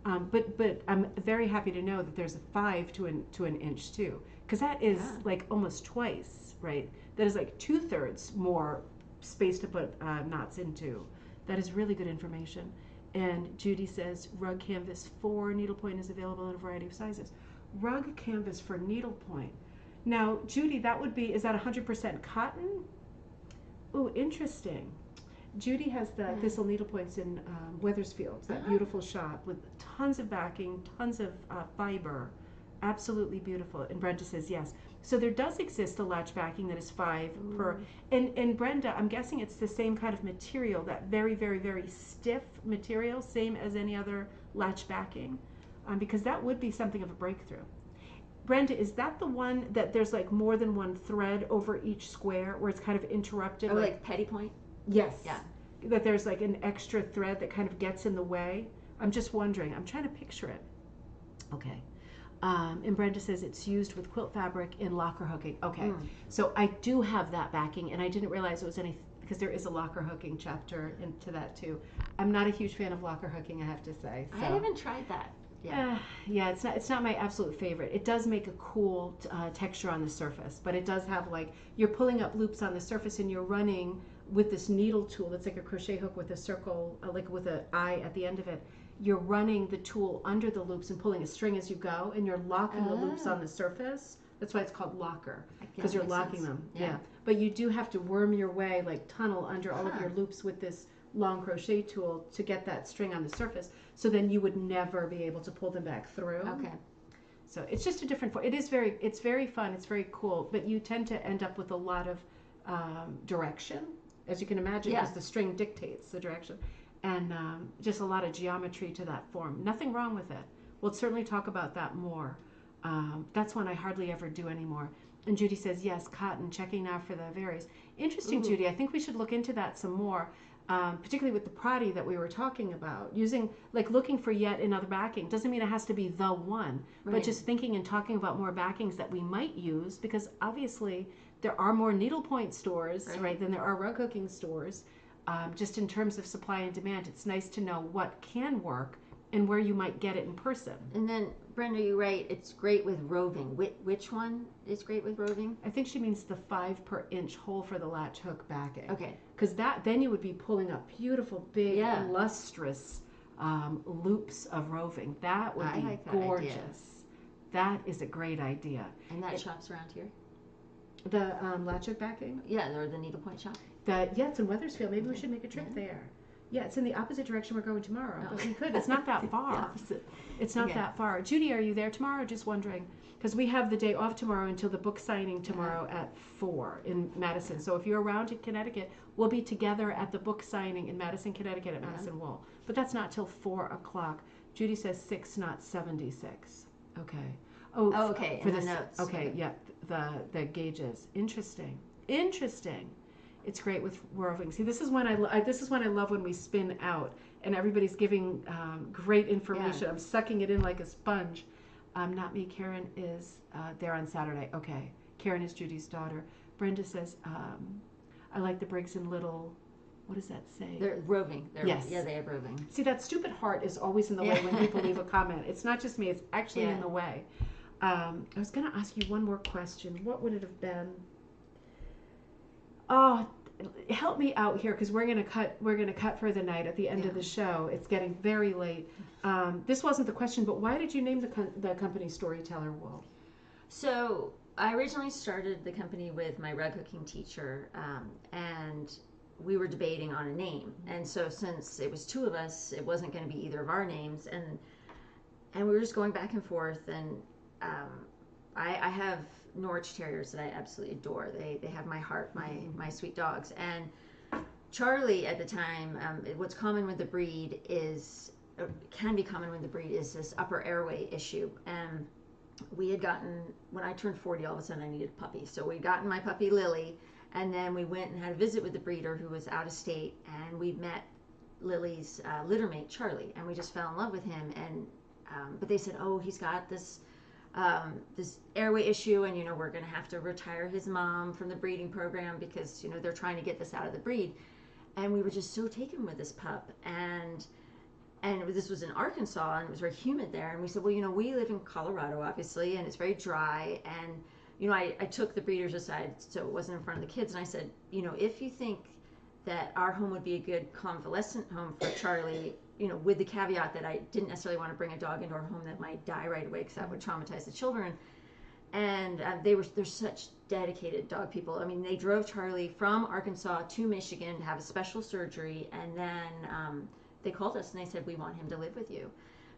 But I'm very happy to know that there's a 5 to an inch too, because that is like almost twice, right? That is like 2/3 more space to put knots into. That is really good information. And Judy says rug canvas for needlepoint is available in a variety of sizes. Rug canvas for needlepoint. Now, Judy, that would be, is that 100% cotton? Ooh, interesting. Judy has the Thistle needlepoints in Wethersfield, that beautiful shop with tons of backing, tons of fiber. Absolutely beautiful. And Brenda says yes. So there does exist a latch backing that is 5 per. And Brenda, I'm guessing it's the same kind of material, that very, very, very stiff material, same as any other latch backing, because that would be something of a breakthrough. Brenda, is that the one that there's like more than one thread over each square where it's kind of interrupted? Oh, like petty point? Yes. Yeah. That there's like an extra thread that kind of gets in the way. I'm just wondering. I'm trying to picture it. Okay. And Brenda says it's used with quilt fabric in locker hooking. Okay. So I do have that backing, and I didn't realize it was because there is a locker hooking chapter into that too. I'm not a huge fan of locker hooking, I have to say. So. I haven't tried that. Yeah, it's not my absolute favorite. It does make a cool texture on the surface, but it does have like, you're pulling up loops on the surface and you're running with this needle tool that's like a crochet hook with a circle, like with an eye at the end of it. You're running the tool under the loops and pulling a string as you go, and you're locking the loops on the surface. That's why it's called locker, because you're locking them. Yeah. But you do have to worm your way, like tunnel under all of your loops with this long crochet tool to get that string on the surface, so then you would never be able to pull them back through. Okay. So it's just a different form. It's very fun, it's very cool, but you tend to end up with a lot of direction, as you can imagine, because the string dictates the direction, and just a lot of geometry to that form. Nothing wrong with it. We'll certainly talk about that more. That's one I hardly ever do anymore. And Judy says, yes, cotton, checking now for the varies. Interesting, Judy. I think we should look into that some more. particularly with the Prody that we were talking about, using, like, looking for yet another backing. Doesn't mean it has to be the one, Right. but just thinking and talking about more backings that we might use, because obviously there are more needlepoint stores, right, than there are rug hooking stores. Just in terms of supply and demand, it's nice to know what can work and where you might get it in person. And then, Brenda, you're right, it's great with roving. Which one is great with roving? I think she means the 5 per inch hole for the latch hook backing. Okay. Because then you would be pulling up beautiful, big, Yeah. lustrous loops of roving. That would I be like that gorgeous. idea. That is a great idea. And that shop's around here? The latch hook backing? Yeah, or the needlepoint shop. Yeah, it's in Weathersfield. Maybe we should make a trip there. Yeah, it's in the opposite direction we're going tomorrow, but we could. It's not that far. Opposite. It's not that far. Judy, are you there tomorrow? Just wondering. Because we have the day off tomorrow until the book signing tomorrow at 4 in Madison. So if you're around in Connecticut, we'll be together at the book signing in Madison, Connecticut at Madison Wool. But that's not till 4 o'clock. Judy says 6, not 76. Okay. Oh, okay. For in the notes. Okay, yeah. The gauges. Interesting. It's great with roving. See, this is when I love when we spin out and everybody's giving great information. Yeah. I'm sucking it in like a sponge. Not me. Karen is there on Saturday. Okay. Karen is Judy's daughter. Brenda says, I like the Briggs and Little. What does that say? They're roving. Yes. Yeah, they have roving. See, that stupid heart is always in the way when people leave a comment. It's not just me. It's actually in the way. I was going to ask you one more question. What would it have been? Oh, help me out here, because we're gonna cut for the night at the end of the show. It's getting very late. This wasn't the question, but why did you name the company Storyteller Wool? So I originally started the company with my rug hooking teacher, and we were debating on a name. And so since it was 2 of us, it wasn't going to be either of our names, and we were just going back and forth. And I have Norwich Terriers that I absolutely adore. They have my heart, my sweet dogs. And Charlie at the time, what's common with the breed can be common with the breed is this upper airway issue. And we had gotten, when I turned 40, all of a sudden I needed a puppy. So we'd gotten my puppy Lily, and then we went and had a visit with the breeder who was out of state, and we met Lily's littermate Charlie, and we just fell in love with him. And but they said, oh, he's got this airway issue, and we're going to have to retire his mom from the breeding program because they're trying to get this out of the breed. And we were just so taken with this pup, and this was in Arkansas, and it was very humid there. And we said, well, we live in Colorado, obviously, and it's very dry. And I took the breeders aside, so it wasn't in front of the kids, and I said, if you think that our home would be a good convalescent home for Charlie, with the caveat that I didn't necessarily want to bring a dog into our home that might die right away because that would traumatize the children. And they're such dedicated dog people. I mean, they drove Charlie from Arkansas to Michigan to have a special surgery, and then they called us and they said, we want him to live with you.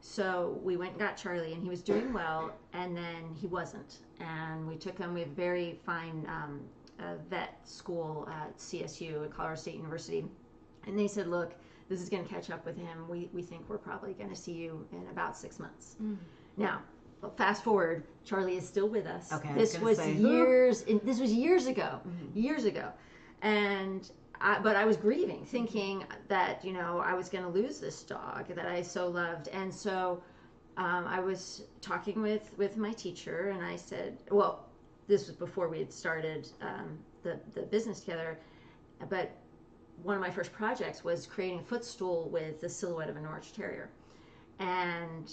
So we went and got Charlie, and he was doing well, and then he wasn't. And we took him. We have a very fine vet school at CSU, at Colorado State University, and they said, look, this is going to catch up with him. We think we're probably going to see you in about 6 months. Now, fast forward, Charlie is still with us. Okay, this was years ago. And but I was grieving, thinking that I was going to lose this dog that I so loved. And so I was talking with my teacher, and I said, well, this was before we had started the business together, but one of my first projects was creating a footstool with the silhouette of a Norwich Terrier. And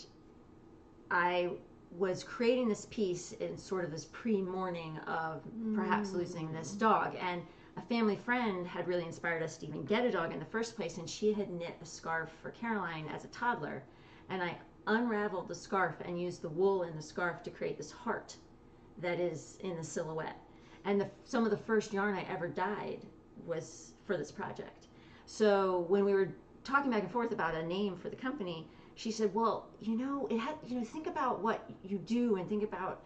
I was creating this piece in sort of this pre-mourning of perhaps losing this dog. And a family friend had really inspired us to even get a dog in the first place, and she had knit a scarf for Caroline as a toddler. And I unraveled the scarf and used the wool in the scarf to create this heart that is in the silhouette. And some of the first yarn I ever dyed was for this project. So when we were talking back and forth about a name for the company, she said, well, it had, think about what you do, and think about,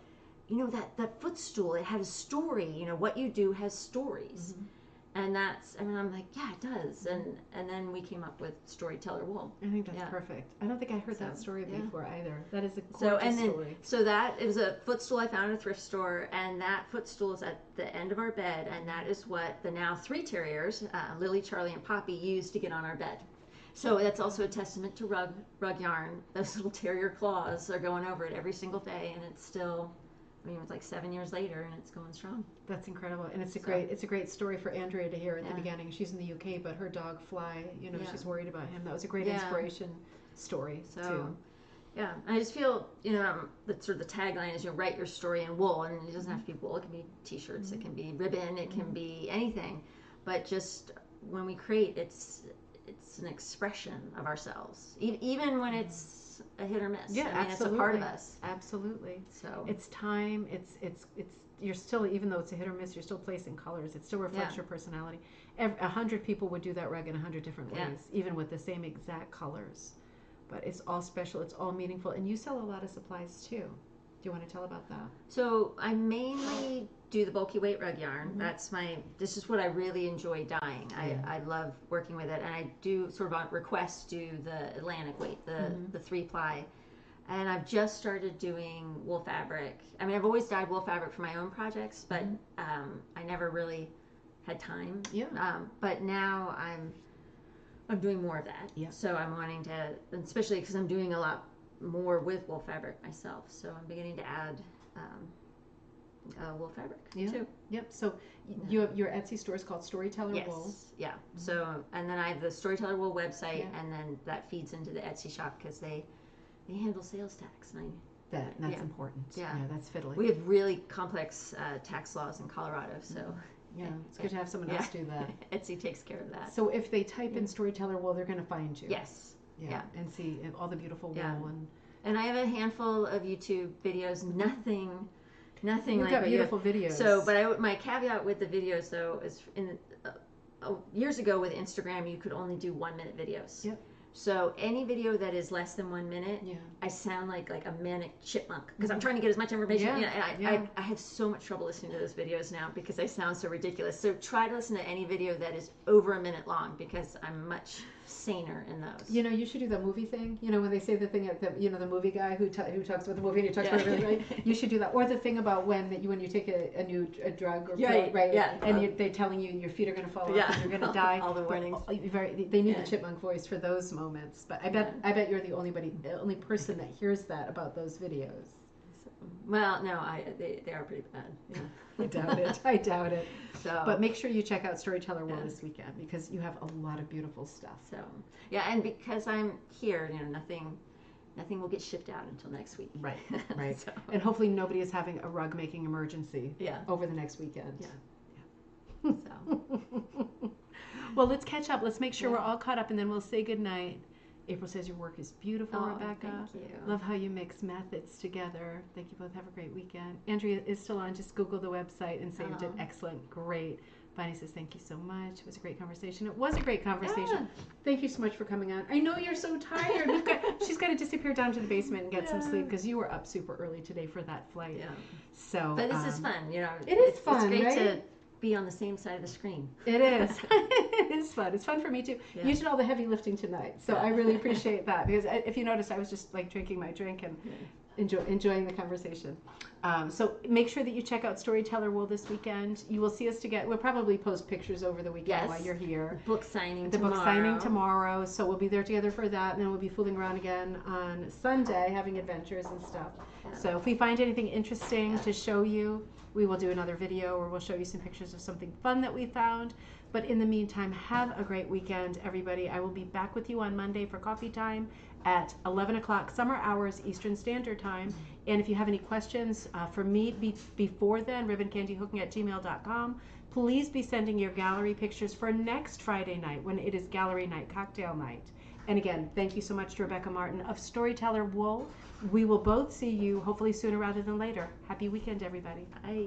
that footstool, it had a story, what you do has stories. And that's, I mean, I'm like, yeah, it does. And then we came up with Storyteller Wool. I think that's perfect. I don't think I heard that story before either. That is a gorgeous story. So that, it was a footstool I found at a thrift store, and that footstool is at the end of our bed, and that is what the now 3 terriers, Lily, Charlie, and Poppy, use to get on our bed. So that's also a testament to rug yarn. Those little terrier claws are going over it every single day, and it's still, I mean, it's like 7 years later, and it's going strong. That's incredible, and it's a great story for Andrea to hear at the beginning. She's in the UK, but her dog Fly, you know, she's worried about him. That was a great inspiration story too. Yeah, I just feel, you know, that sort of the tagline is, you know, write your story in wool, and it doesn't have to be wool. It can be T-shirts, it can be ribbon, it can be anything. But just when we create, it's an expression of ourselves, even when it's a hit or miss. Yeah, I mean, it's a part of us. Absolutely. So it's time. It's you're still, even though it's a hit or miss, you're still placing colors. It still reflects your personality. 100 people would do that rug in 100 different ways, even with the same exact colors. But it's all special. It's all meaningful. And you sell a lot of supplies too. Do you want to tell about that? So I mainly do the bulky weight rug yarn. This is what I really enjoy dyeing. I love working with it, and I do sort of on request do the Atlantic weight, the 3-ply. And I've just started doing wool fabric. I mean, I've always dyed wool fabric for my own projects, but I never really had time. Yeah. But now I'm doing more of that. Yeah. So I'm wanting to, especially because I'm doing a lot more with wool fabric myself. So I'm beginning to add wool fabric too. Yep. So you have your Etsy store is called Storyteller Wool. Yeah. So, and then I have the Storyteller Wool website, and then that feeds into the Etsy shop because they handle sales tax, and that's important. Yeah, that's fiddly. We have really complex tax laws in Colorado, so yeah, it's good to have someone else do that. Etsy takes care of that. So if they type in Storyteller Wool, they're going to find you. Yes. Yeah, and see all the beautiful wool and I have a handful of YouTube videos. Nothing You've like got beautiful videos. So, but my caveat with the videos though is years ago with Instagram, you could only do 1-minute videos. Yep. So any video that is less than 1 minute, I sound like a manic chipmunk because I'm trying to get as much information. And I have so much trouble listening to those videos now because they sound so ridiculous. So try to listen to any video that is over a minute long because I'm much saner in those. You know, you should do the movie thing. You know, when they say the thing at the movie guy who talks about the movie and he talks about everything, right? You should do that. Or the thing about when you take a new drug or pill, right? Yeah. And they're telling you your feet are going to fall off and you're going to die. All the warnings. They need the chipmunk voice for those moments. But I bet you're the only person that hears that about those videos. Well, no, they are pretty bad. Yeah. I doubt it. So, but make sure you check out Storyteller Wool this weekend because you have a lot of beautiful stuff. So, yeah, and because I'm here, you know, nothing will get shipped out until next week. Right. So. And hopefully nobody is having a rug making emergency over the next weekend. Yeah. So. Well, let's catch up. Let's make sure we're all caught up, and then we'll say goodnight. April says your work is beautiful, Rebecca. Thank you. Love how you mix methods together. Thank you both. Have a great weekend. Andrea is still on. Just Google the website and saved it. Excellent. Great. Bonnie says thank you so much. It was a great conversation. It was a great conversation. Yeah. Thank you so much for coming on. I know you're so tired. She's got to disappear down to the basement and get some sleep because you were up super early today for that flight. Yeah. So, but this is fun. You know, it's fun. It's great right? to be on the same side of the screen. It is. It is fun. It's fun for me too. Yeah. You did all the heavy lifting tonight, so I really appreciate that because if you noticed, I was just like drinking my drink and enjoying the conversation. So make sure that you check out Storyteller Wool this weekend. You will see us together. We'll probably post pictures over the weekend while you're here. Book signing tomorrow. Book signing tomorrow. So we'll be there together for that, and then we'll be fooling around again on Sunday, having adventures and stuff. Yeah. So if we find anything interesting to show you, we will do another video or we'll show you some pictures of something fun that we found. But in the meantime, have a great weekend, everybody. I will be back with you on Monday for coffee time at 11 o'clock summer hours Eastern Standard Time. And if you have any questions for me before then, ribboncandyhooking@gmail.com. Please be sending your gallery pictures for next Friday night when it is gallery night, cocktail night. And again, thank you so much to Rebecca Martin of Storyteller Wool. We will both see you hopefully sooner rather than later. Happy weekend, everybody. Bye.